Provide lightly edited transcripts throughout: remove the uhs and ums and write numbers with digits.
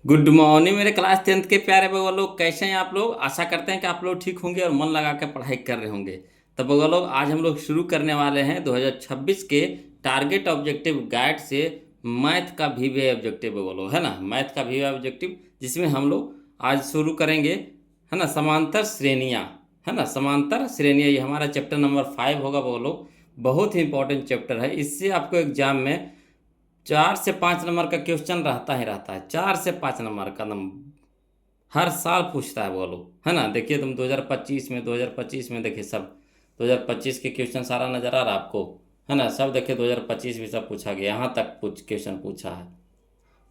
Good morning मेरे class 10th के प्यारे बउआ लोग, कैसे हैं आप लोग। आशा करते हैं कि आप लोग ठीक होंगे और मन लगा के पढ़ाई कर रहे होंगे। तो बउआ लोग, आज हम लोग शुरू करने वाले हैं 2026 के टारगेट ऑब्जेक्टिव गाइड से मैथ का वीवीआई ऑब्जेक्टिव बउआ लोग, है ना। मैथ का वीवीआई ऑब्जेक्टिव जिसमें हम लोग आज शुरू करेंगे, है ना, समांतर श्रेणियाँ। है ना, समांतर श्रेणियाँ, ये हमारा चैप्टर नंबर 5 होगा बउआ लोग। बहुत ही इंपॉर्टेंट चैप्टर है। इससे आपको एग्जाम में 4 से 5 नंबर का क्वेश्चन रहता ही रहता है। 4 से 5 नंबर का हर साल पूछता है वो लोग, है ना। देखिए तुम 2025 में देखिए सब 2025 के क्वेश्चन सारा नजर आ रहा है आपको, है ना। सब देखिए 2025 भी सब पूछा गया, यहाँ तक क्वेश्चन पूछा है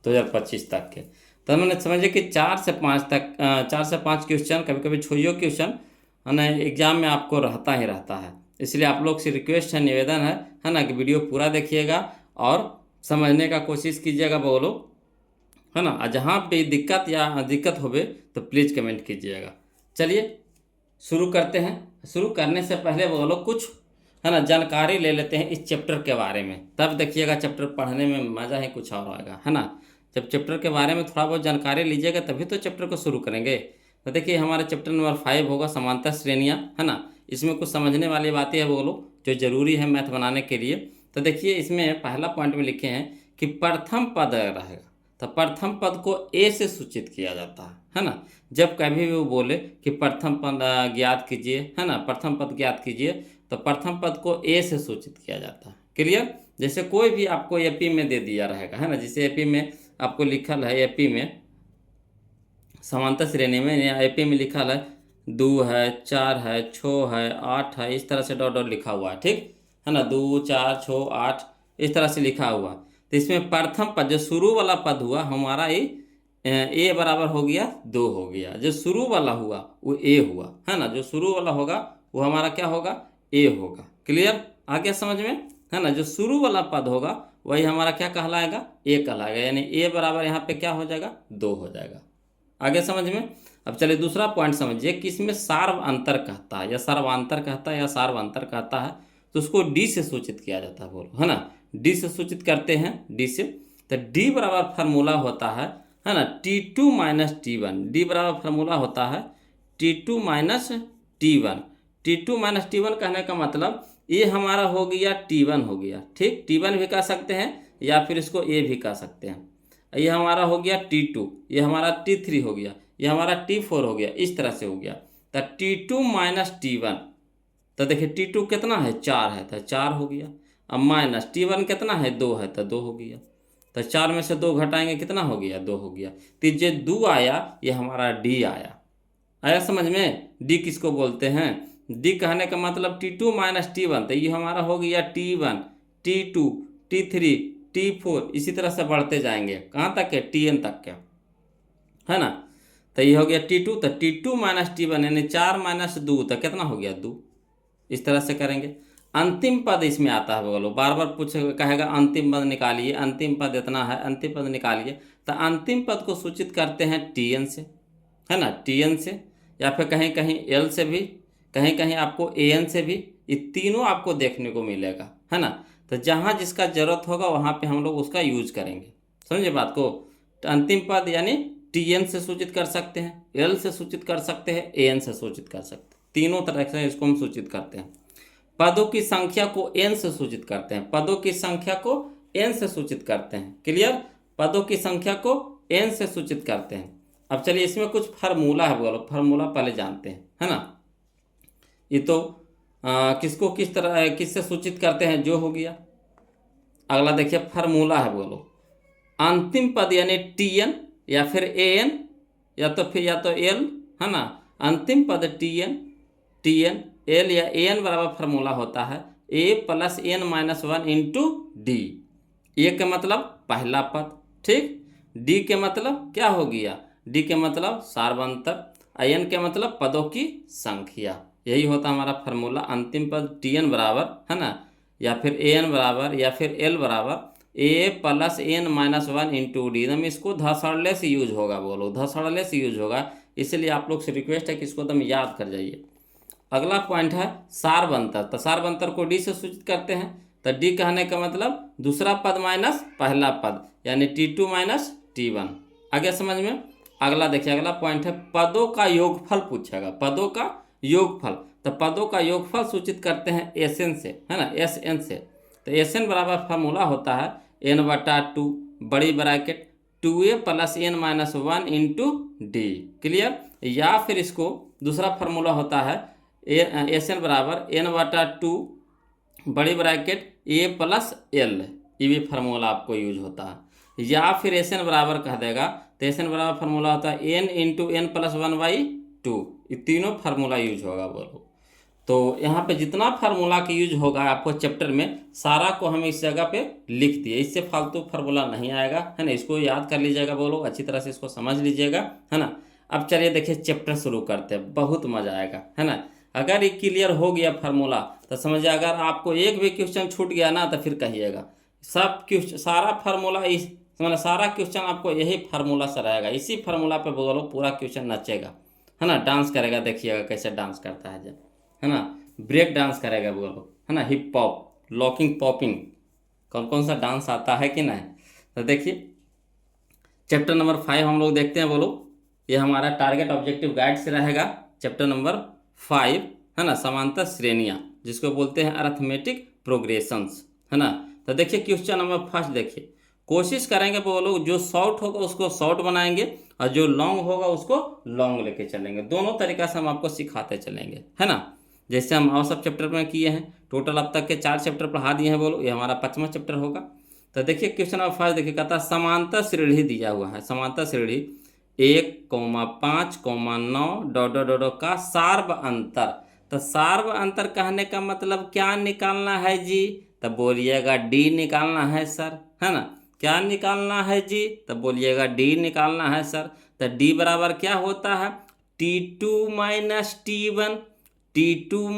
2025 तक के। तो मैंने समझे कि 4 से 5 तक 4 से 5 क्वेश्चन, कभी कभी छोइयो क्वेश्चन, है ना, एग्जाम में आपको रहता ही रहता है। इसलिए आप लोग से रिक्वेस्ट है, निवेदन है ना, कि वीडियो पूरा देखिएगा और समझने का कोशिश कीजिएगा बोलो, है ना। और जहाँ पे दिक्कत होवे तो प्लीज़ कमेंट कीजिएगा। चलिए शुरू करते हैं। शुरू करने से पहले बोलो कुछ, है ना, जानकारी ले लेते हैं इस चैप्टर के बारे में। तब देखिएगा चैप्टर पढ़ने में मज़ा ही कुछ और आएगा, है ना। जब चैप्टर के बारे में थोड़ा बहुत जानकारी लीजिएगा तभी तो चैप्टर को शुरू करेंगे। तो देखिए हमारा चैप्टर नंबर 5 होगा समांतर श्रेणियाँ, है ना। इसमें कुछ समझने वाली बातें हैं बोलो जो ज़रूरी है मैथ बनाने के लिए। तो देखिए इसमें पहला पॉइंट में लिखे हैं कि प्रथम पद रहेगा, तो प्रथम पद को ए से सूचित किया जाता है ना। जब कभी भी वो बोले कि प्रथम पद ज्ञात कीजिए, है ना, प्रथम पद ज्ञात कीजिए, तो प्रथम पद को ए से सूचित किया जाता है। क्लियर। जैसे कोई भी आपको एपी में दे दिया रहेगा, है ना, जैसे एपी में आपको लिखल है, एपी में समांतर श्रेणी में या एपी में लिखा है 2 है, 4 है, 6 है, 8 है, इस तरह से डॉट डॉट लिखा हुआ है, ठीक है ना। 2 4 6 8 इस तरह से लिखा हुआ। तो इसमें प्रथम पद जो शुरू वाला पद हुआ हमारा ए बराबर हो गया 2 हो गया। जो शुरू वाला हुआ वो ए हुआ, है ना। जो शुरू वाला होगा वो हमारा क्या होगा, ए होगा। क्लियर, आ गया समझ में, है ना। जो शुरू वाला पद होगा वही हमारा क्या कहलाएगा, ए कहलाएगा। यानी ए बराबर यहाँ पे क्या हो जाएगा, 2 हो जाएगा। आगे समझ में। अब चलिए दूसरा पॉइंट समझिए कि इसमें सार्व अंतर कहता है या सर्वांतर कहता है या सार्वंतर कहता है, तो उसको डी से सूचित किया जाता है, बोलो, है ना। डी से सूचित करते हैं, डी से। तो डी बराबर फार्मूला होता है ना, T2 माइनस T1। डी बराबर फार्मूला होता है T2 minus T1। T2 minus T1 कहने का मतलब ये हमारा हो गया T1 हो गया, ठीक। T1 भी कह सकते हैं या फिर इसको ए भी कह सकते हैं। ये हमारा हो गया T2, ये हमारा T3 हो गया, ये हमारा T4 हो गया, इस तरह से हो गया। तो T2 माइनस T1, तो देखिए T2 कितना है, 4 है, तो 4 हो गया। अब माइनस T1 कितना है, 2 है, तो 2 हो गया। तो 4 में से 2 घटाएंगे कितना हो गया, 2 हो गया। तो ये 2 आया, ये हमारा डी आया। आया समझ में। डी किसको बोलते हैं, डी कहने का मतलब T2 माइनस T1, तो ये हमारा हो गया T1, T2, T3, T4, इसी तरह से बढ़ते जाएंगे कहाँ तक है, Tn तक के, है ना। तो ये हो गया T2, तो T2 माइनस T1 यानी 4 माइनस 2, तो कितना हो गया, 2। इस तरह से करेंगे। अंतिम पद इसमें आता है, बोलो बार बार पूछेगा, कहेगा अंतिम पद निकालिए, अंतिम पद इतना है, अंतिम पद निकालिए। तो अंतिम पद को सूचित करते हैं Tn से, है ना, Tn से, या फिर कहीं कहीं L से भी, कहीं कहीं आपको An से भी। ये तीनों आपको देखने को मिलेगा, है ना। तो जहाँ जिसका जरूरत होगा वहाँ पे हम लोग उसका यूज करेंगे, समझे बात को। तो अंतिम पद यानी Tn से सूचित कर सकते हैं, L से सूचित कर सकते हैं, An से सूचित कर सकते हैं। तीनों तरह से इसको हम सूचित करते हैं। पदों की संख्या को n से सूचित करते हैं, पदों की संख्या को n से सूचित करते हैं। क्लियर, पदों की संख्या को n से सूचित करते हैं। अब चलिए इसमें कुछ फार्मूला है, बोलो फार्मूला पहले जानते हैं, है ना। ये तो किसको किस तरह किससे सूचित करते हैं, जो हो गया। अगला देखिए फार्मूला है, बोलो अंतिम पद यानी Tn या फिर An या तो L, है ना। अंतिम पद Tn L या An बराबर फार्मूला होता है A plus n minus 1 into d. A के मतलब पहला पद, ठीक। डी के मतलब क्या हो गया, डी के मतलब सार्वंतर, n के मतलब पदों की संख्या। यही होता हमारा फार्मूला। अंतिम पद Tn बराबर, है ना, या फिर An बराबर या फिर L बराबर A plus n minus 1 into D. एकदम इसको धसड़ले से यूज होगा, बोलो धसड़ले से यूज होगा। इसलिए आप लोग से रिक्वेस्ट है कि इसको एकदम याद कर जाइए। अगला पॉइंट है सार्वंतर। तो सार्वंतर को डी से सूचित करते हैं। तो डी कहने का मतलब दूसरा पद माइनस पहला पद यानी T2 माइनस T1। आगे समझ में। अगला देखिए, अगला पॉइंट है पदों का योगफल पूछेगा, पदों का योगफल। तो पदों का योगफल सूचित करते हैं एसएन से, है ना, एस एन से। तो एसएन बराबर फार्मूला होता है n/2 बड़ी bracket 2a + n-1 into D. Clear. या फिर इसको दूसरा फार्मूला होता है एसएन बराबर n/2 बड़ी ब्रैकेट a + l, ये भी फार्मूला आपको यूज होता है। या फिर एसएन बराबर कह देगा तो एसएन बराबर फार्मूला होता है n इंटू n+1/2। ये तीनों फार्मूला यूज होगा बोलो। तो यहाँ पे जितना फार्मूला का यूज होगा आपको चैप्टर में, सारा को हम इस जगह पे लिख दिए, इससे फालतू फार्मूला नहीं आएगा, है ना। इसको याद कर लीजिएगा बोलो, अच्छी तरह से इसको समझ लीजिएगा, है ना। अब चलिए देखिए चैप्टर शुरू करते हैं, बहुत मजा आएगा, है ना। अगर ये क्लियर हो गया फार्मूला तो समझिए, अगर आपको एक भी क्वेश्चन छूट गया ना तो फिर कहिएगा। सब क्वेश्चन, सारा फार्मूला इस मतलब सारा क्वेश्चन आपको यही फार्मूला से रहेगा, इसी फार्मूला पे बोलो पूरा क्वेश्चन नचेगा, है ना। डांस करेगा, देखिएगा कैसे डांस करता है जब, है ना। ब्रेक डांस करेगा बोलो, है ना, हिप हॉप, लॉकिंग, पॉपिंग, कौन कौन सा डांस आता है कि नहीं। तो देखिए चैप्टर नंबर 5 हम लोग देखते हैं बोलो। ये हमारा टारगेट ऑब्जेक्टिव गाइड से रहेगा चैप्टर नंबर 5, है ना, समांतर श्रेणियाँ, जिसको बोलते हैं अरिथमेटिक प्रोग्रेशंस, है ना। तो देखिए क्वेश्चन नंबर 1 देखिए, कोशिश करेंगे बोलो जो शॉर्ट होगा उसको शॉर्ट बनाएंगे और जो लॉन्ग होगा उसको लॉन्ग लेके चलेंगे। दोनों तरीका से हम आपको सिखाते चलेंगे, है ना, जैसे हम और सब चैप्टर में किए हैं। टोटल अब तक के 4 चैप्टर पढ़ा दिए हैं बोलो, ये हमारा 5वां चैप्टर होगा। तो देखिए क्वेश्चन नंबर 1 देखिए, कहता है समांतर श्रेणी दिया हुआ है, समांतर श्रेणी 1,5,9 ... का सार्व अंतर। तो सार्व अंतर कहने का मतलब क्या निकालना है जी, तो बोलिएगा डी निकालना है सर, है ना। क्या निकालना है जी, तो बोलिएगा डी निकालना है सर। तो डी बराबर क्या होता है, T2 - T1, T2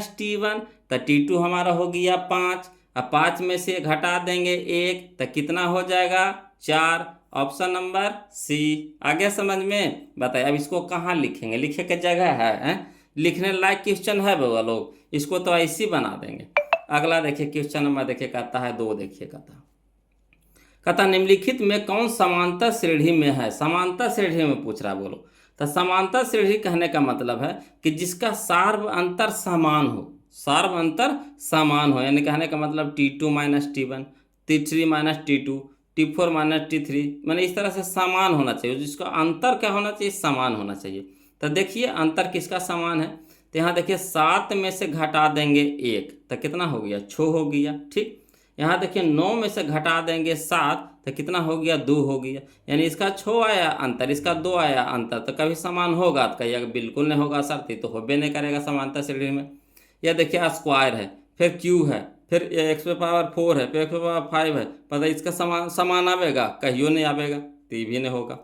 - T1। तो T2 हमारा हो गया 5, अब 5 में से घटा देंगे 1 तो कितना हो जाएगा, 4। Option number C. आगे समझ में बताइए। अब इसको कहाँ लिखेंगे, लिखे के जगह है? लिखने लायक क्वेश्चन है वो लोग, इसको तो ऐसे ही बना देंगे। अगला देखिए क्वेश्चन नंबर देखिए, कहता है 2 देखिए, कहता निम्नलिखित में कौन समांतर श्रेणी में है। समांतर श्रेणी में पूछ रहा है बोलो। तो समांतर श्रेणी कहने का मतलब है कि जिसका सार्व अंतर समान हो, सार्व अंतर समान हो, यानी कहने का मतलब T2 - T1, T3 - T2, T4 - T3, मैंने इस तरह से समान होना चाहिए। जिसका अंतर क्या होना चाहिए, समान होना चाहिए। तो देखिए अंतर किसका समान है, तो यहाँ देखिए 7 में से घटा देंगे 1 तो कितना हो गया, 6 हो गया, ठीक। यहाँ देखिए 9 में से घटा देंगे 7 तो कितना हो गया, 2 हो गया। यानी इसका 6 आया अंतर, इसका 2 आया अंतर, तो कभी समान होगा तो कहिएगा बिल्कुल नहीं होगा सर, तो होबे नहीं करेगा समांतर श्रेणी में। यह देखिए स्क्वायर है, फिर क्यू है, फिर x⁴ है, फिर x⁵ है, पता इसका समान आवेगा, कहियो नहीं आवेगा, तो ये भी नहीं होगा।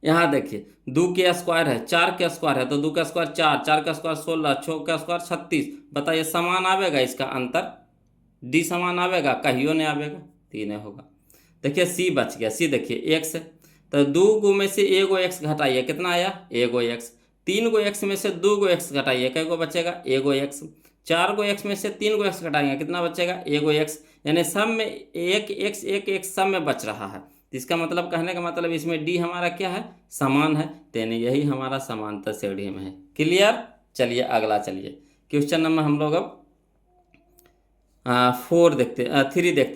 यहाँ देखिए 2 के स्क्वायर है, 4 के स्क्वायर है, तो 2 का स्क्वायर 4, 4 का स्क्वायर 16, 6 का स्क्वायर 36, बताइए समान आवेगा इसका अंतर, डी समान आवेगा, कहियो नहीं आवेगा, 3 होगा। देखिए सी बच गया, सी देखिए एक्स है, तो 2 गो में से 1 गो एक्स घटाइए, कितना आया, 1 गो एक्स। 3 गो एक्स में से 2 गो एक्स घटाइए, कै गो बचेगा, 1 गो एक्स। 4 गो एक्स में से 3 गो एक्स घटाएंगे, कितना बचेगा, 1 गो एक्स। यानी सब में 1 एक्स 1 एक्स सब में बच रहा है। इसका मतलब कहने का मतलब इसमें डी हमारा क्या है, समान है, यानी यही हमारा समांतर श्रेणी में है। क्लियर। चलिए अगला, चलिए क्वेश्चन नंबर हम लोग अब 3 देखते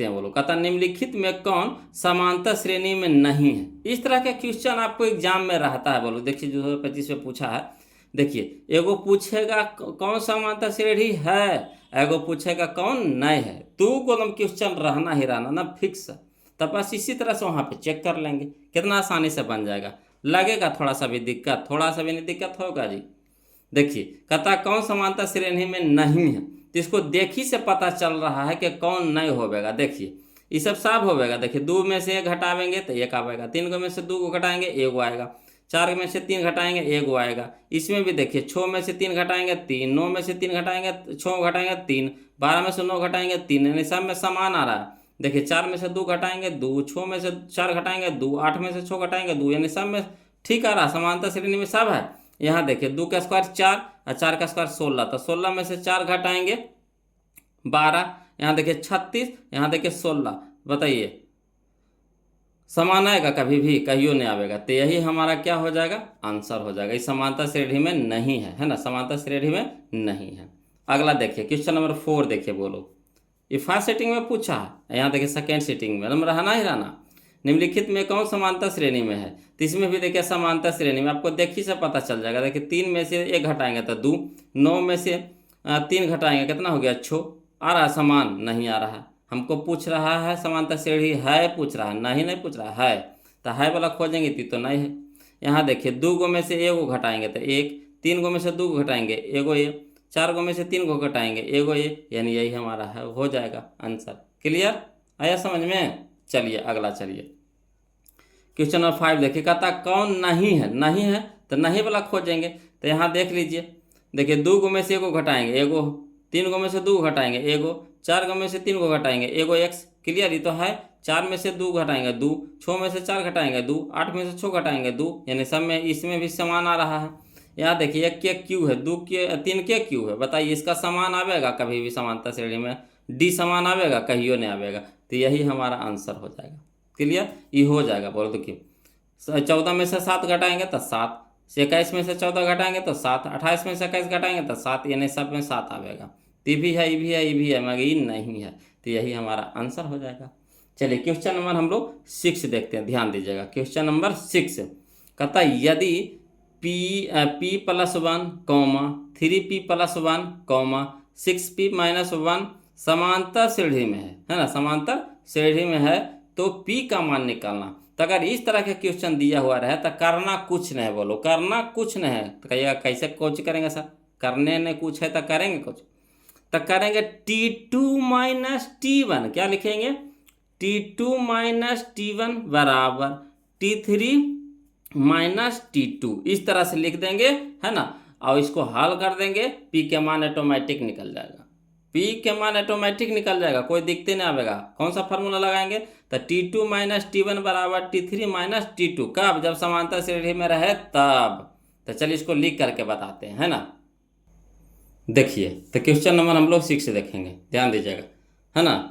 हैं। बोलो, कहता निम्नलिखित में कौन समांतर श्रेणी में नहीं है। इस तरह का क्वेश्चन आपको एग्जाम में रहता है बोलो। देखिए 2025 में पूछा है, देखिए एगो पूछेगा कौन समांतर श्रेणी है, एगो पूछेगा कौन नहीं है। 2 कॉलम क्वेश्चन रहना ही रहना ना, फिक्स। तब बस इसी तरह से वहाँ पे चेक कर लेंगे, कितना आसानी से बन जाएगा। लगेगा थोड़ा सा भी दिक्कत, थोड़ा सा भी नहीं दिक्कत होगा जी। देखिए कहता कौन समांतर श्रेणी में नहीं है, तो इसको देखी से पता चल रहा है कि कौन नहीं होवेगा। देखिए ये सब साफ होवेगा। देखिए 2 में से 1 घटावेंगे तो 1 आवेगा, 3 को में से 2 को घटाएंगे 1 आएगा, 4 में से 3 घटाएंगे 1 आएगा। इसमें भी देखिए 6 में से 3 घटाएंगे 3, 9 में से 3 घटाएंगे 6 घटाएंगे 3, 12 में से 9 घटाएंगे 3, यानी सब में समान आ रहा है। देखिए 4 में से 2 घटाएंगे 2, 6 में से 4 घटाएंगे 2, 8 में से 6 घटाएंगे 2, यानी सब में ठीक आ रहा, समांतर श्रेणी में सब है। यहाँ देखिए 2 का स्क्वायर 4 और 4 का स्क्वायर 16, तो 16 में से 4 घटाएंगे 12, यहाँ देखिए 36, यहाँ देखिए 16, बताइए समान आएगा कभी भी, कहियो नहीं आएगा। तो यही हमारा क्या हो जाएगा, आंसर हो जाएगा। इस समांतर श्रेणी में नहीं है ना, समांतर श्रेणी में नहीं है। अगला देखिए क्वेश्चन नंबर 4 देखिए, बोलो। ये फर्स्ट सेटिंग में पूछा है, यहाँ देखिए सेकेंड सेटिंग में नंबर रहना ही रहना। निम्नलिखित में कौन समांतर श्रेणी में है, तो इसमें भी देखिए समांतर श्रेणी में आपको देखी से पता चल जाएगा। देखिए 3 में से 1 घटाएंगे तो 2, 9 में से 3 घटाएंगे कितना हो गया 6। आ रहा समान, नहीं आ रहा। हमको पूछ रहा है समांतर श्रेणी है, पूछ रहा है, नहीं पूछ रहा है। तो है वाला खोजेंगे तो नहीं है। यहाँ देखिए 2 गो में से 1 गो घटाएंगे तो 1, 3 गो में से 2 गो घटाएंगे 1 गो, 4 गो में से 3 गो घटाएंगे 1 गो, यानी यही हमारा है, हो जाएगा आंसर। क्लियर, आया समझ में। चलिए अगला, चलिए क्वेश्चन नंबर 5 देखिए, कहता कौन नहीं है, नहीं है तो नहीं वाला खोजेंगे। तो यहाँ देख लीजिए, देखिए 2 गो में से 1 गो घटाएंगे 1 गो, 3 गो में से 2 घटाएंगे 1 गो, 4 गो में से 3 गो घटाएंगे 1 गो x। क्लियर, ये तो है। 4 में से 2 घटाएंगे 2, 6 में से 4 घटाएंगे 2, 8 में से 6 घटाएंगे 2, यानी सब में इसमें भी समान आ रहा है। यहाँ देखिए 1 के क्यू है, 2 के 3 के क्यू है, बताइए इसका समान आवेगा कभी भी समांतर श्रेणी में, डी समान आवेगा, कहियो नहीं आवेगा। तो यही हमारा आंसर हो जाएगा। क्लियर, ये हो जाएगा। बोल दो कि 14 में से 7 घटाएंगे तो 7, 21 में से 14 घटाएंगे तो 7, 28 में से 21 घटाएंगे तो 7, यानी सब में 7 आवेगा। तो ये भी है, ये भी है, ये भी है, मगर ये नहीं है। तो यही हमारा आंसर हो जाएगा। चलिए क्वेश्चन नंबर हम लोग 6 देखते हैं, ध्यान दीजिएगा। क्वेश्चन नंबर 6 कहता यदि p+1, 3p+1, 6p-1 समांतर श्रेणी में है ना, समांतर श्रेणी में है, तो p का मान निकालना। तो अगर इस तरह के क्वेश्चन दिया हुआ रहे तो करना कुछ नहीं, बोलो करना कुछ नहीं है। तो कहिएगा कैसे कुछ करेंगे सर, करने ने कुछ है तो करेंगे कुछ। तो करेंगे T2 - T1, क्या लिखेंगे, T2 - T1 बराबर T3 - T2, इस तरह से लिख देंगे, है ना। और इसको हल कर देंगे, p के मान ऑटोमेटिक निकल जाएगा, p के मान ऑटोमेटिक निकल जाएगा, कोई दिक्कत नहीं आएगा। कौन सा फार्मूला लगाएंगे, तो T2 - T1 बराबर T3 - T2, कब, जब समांतर श्रेणी में रहे तब। तो चलिए इसको लिख करके बताते हैं, है ना। देखिए तो क्वेश्चन नंबर हम लोग 6 देखेंगे, ध्यान दीजिएगा, है ना।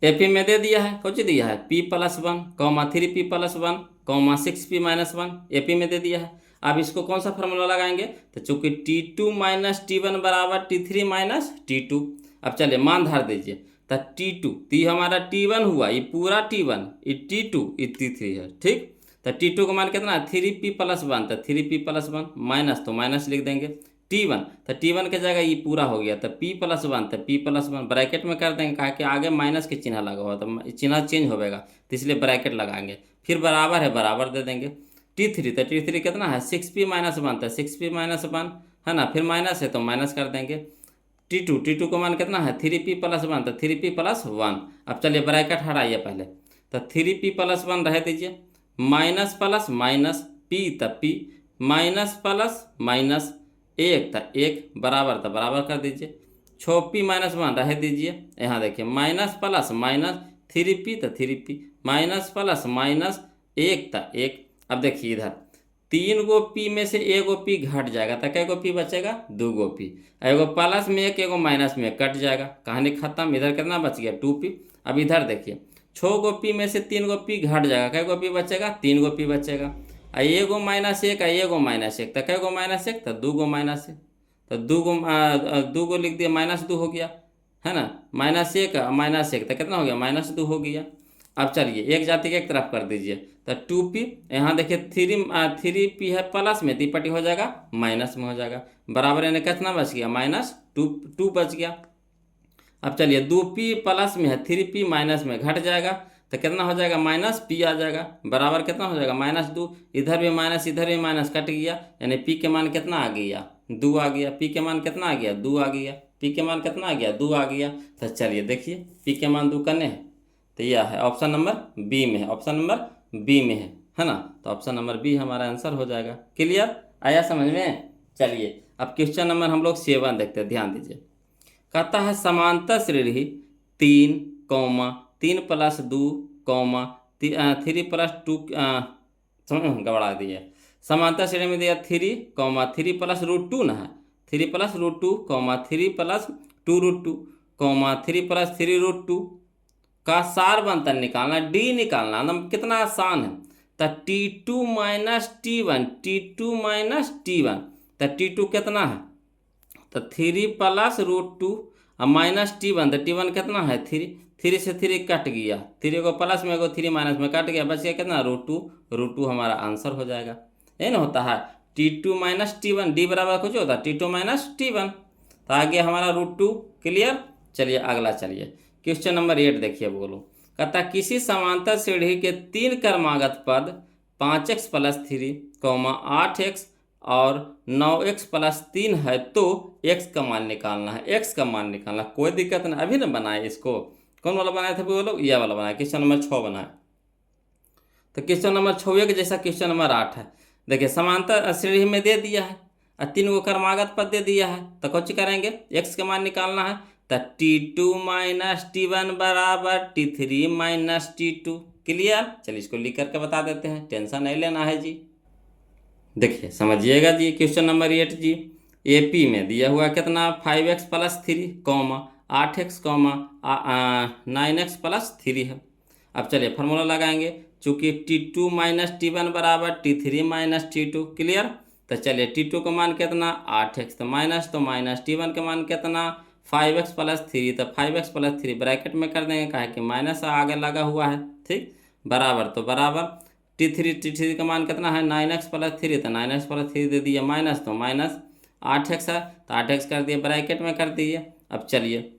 एपी में दे दिया है, कुछ दिया है p+1, 3p+1, 6p-1, एपी में दे दिया है। अब इसको कौन सा फार्मूला लगाएंगे, तो चूंकि T2 - T1 बराबर T3 - T2। अब चलिए मान धर दीजिए, तो T2 तो हमारा T1 हुआ, ये पूरा T1, ये T2, ये T3 है, ठीक। तो T2 का मान कितना है, 3p+1, तो 3p+1 माइनस, तो माइनस लिख देंगे। T1, तो T1 के जगह ये पूरा हो गया, तो p+1, तो p+1 ब्रैकेट में कर देंगे, कहा कि आगे माइनस के चिन्ह लगा हुआ, तो चिन्ह चेंज होगा, तो इसलिए ब्रैकेट लगाएंगे। फिर बराबर है, बराबर दे देंगे। T3, तो T3 कितना है, 6p-1, तो 6p-1 है ना, फिर माइनस है तो माइनस कर देंगे। T2 का मान कितना है, 3p+1, तो 3p+1। अब चलिए ब्रैकेट हटाइए पहले, तो 3p+1 रह दीजिए, माइनस प्लस माइनस, p तब p, माइनस प्लस माइनस 1 था 1, बराबर था बराबर कर दीजिए। 6p-1 रह दीजिए, यहाँ देखिए माइनस प्लस माइनस 3p तो 3p, माइनस प्लस माइनस 1 था 1। अब देखिए इधर 3 गो p में से 1 गो p घट जाएगा, तो कै गो p बचेगा, 2 गो p, एगो प्लस में 1, एगो माइनस में 1 कट जाएगा, कहानी खत्म। इधर कितना बच गया, 2p। अब इधर देखिए 6 गो p में से 3 गो p घट जाएगा, कै गो p बचेगा, 3 गो p बचेगा। एगो -1, एगो -1, तो कै गो -1, तो 2 गो -1, तो 2 गो लिख दिया, -2 हो गया, है ना। -1 तो कितना हो गया, -2 हो गया। अब चलिए एक जाति के एक तरफ कर दीजिए, तो 2p, यहाँ देखिए 3p है प्लस में, तीपट्टी हो जाएगा माइनस में हो जाएगा, बराबर यानी कितना बच गया, -2 बच गया। अब चलिए 2p प्लस में है, 3p माइनस में घट जाएगा, तो कितना हो जाएगा, -p आ जाएगा, बराबर कितना हो जाएगा, -2। इधर भी माइनस, इधर भी माइनस, कट गया, यानी p के मान कितना आ गया, 2 आ गया। p के मान कितना आ गया, 2 आ गया। p के मान कितना आ गया, 2 आ गया। तो चलिए देखिए p के मान 2 करने हैं, तो यह है ऑप्शन नंबर बी में है, ऑप्शन नंबर बी में है ना। तो ऑप्शन नंबर बी हमारा आंसर हो जाएगा। क्लियर, आया समझ में। चलिए अब क्वेश्चन नंबर हम लोग 7 देखते हैं, ध्यान दीजिए। कहता है समांतर श्रेणी 3, 3+2, 3+2, गड़बड़ा दिया, समांतर श्रेणी में दिया 3, 3+√2 ना है, 3+√2, 3+2√2, 3+3√2, का सार बनता निकालना, डी निकालना, मतलब कितना आसान है। तो T2 minus T1, T2 minus T1, तो T2 कितना है, तो 3 प्लस रूट 2 अब माइनस T1, तो T1 कितना है 3, 3 से 3 कट गया, 3 को प्लस में को 3 माइनस में कट गया, बच गया कितना रूट 2, रूट 2 हमारा आंसर हो जाएगा। ये ना होता है T2 माइनस T1, डी बराबर कुछ होता है T2 माइनस T1, तो आ गया हमारा रूट 2। क्लियर। चलिए अगला, चलिए क्वेश्चन नंबर 8 देखिए। बोलो, कहता किसी समांतर सीढ़ी के 3 क्रमागत पद 5x प्लस 3, 8x और 9x प्लस 3 है, तो x का मान निकालना है, x का मान निकालना। कोई दिक्कत नहीं, अभी ना बनाए इसको। कौन वाला बनाए थे बोलो, यह वाला बनाया, क्वेश्चन नंबर 6 बनाए। तो क्वेश्चन नंबर 6 के जैसा क्वेश्चन नंबर 8 है। देखिए समांतर श्रेणी में दे दिया है और 3 को क्रमागत पद दे दिया है, तो कुछ करेंगे, x का मान निकालना है। तो T2 माइनस T1 बराबर T3 माइनस T2। क्लियर। चलिए इसको लिख करके बता देते हैं, टेंशन नहीं लेना है जी। देखिए समझिएगा जी, क्वेश्चन नंबर 8 जी, AP में दिया हुआ कितना 5x plus 3, 8x 9x plus 3 है। अब चलिए फार्मूला लगाएंगे, चूंकि T2 माइनस T1 बराबर T3 माइनस T2। क्लियर। तो चलिए T2 का मान कितना 8x, तो माइनस T1 का मान कितना 5x प्लस 3, तो 5x प्लस 3 ब्रैकेट में कर देंगे, काहे कि माइनस आगे लगा हुआ है, ठीक, बराबर, तो बराबर T3 का मान कितना है 9x प्लस 3, तो 9x प्लस 3 दे दिए माइनस, तो माइनस 8x है, तो 8x कर दिए, ब्रैकेट में कर दिए। अब चलिए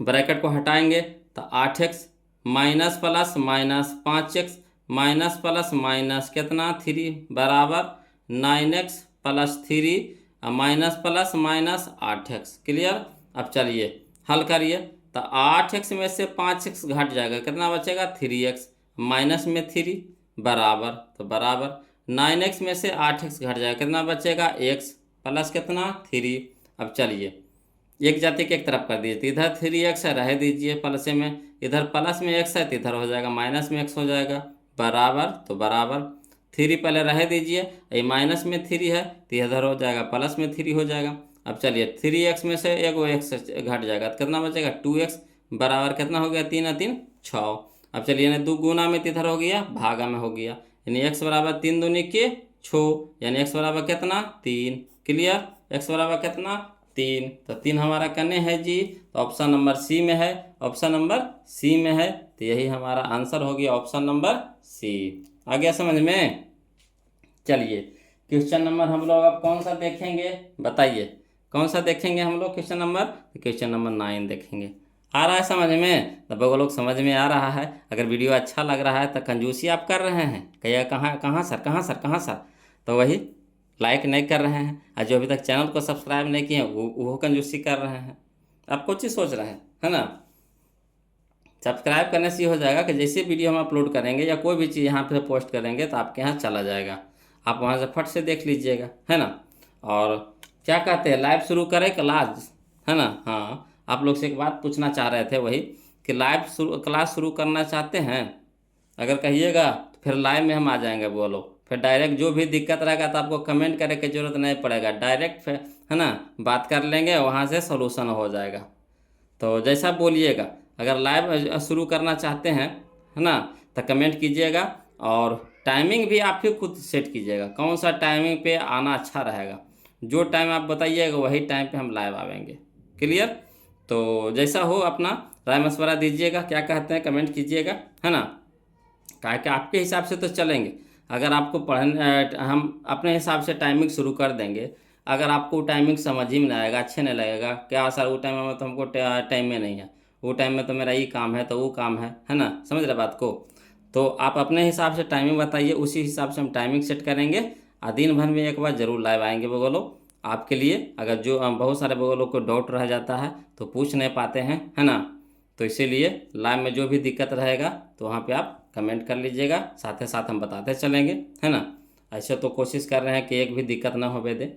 ब्रैकेट को हटाएंगे, तो 8x minus plus minus 5x minus plus minus कितना 3 बराबर 9x plus 3 minus plus minus 8x। Clear. अब चलिए हल करिए, तो 8x में से 5x घट जाएगा, कितना बचेगा 3x, माइनस में 3 बराबर, तो बराबर 9x में से 8x घट जाएगा, कितना बचेगा x प्लस कितना 3। अब चलिए एक जाति के एक तरफ कर दीजिए, तो इधर 3x है रह दीजिए प्लस में, इधर प्लस में x है तो इधर हो जाएगा माइनस में x हो जाएगा, बराबर, तो बराबर 3 पहले रह दीजिए, ये माइनस में 3 है तो इधर हो जाएगा प्लस में 3 हो जाएगा। अब चलिए 3x में से एक x घट जाएगा, तो कितना बचेगा 2x बराबर कितना हो गया 3 और 3 6। अब चलिए यानी 2 गुना में इधर हो गया, भागा में हो गया, यानी x बराबर 3 दूनी के 6, यानी x बराबर कितना 3। क्लियर। x बराबर कितना 3, तो 3 हमारा कने है जी, तो ऑप्शन नंबर सी में है, ऑप्शन नंबर सी में है, तो यही हमारा आंसर हो गया ऑप्शन नंबर सी। आ गया समझ में। चलिए क्वेश्चन नंबर हम लोग अब कौन सा देखेंगे बताइए, कौन सा देखेंगे हम लोग क्वेश्चन नंबर, क्वेश्चन नंबर 9 देखेंगे। आ रहा है समझ में, तो वो लोग समझ में आ रहा है। अगर वीडियो अच्छा लग रहा है तो कंजूसी आप कर रहे हैं, कहिए कहाँ सर, तो वही लाइक नहीं कर रहे हैं, और जो अभी तक चैनल को सब्सक्राइब नहीं किए वो कंजूसी कर रहे हैं। आप कुछ ही सोच रहे हैं, है ना। सब्सक्राइब करने से ये हो जाएगा कि जैसे वीडियो हम अपलोड करेंगे या कोई भी चीज़ यहाँ पे पोस्ट करेंगे तो आपके यहाँ चला जाएगा, आप वहाँ से फट से देख लीजिएगा, है ना। और क्या कहते हैं, लाइव शुरू करें क्लास, है ना। हाँ, आप लोग से एक बात पूछना चाह रहे थे वही, कि लाइव क्लास शुरू करना चाहते हैं, अगर कहिएगा तो फिर लाइव में हम आ जाएंगे। बोलो, फिर डायरेक्ट जो भी दिक्कत रहेगा तो आपको कमेंट करने की जरूरत नहीं पड़ेगा, डायरेक्ट फिर, है ना, बात कर लेंगे, वहाँ से सोल्यूशन हो जाएगा। तो जैसा बोलिएगा, अगर लाइव शुरू करना चाहते हैं, है ना, तो कमेंट कीजिएगा, और टाइमिंग भी आप ही खुद सेट कीजिएगा, कौन सा टाइमिंग पे आना अच्छा रहेगा, जो टाइम आप बताइएगा वही टाइम पे हम लाइव आवेंगे। क्लियर। तो जैसा हो अपना राय मशवरा दीजिएगा, क्या कहते हैं कमेंट कीजिएगा, है ना। क्या कि आपके हिसाब से तो चलेंगे, अगर आपको पढ़ने हम अपने हिसाब से टाइमिंग शुरू कर देंगे, अगर आपको टाइमिंग समझ ही में नहीं आएगा, अच्छे नहीं लगेगा, क्या सर वो टाइम में तो हमको टाइम में नहीं है, वो टाइम में तो मेरा ये काम है, तो वो काम है ना, समझ रहे बात को। तो आप अपने हिसाब से टाइमिंग बताइए, उसी हिसाब से हम टाइमिंग सेट करेंगे, और दिन भर में एक बार ज़रूर लाइव आएंगे बगोलो आपके लिए। अगर जो बहुत सारे बगोलों को डाउट रह जाता है तो पूछ नहीं पाते हैं, है ना, तो इसीलिए लाइव में जो भी दिक्कत रहेगा तो वहाँ पे आप कमेंट कर लीजिएगा, साथ ही साथ हम बताते चलेंगे, है ना। ऐसे तो कोशिश कर रहे हैं कि एक भी दिक्कत ना हो दे,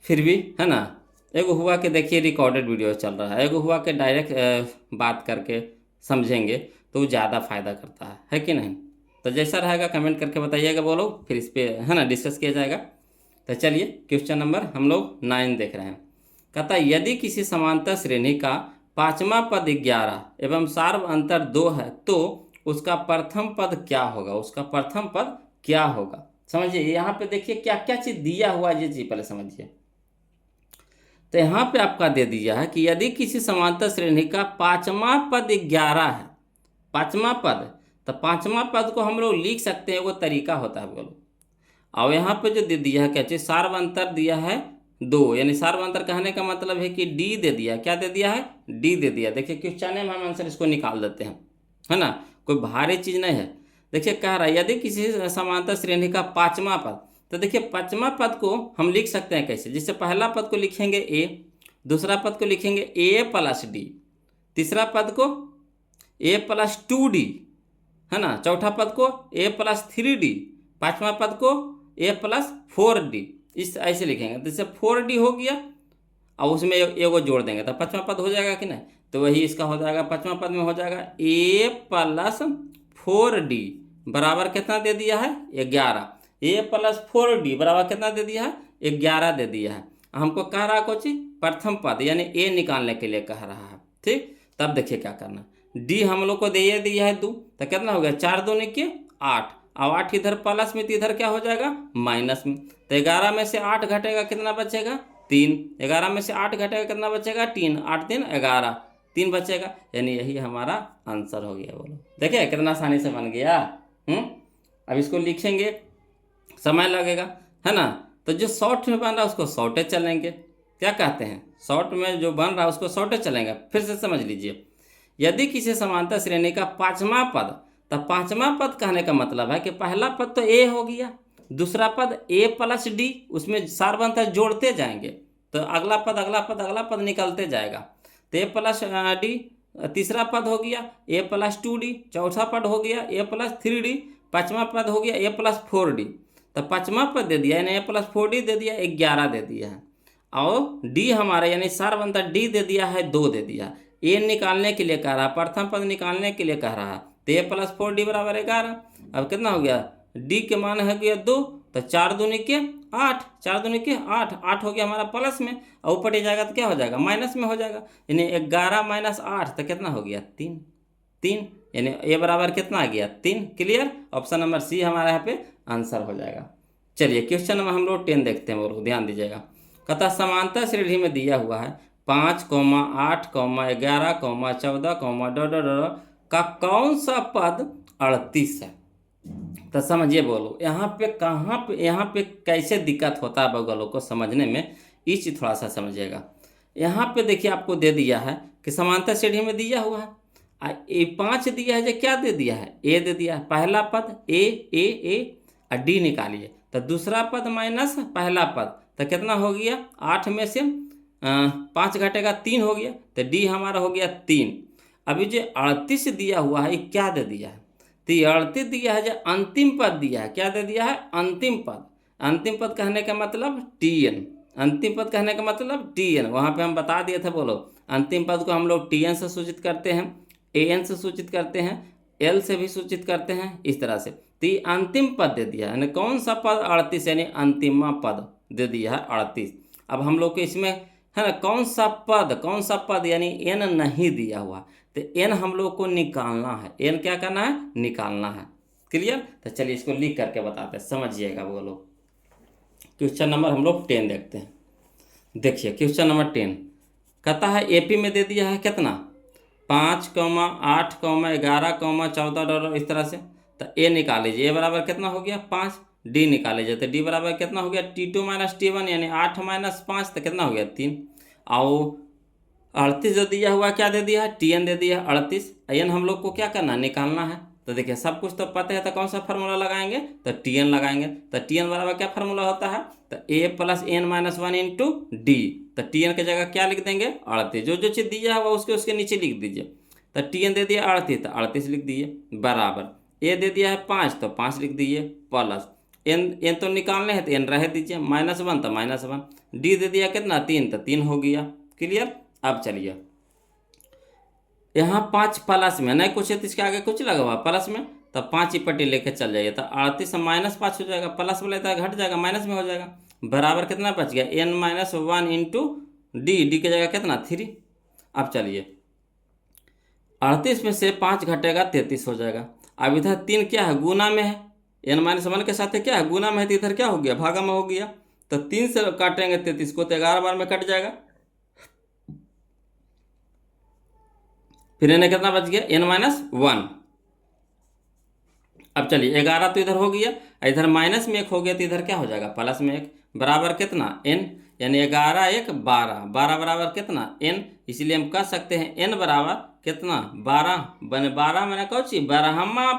फिर भी, है ना। एगो हुआ कि देखिए रिकॉर्डेड वीडियो चल रहा है, एगो हुआ कि डायरेक्ट बात करके समझेंगे तो वो ज़्यादा फायदा करता है कि नहीं। तो जैसा रहेगा कमेंट करके बताइएगा, बोलो, फिर इस पर, है ना, डिस्कस किया जाएगा। तो चलिए क्वेश्चन नंबर हम लोग 9 देख रहे हैं। कहता है यदि किसी समांतर श्रेणी का पांचवा पद 11 एवं सार्व अंतर 2 है, तो उसका प्रथम पद क्या होगा, उसका प्रथम पद क्या होगा। समझिए यहाँ पे देखिए क्या क्या चीज दिया हुआ है, ये चीज पहले समझिए। तो यहाँ पे आपका दे दिया है कि यदि किसी समांतर श्रेणी का पांचवा पद 11 है, पांचवा पद, तो पांचवा पद को हम लोग लिख सकते हैं, वो तरीका होता है बोलो। और यहाँ पे जो दे दिया है क्या चीज, सार्वंतर दिया है 2, यानी सार्वंतर कहने का मतलब है कि डी दे दिया, क्या दे दिया है, डी दे दिया। देखिए क्वेश्चन में हम आंसर इसको निकाल देते हैं, है ना, कोई भारी चीज नहीं है। देखिए कह रहा है यदि किसी समांतर श्रेणी का पांचवा पद, तो देखिए पांचवा पद को हम लिख सकते हैं कैसे, जिससे पहला पद को लिखेंगे ए, दूसरा पद को लिखेंगे ए प्लस डी, तीसरा पद को ए प्लस 2d, है ना, चौथा पद को ए प्लस 3d, पांचवा पद को ए प्लस 4d, इस ऐसे लिखेंगे। जैसे 4d हो गया और उसमें एगो जोड़ देंगे तो पांचवा पद हो जाएगा कि नहीं, तो वही इसका हो जाएगा, पांचवा पद में हो जाएगा ए प्लस 4d बराबर कितना दे दिया है 11, ए प्लस 4d बराबर कितना दे दिया है 11 दे दिया है। हमको कह रहा है कुछ प्रथम पद यानी ए निकालने के लिए कह रहा है, ठीक। तब देखिए क्या करना, डी हम लोग को दे दिया है 2, तो कितना हो गया 4 दूनी के 8, अब 8 इधर प्लस में तो इधर क्या हो जाएगा माइनस में, तो 11 में से 8 घटेगा कितना बचेगा 3, 11 में से 8 घटेगा कितना बचेगा 3, 8 3 11, 3 बचेगा, यानी यही हमारा आंसर हो गया। बोलो देखिए कितना आसानी से बन गया। अब इसको लिखेंगे समय लगेगा, है ना, तो जो शॉर्ट में बन रहा है उसको शॉर्टे चलेंगे, क्या कहते हैं, शॉर्ट में जो बन रहा है उसको शॉर्टे चलेंगे। फिर से समझ लीजिए, यदि किसी समांतर श्रेणी का पांचवा पद, तो पांचवा पद कहने का मतलब है कि पहला पद तो ए हो गया, दूसरा पद ए प्लस डी, उसमें सार्वंतर जोड़ते जाएंगे तो अगला पद अगला पद अगला पद निकलते जाएगा, तो ए प्लस डी तीसरा पद हो गया ए प्लस 2d, चौथा पद हो गया ए प्लस 3d, पांचवा पद हो गया ए प्लस 4d, तो पांचवा पद दे दिया यानी ए प्लस 4d दे दिया 11 दे दिया है, और डी हमारा यानी सार्वंतर डी दे दिया है 2 दे दिया। ए निकालने के लिए कह रहा है, प्रथम पद निकालने के लिए कह रहा है, तो ए प्लस 4d बराबर 11। अब कितना हो गया, डी के मान है गया 2, तो 4 दूनी के 8, 4 दूनी के 8, 8 हो गया हमारा प्लस में, और ऊपर जाएगा तो क्या हो जाएगा माइनस में हो जाएगा, यानी 11 माइनस 8 तो कितना हो गया 3, 3 यानी ए बराबर कितना आ गया 3। क्लियर, ऑप्शन नंबर सी हमारा यहाँ पे आंसर हो जाएगा। चलिए क्वेश्चन नंबर हम लोग 10 देखते हैं, वो ध्यान दीजिएगा। कहता समांतर श्रेणी में दिया हुआ है 5, 8, 11, 14, का कौन सा पद 38 है। तो समझिए बोलो यहाँ पे कहाँ पे, यहाँ पे कैसे दिक्कत होता है बगलों को समझने में, इस चीज थोड़ा सा समझिएगा। यहाँ पे देखिए आपको दे दिया है कि समांतर श्रेणी में दिया हुआ है, ए 5 दिया है, जो क्या दे दिया है ए दे दिया है, पहला पद ए ए ए और डी निकालिए, तो दूसरा पद माइनस पहला पद, तो कितना हो गया 8 में से 5 घटेगा 3 हो गया, तो डी हमारा हो गया 3। अभी जो 38 दिया हुआ है ये क्या दे दिया है, तो 38 दिया है जो अंतिम पद दिया है, क्या दे दिया है अंतिम पद। अंतिम पद कहने का मतलब टीएन, अंतिम पद कहने का मतलब टीएन, वहाँ पे हम बता दिए थे। बोलो अंतिम पद को हम लोग टीएन से सूचित करते हैं, एएन से सूचित करते हैं, एल से भी सूचित करते हैं, इस तरह से। तो ये अंतिम पद दे दिया है, यानी कौन सा पद 38 यानी अंतिमा पद दे दिया है 38। अब हम लोग को इसमें है ना कौन सा पद यानी एन नहीं दिया हुआ, तो एन हम लोग को निकालना है, एन क्या करना है निकालना है। क्लियर, तो चलिए इसको लिख करके बताते हैं, समझिएगा। बोलो क्वेश्चन नंबर हम लोग 10 देखते हैं। देखिए क्वेश्चन नंबर 10 कहता है एपी में दे दिया है कितना 5, 8, 11, 14 इस तरह से, तो ए निकाल लीजिए, ए बराबर कितना हो गया 5, डी निकाल लीजिए, तो डी बराबर कितना हो गया T2 माइनस T1 यानी 8 माइनस 5, तो कितना हो गया 3। और 38 जो दिया हुआ क्या दे दिया है TN दे दिया है 38, एन हम लोग को क्या करना निकालना है। तो देखिए सब कुछ तो पता है, तो कौन सा फार्मूला लगाएंगे, तो TN लगाएंगे, तो TN बराबर क्या फार्मूला होता है, तो A plus n minus 1 into d, तो TN की जगह क्या लिख देंगे 38, जो चीज़ दिया हुआ उसके नीचे लिख दीजिए। तो TN दे दिया 38, तो 38 लिख दीजिए, बराबर A दे दिया है 5, तो 5 लिख दीजिए, प्लस n तो निकालने हैं तो n रह दीजिए, -1 तो -1, डी दे दिया कितना 3, तो 3 हो गया। क्लियर, अब चलिए यहाँ 5 प्लस में नहीं कुछ है तो इसके आगे कुछ लगा हुआ प्लस में, तो 5 ही पट्टी लेके चल जाइए, तो 38 से -5 हो जाएगा, प्लस वाला था घट जाएगा माइनस में हो जाएगा, बराबर कितना बच गया n-1 इंटू डी, डी की जगह कितना 3। अब चलिए 38 में से 5 घटेगा 33 हो जाएगा। अब इधर 3 क्या है, गुना में है, n-1 के साथ क्या है, गुना में है, तो इधर क्या हो गया, भागा में हो गया। तो 3 से काटेंगे 33 को तो 11 बार में कट जाएगा। फिर इन्हें कितना बच गया, n-1। अब चलिए 11 तो इधर हो गया, इधर माइनस में 1 हो गया, तो इधर क्या हो जाएगा, प्लस में 1 बराबर कितना, n, यानी 11 1 12, 12 बराबर कितना n, इसलिए हम कह सकते हैं n बराबर कितना 12 बने 12 मैंने कौन सी बारहमा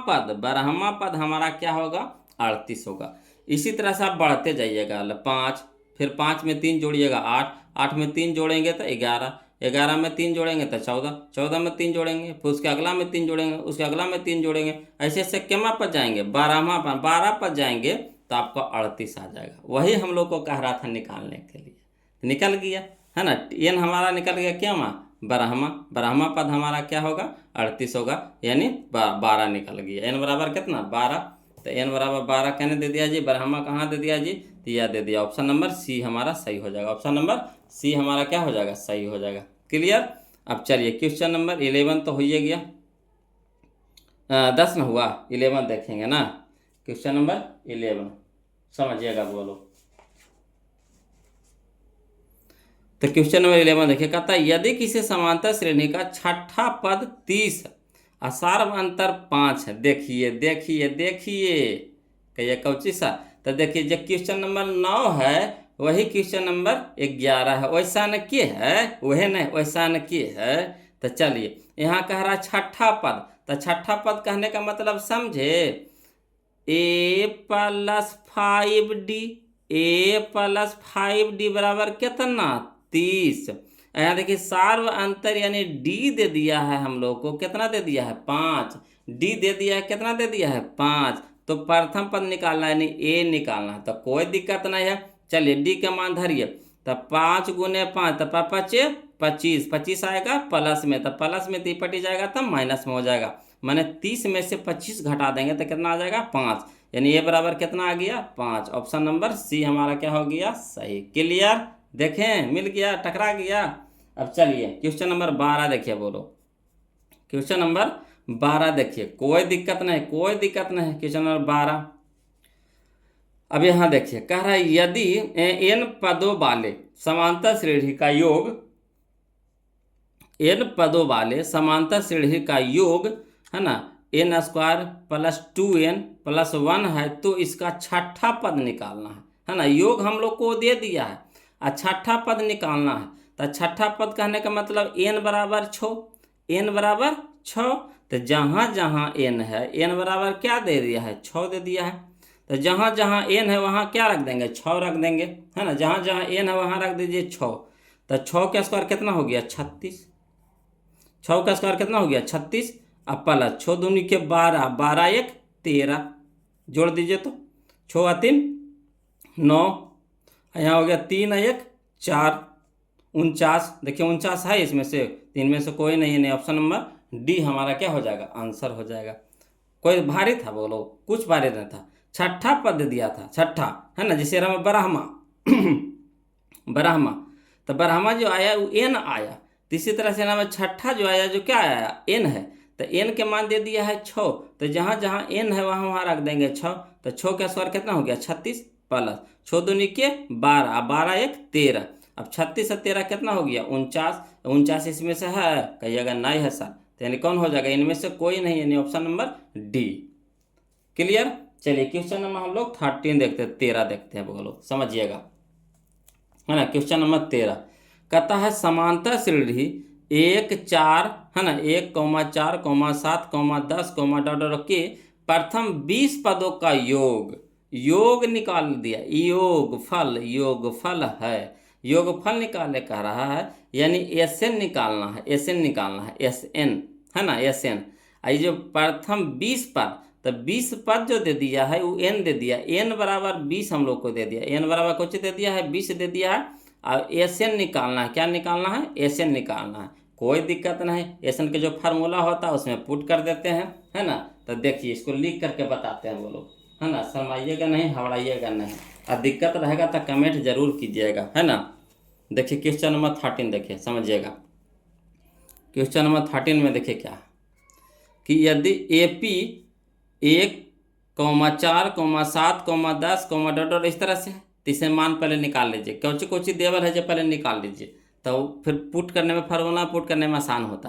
पद हमारा क्या होगा 38 होगा। इसी तरह से आप बढ़ते जाइएगा, 5, फिर 5 में 3 जोड़िएगा 8, 8 में 3 जोड़ेंगे तो 11, 11 में 3 जोड़ेंगे तो 14, 14 में 3 जोड़ेंगे, फिर उसके अगला में 3 जोड़ेंगे, उसके अगला में 3 जोड़ेंगे, ऐसे ऐसे केमा पर जाएंगे, 12 पर जाएंगे तो आपको 38 आ जाएगा। वही हम लोग को कह रहा था निकालने के लिए, निकल गया है ना, n हमारा निकल गया क्या माँ, बारहमा पद हमारा क्या होगा 38 होगा, यानी 12 निकल गया। n बराबर कितना 12, तो n बराबर 12 कहने दे दिया जी, बारहमा कहाँ दे दिया जी, तो यह दे दिया, ऑप्शन नंबर सी हमारा सही हो जाएगा, ऑप्शन नंबर सी हमारा क्या हो जाएगा, सही हो जाएगा। क्लियर। अब चलिए क्वेश्चन नंबर 11 तो हो ही गया, 10 न हुआ, 11 देखेंगे ना, क्वेश्चन नंबर 11 समझिएगा, बोलो। तो क्वेश्चन नंबर 11 देखिए, कहता है यदि किसी समांतर श्रेणी का छठा पद 30 और सार्व अंतर 5 है, देखिए देखिए देखिए कहिए कौची सा, तो देखिए जो क्वेश्चन नंबर 9 है वही क्वेश्चन नंबर 11 है, वैसा न के है, वह नहीं वैसा न के है। तो चलिए यहाँ कह रहा छठा पद, तो छठा पद कहने का मतलब समझे, a+5d, a+5d बराबर कितना 30। यहाँ देखिए सार्व अंतर यानी d दे दिया है हम लोग को, कितना दे दिया है 5, d दे दिया है, कितना दे दिया है 5, तो प्रथम पद निकालना है यानी a निकालना है, तो कोई दिक्कत नहीं है। चलिए d का मान धरिए, तो 5 गुने 5 तो 25, 25 आएगा प्लस में, तो प्लस में 3 पटी जाएगा तब माइनस में हो जाएगा, मैंने 30 में से 25 घटा देंगे तो कितना आ जाएगा 5, यानी ये बराबर कितना आ गया 5, ऑप्शन नंबर सी हमारा क्या हो गया सही। क्लियर, देखें मिल गया, टकरा गया। अब चलिए क्वेश्चन नंबर 12 देखिए, बोलो क्वेश्चन नंबर 12 देखिए, कोई दिक्कत नहीं कोई दिक्कत नहीं, क्वेश्चन नंबर 12। अब यहाँ देखिए कह रहा है यदि n पदों वाले समांतर श्रेणी का योग, n पदों वाले समांतर श्रेणी का योग है ना n² + 2n + 1 है, तो इसका छठा पद निकालना है ना, योग हम लोग को दे दिया है और छठा पद निकालना है। तो छठा पद कहने का मतलब n बराबर 6, n बराबर 6, तो जहाँ जहाँ n है n बराबर क्या दे दिया है 6 दे दिया है, तो जहाँ जहाँ n है वहाँ क्या रख देंगे 6 रख देंगे, है ना, जहाँ जहाँ n है वहाँ रख दीजिए 6, तो 6 का स्क्वायर कितना हो गया 36, 6 का स्क्वायर कितना हो गया 36, अब प्लस 6 दूनी के 12, 12 1 13, जोड़ दीजिए तो 6 3 9, यहाँ हो गया 3 1 4, 49, देखिए 49 है इसमें से, 3 में से कोई नहीं है, नहीं ऑप्शन नंबर डी हमारा क्या हो जाएगा आंसर हो जाएगा। कोई भारी था बोलो, कुछ भारी नहीं था, छठा पद दिया था, छठा है ना, जिसे हम ब्राह्मा ब्राह्मा, तो ब्राह्मा जो आया वो n आया, तो इसी तरह से नाम छठा जो आया जो क्या आया n है, तो n के मान दे दिया है 6, तो जहाँ जहाँ n है वहाँ वहाँ रख देंगे 6, तो 6 का स्क्वायर कितना हो गया 36 प्लस 6 दूनी के 12, 12 1 13, अब 36 और 13 कितना हो गया 49, 49 इसमें से है कहिएगा नहीं है सर, तो यानी कौन हो जाएगा, इनमें से कोई नहीं, यानी ऑप्शन नंबर डी। क्लियर। चलिए क्वेश्चन नंबर हम लोग 13 देखते हैं, 13 देखते हैं, बोलो समझिएगा, है ना। क्वेश्चन नंबर 13 कहता है समांतर श्रेणी 1 4 है ना 1, 4, 7, 10, डॉट के प्रथम 20 पदों का योग निकाल दिया, योगफल है, योगफल निकालने कह रहा है, यानी SN निकालना है, SN निकालना है, SN है ना SN, आई जो प्रथम 20 पद, तो 20 पद जो दे दिया है वो n दे दिया, n बराबर 20 हम लोग को दे दिया, n बराबर कुछ दे दिया है 20 दे दिया है, और SN निकालना है, क्या निकालना है SN निकालना है, कोई दिक्कत नहीं, SN के जो फार्मूला होता है उसमें पुट कर देते हैं, है ना। तो देखिए इसको लिख करके बताते हैं, बोलो है ना, शर्माइएगा नहीं घबराइएगा नहीं, और दिक्कत रहेगा तो कमेंट जरूर कीजिएगा, है ना। देखिए क्वेश्चन नंबर 13 देखिए समझिएगा, क्वेश्चन नंबर 13 में देखिए क्या है, कि यदि AP 1,4,7,10 इस तरह से है तो इसे मान पहले निकाल लीजिए, कौची कौची देवल है जो पहले निकाल लीजिए, तो फिर पुट करने में फार्मूला पुट करने में आसान होता।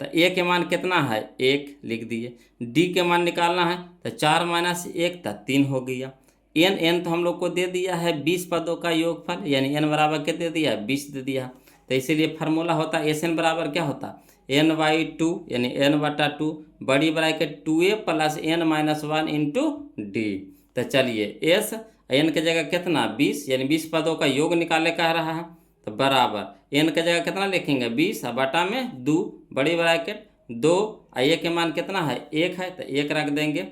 तो A के मान कितना है 1 लिख दिए, D के मान निकालना है तो 4 - 1 तो 3 हो गया। n तो हम लोग को दे दिया है 20 पदों का योगफल, यानी n बराबर क्या दे दिया है 20 दे दिया। तो इसीलिए फार्मूला होता है SN बराबर क्या होता n/2 यानी n/2 बड़ी bracket 2a + n - 1 into D। तो चलिए S n के जगह कितना 20 यानी 20 पदों का योग निकाले कह रहा है, तो बराबर n के जगह कितना लिखेंगे 20 बटा में 2 बड़ी ब्रैकेट 2 a के मान कितना है 1 है तो 1 रख देंगे,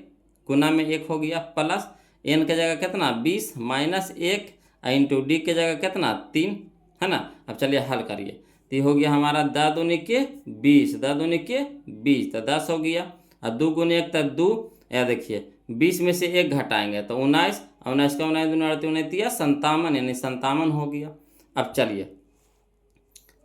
गुना में 1 हो गया, प्लस n के जगह कितना 20 - 1 इंटू D के जगह कितना 3 है ना। अब चलिए हल करिए, तो हो गया हमारा 10 दूनी के 20, 10 दूनी के 20 तो 10 हो गया, और 2 गुने 1 तो 2, या देखिए 20 में से 1 घटाएंगे तो 19, 19 का 19 दूनी 38 29 57 यानी 57 हो गया। अब चलिए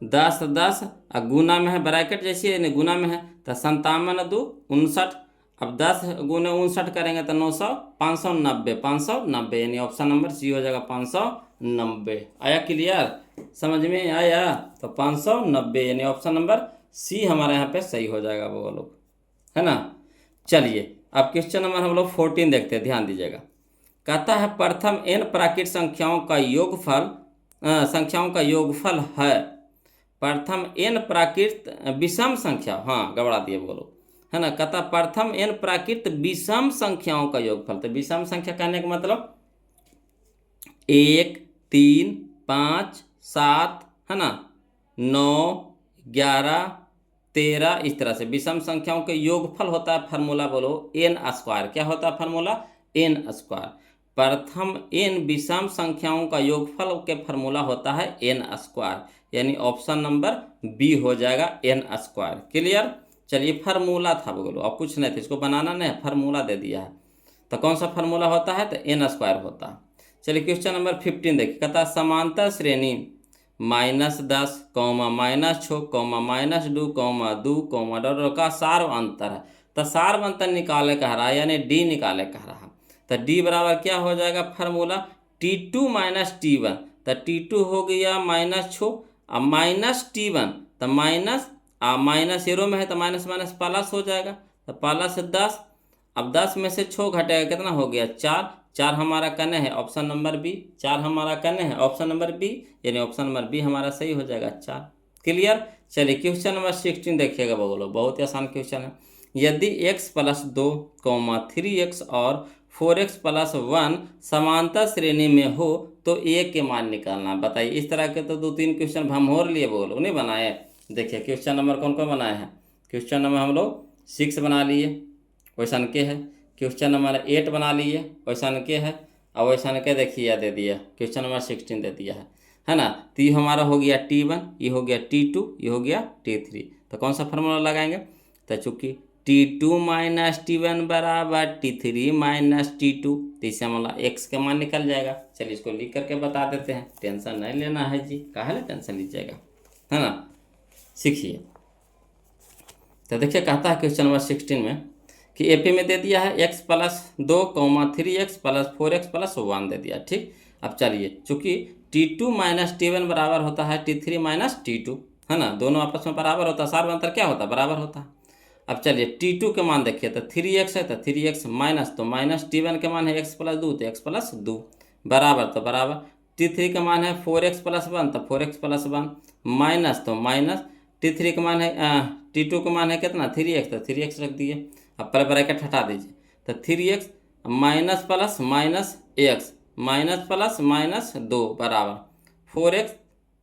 10 10 और गुना में है ब्रैकेट जैसे यानी गुना में है तो 57 2 59, अब 10 गुने 59 करेंगे तो 900 590 590 यानी ऑप्शन नंबर सी हो जाएगा 590। आया क्लियर, समझ में आया, तो 590 यानी ऑप्शन नंबर सी हमारे यहाँ पे सही हो जाएगा वो लोग, है ना। चलिए अब क्वेश्चन नंबर हम लोग 14 देखते हैं, ध्यान दीजिएगा। कहता है प्रथम n प्राकृत संख्याओं का योगफल है, प्रथम n प्राकृत विषम संख्या, हाँ गड़बड़ा दिए बोलो, है ना। कहता प्रथम n प्राकृत विषम संख्याओं का योगफल, तो विषम संख्या कहने का मतलब 1 3 5 7 है ना 9 11 13 इस तरह से विषम संख्याओं के योगफल होता है, फार्मूला बोलो n²। क्या होता है फार्मूला n²। प्रथम n विषम संख्याओं का योगफल के फार्मूला होता है n², यानी ऑप्शन नंबर बी हो जाएगा n²। क्लियर, चलिए फार्मूला था बोलो, अब कुछ नहीं था, इसको बनाना नहीं, फार्मूला दे दिया है, तो कौन सा फार्मूला होता है तो n² होता है। चलिए क्वेश्चन नंबर 15 देखिए। कहता समांतर श्रेणी -10, -6, -2, -2, का सार्व अंतर है, तो सार्व अंतर निकाले कह रहा है यानी D निकाले कह रहा है। तो D बराबर क्या हो जाएगा फार्मूला T2 - T1, तो T2 हो गया -6 अब -T1 तो माइनस जीरो में है तो माइनस माइनस प्लस हो जाएगा, तो प्लस 10, अब 10 में से 6 घटेगा कितना हो गया 4, 4 हमारा कने है ऑप्शन नंबर बी, 4 हमारा कने है ऑप्शन नंबर बी, यानी ऑप्शन नंबर बी हमारा सही हो जाएगा 4। क्लियर, चलिए क्वेश्चन नंबर 16 देखिएगा बोलो, बहुत ही आसान क्वेश्चन है। यदि x + 2, 3x और 4x + 1 समांतर श्रेणी में हो तो a के मान निकालना। बताइए, इस तरह के तो 2-3 क्वेश्चन हम और लिए बोलो नहीं बनाए। देखिए क्वेश्चन नंबर कौन कौन बनाए हैं, क्वेश्चन नंबर हम लोग 6 बना लिए वैसन के है, क्वेश्चन नंबर 8 बना लिए वैसन के है, और वैसन के देखिए दे दिया क्वेश्चन नंबर 16 दे दिया है ना। तो ये हमारा हो गया T1, ये हो गया T2, ये हो गया T3, तो कौन सा फार्मूला लगाएंगे, तो चूँकि T2 - T1 बराबर T3 - T2, तो इससे हमारा x का मान निकल जाएगा। चलिए इसको लिख करके बता देते हैं, टेंशन नहीं लेना है जी, काहे टेंशन लीजिएगा, है ना, सीखिए। तो देखिए कहता है क्वेश्चन नंबर 16 में कि एपी में दे दिया है x + 2, 3x + 4x + 1 दे दिया, ठीक। अब चलिए चूँकि T2 - T1 बराबर होता है T3 - T2, है ना, दोनों आपस में बराबर होता है, सार्व अंतर क्या होता है बराबर होता है। अब चलिए T2 के मान देखिए तो 3x है तो 3x माइनस, तो माइनस T1 के मान है x + 2 तो x + 2 बराबर, तो बराबर T3 का मान है 4x + 1 तो 4x + 1 माइनस, तो माइनस T3 का मान है T2 का मान है कितना 3x, तो 3x रख दिए। अब पर ब्रैकेट हटा दीजिए, तो 3x minus plus minus x minus plus minus 2 बराबर 4x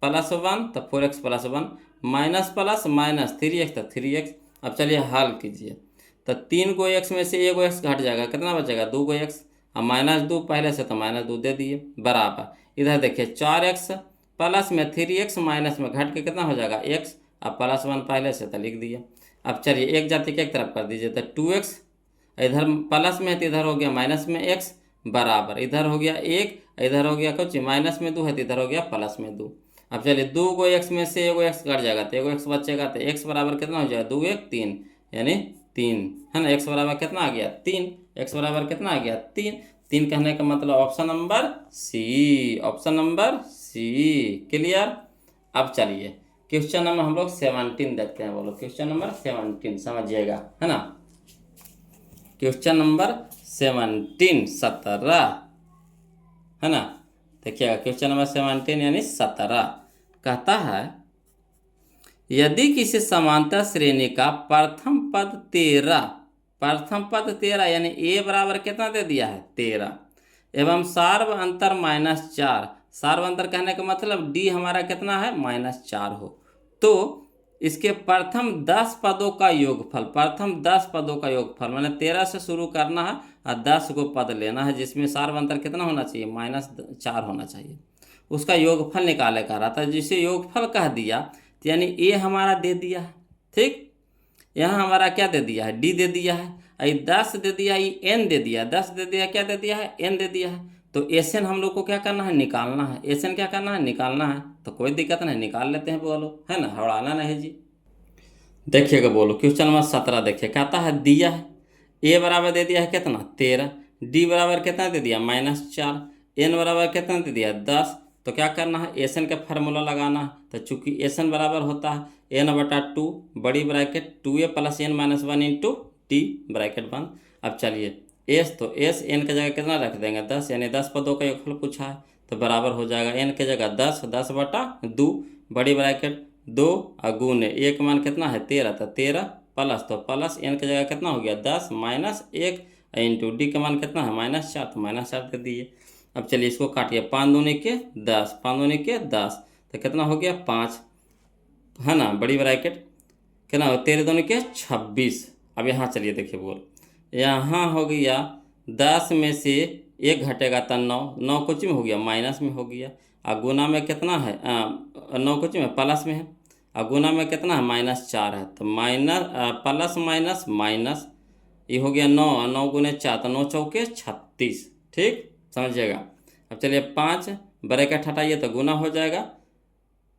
+ 1 तो 4x + 1 minus plus minus 3x तो 3x। अब चलिए हल कीजिए, तो 3 गो x में से 1 गो x घट जाएगा, कितना बचेगा 2 गो x, अब -2 पहले से तो -2 दे दिए बराबर। इधर देखिए 4x प्लस में 3x माइनस में घट के कितना हो जाएगा x, अब +1 पहले से तो लिख दिया। अब चलिए एक जाति के एक तरफ कर दीजिए, तो 2x इधर प्लस में है तो इधर हो गया माइनस में x बराबर, इधर हो गया 1, इधर हो गया कुछ माइनस में 2 है तो इधर हो गया प्लस में 2। अब चलिए 2 गो x में से 1 गो x घट जाएगा तो 1 गो x बचेगा, तो x बराबर कितना हो जाएगा 2 1 3 यानी 3 है ना। x बराबर कितना आ गया 3, x बराबर कितना आ गया 3। 3 कहने का मतलब option number C, option number C. Clear. अब चलिए क्वेश्चन नंबर हम लोग 17 देखते हैं। बोलो क्वेश्चन नंबर 17 समझिएगा, है ना। क्वेश्चन नंबर 17 17 है ना। देखिएगा क्वेश्चन नंबर 17 यानी 17 कहता है यदि किसी समांतर श्रेणी का प्रथम पद 13 यानी a बराबर कितना दे दिया है 13 एवं सार्व अंतर -4, सार्व अंतर कहने का मतलब d हमारा कितना है -4 हो, तो इसके प्रथम 10 पदों का योगफल, प्रथम 10 पदों का योगफल मैंने 13 से शुरू करना है और 10 को पद लेना है जिसमें सार्व अंतर कितना होना चाहिए -4 होना चाहिए, उसका योगफल निकाले का रहा था। जिसे योगफल कह दिया तो यानी ए हमारा दे दिया है, ठीक। यहाँ हमारा क्या दे दिया है डी दे दिया है, ये 10 दे दिया, ये एन दे दिया, 10 दे दिया, क्या दे दिया है एन दे दिया है। तो एस एन हम लोग को क्या करना है निकालना है, एस एन क्या करना है निकालना है। तो कोई दिक्कत नहीं, निकाल लेते हैं बोलो, है ना, हड़ाना नहीं जी। देखिएगा बोलो क्वेश्चन नंबर 17 देखिए कहता है दिया है ए बराबर दे दिया है कितना 13, डी बराबर कितना दे दिया -4, एन बराबर कितना दे दिया 10। तो क्या करना है एस एन का फार्मूला लगाना है। तो चूंकि एस एन बराबर होता है n/2 बड़ी bracket 2a + n - 1 into T bracket बंद। अब चलिए एस, तो एस एन की जगह कितना रख देंगे 10, यानी 10 पदों का योगफल पूछा है तो बराबर हो जाएगा एन की जगह 10, 10/2 बड़ी ब्रैकेट 2 और गुने ए का मान कितना है 13, तो 13 प्लस, तो प्लस एन की जगह कितना हो गया 10 -1 इंटू डी का मान कितना है -4, तो -4 दे दिए। अब चलिए इसको काटिए 5 दूनी के 10, 5 दूनी के 10, तो कितना हो गया 5, है ना, बड़ी ब्रैकेट कितना हो 13 दूनी के 26। अब यहाँ चलिए देखिए बोल, यहाँ हो गया 10 में से 1 घटेगा तो 9, 9 कुछ में हो गया माइनस में हो गया, और गुना में कितना है 9 कुछ में प्लस में है, और गुना में कितना है -4 है, तो माइनस प्लस माइनस माइनस ये हो गया 9, 9 गुने 4 तो 9 चौके 36, ठीक समझिएगा। अब चलिए 5 ब्रैकेट हटाइए तो गुना हो जाएगा,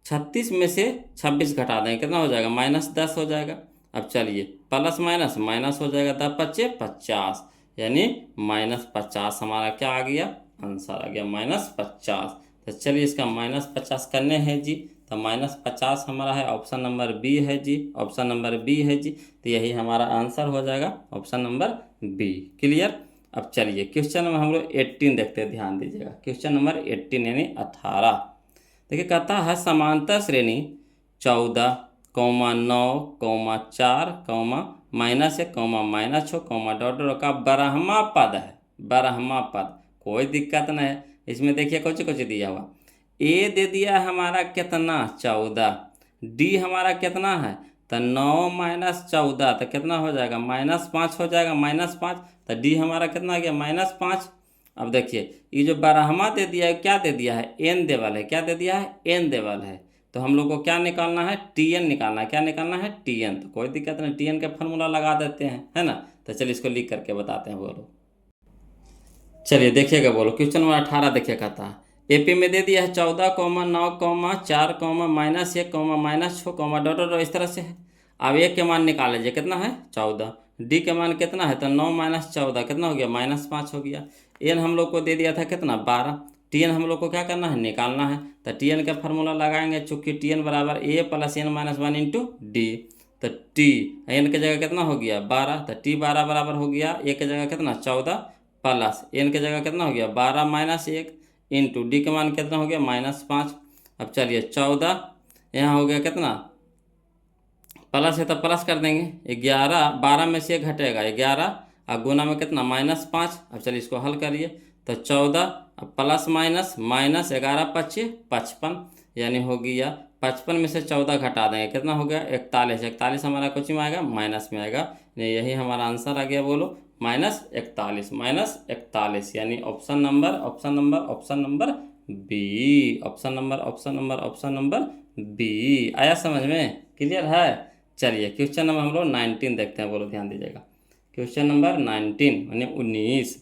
36 में से 26 घटा देंगे कितना हो जाएगा -10 हो जाएगा। अब चलिए प्लस माइनस माइनस हो जाएगा, 10 × 5 = 50 यानी -50 हमारा क्या आ गया आंसर आ गया -50। तो चलिए इसका -50 करने हैं जी, तो -50 हमारा है ऑप्शन नंबर बी है जी, ऑप्शन नंबर बी है जी। तो यही हमारा आंसर हो जाएगा ऑप्शन नंबर बी। क्लियर। अब चलिए क्वेश्चन नंबर हम लोग 18 देखते हैं, ध्यान दीजिएगा क्वेश्चन नंबर 18 यानी 18। देखिए कहता है समांतर श्रेणी 14, -9, -4, -1, -6, डॉट का बारहवां पद है, बारहवां पद कोई दिक्कत नहीं है। इसमें देखिए कुछ कुछ दिया हुआ, ए दे दिया हमारा कितना 14, डी हमारा कितना है तो 9 - 14 तो कितना हो जाएगा -5 हो जाएगा, -5, तो डी हमारा कितना आ गया -5। अब देखिए ये जो बारहवां दे दिया है क्या दे दिया है एन देवल है, क्या दे दिया है एन देवल है, तो हम लोग को क्या निकालना है टी एन निकालना है, क्या निकालना है टी एन। तो कोई दिक्कत नहीं, टी एन का फॉर्मूला लगा देते हैं, है ना। तो चलिए इसको लिख करके बताते हैं बोलो। चलिए देखिएगा बोलो क्वेश्चन नंबर 18 देखिए कहता है एपी में दे दिया है 14, 9, 4, -1, -6, डॉट इस तरह से है। अब ए के मान निकाल लीजिए कितना है 14, डी के मान कितना है तो 9 - 14 कितना हो गया -5 हो गया। एन हम लोग को दे दिया था कितना 12, टी एन हम लोग को क्या करना है निकालना है। तो टी एन का फार्मूला लगाएंगे, चूँकि टी एन बराबर ए + n - 1 इंटू डी। तो टी एन की जगह कितना हो गया 12, तो टी 12 बराबर हो गया ए की जगह कितना 14 प्लस एन की जगह कितना हो गया 12 - 1 इंटू डी का मान कितना हो गया -5। अब चलिए 14 यहाँ हो गया कितना प्लस है तो प्लस कर देंगे 11, 12 में से 1 घटेगा 11 और गुना में कितना -5। अब चलिए इसको हल करिए तो 14 प्लस माइनस माइनस 11 × 5 = 55 यानी हो गया 55 में से 14 घटा देंगे कितना हो गया 41, 41 हमारा कुछ में आएगा माइनस में आएगा, यही हमारा आंसर आ गया बोलो -41 यानी option number B, option number B आया समझ में, क्लियर है। चलिए क्वेश्चन नंबर हम लोग 19 देखते हैं, बोलो ध्यान दीजिएगा क्वेश्चन नंबर 19 यानी 19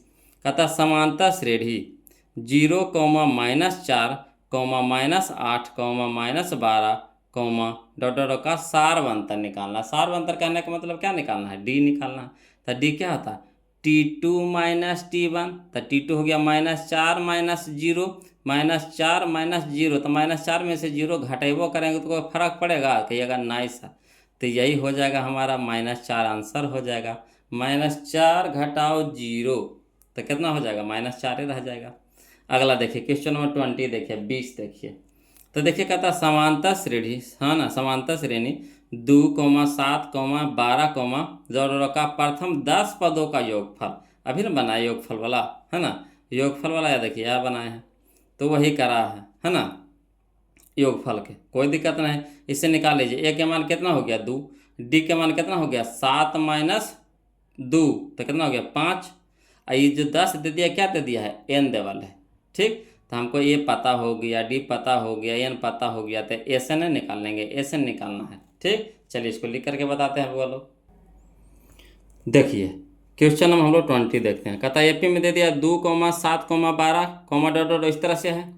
कहता समांतर श्रेणी 0, -4, -8, -12, डॉट डॉट डॉट का सार्वंतर निकालना। सार्वंतर कहने का मतलब क्या निकालना है, डी निकालना है। तो डी क्या होता है, T2 माइनस T1। तो T2 हो गया -4 माइनस 0, -4 माइनस 0, तो -4 में से 0 घटेबो करेंगे तो कोई फर्क पड़ेगा, कहिएगा नाइस है। तो यही हो जाएगा हमारा -4 आंसर हो जाएगा। -4 घटाओ 0 तो कितना हो जाएगा, -4 ही रह जाएगा। अगला देखिए क्वेश्चन नंबर 20 देखिए, 20 देखिए। तो देखिए कहता है समांतर श्रेणी, हाँ ना, समांतर श्रेणी 2, 7, 12, जोड़ का प्रथम 10 पदों का योगफल। अभी ना बनाए योगफल वाला, है ना, योगफल वाला या देखिए यह बनाए हैं, तो वही करा है ना, योगफल के कोई दिक्कत नहीं। इससे निकाल लीजिए, ए के मान कितना हो गया 2, डी के मान कितना हो गया 7 माइनस 2, तो कितना हो गया 5। ये जो 10 दे दिया क्या दे दिया है, एन देवल है, ठीक। तो हमको ये पता हो गया, डी पता हो गया, एन पता हो गया, तो एस एन निकाल लेंगे, एस एन निकालना है, ठीक। चलिए इसको लिख करके बताते हैं वो लोग। देखिए क्वेश्चन हम लोग 20 देखते हैं। कहता है एपी में दे दिया 2, 7, 12, डॉट डॉट इस तरह से है।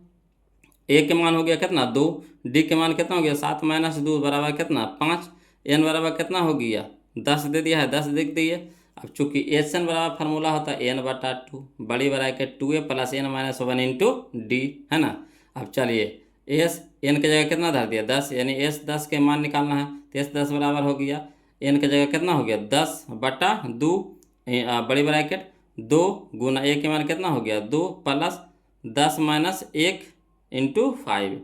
ए के मान हो गया कितना 2, डी के मान कितना हो गया 7 माइनस 2 बराबर कितना 5, एन बराबर कितना हो गया 10 दे दिया है, 10 देख दिए। अब चूंकि एस एन बराबर फार्मूला होता है n/2, बड़ी bracket 2a plus n minus 1 into d, है ना। अब चलिए एस एन की जगह कितना धर दिया 10, यानी एस 10 के मान निकालना है, तो एस 10 बराबर हो गया एन की जगह कितना हो गया 10/2, बड़ी ब्रैकेट 2 गुना ए के मान कितना हो गया 2 प्लस 10 माइनस 1 इंटू 5।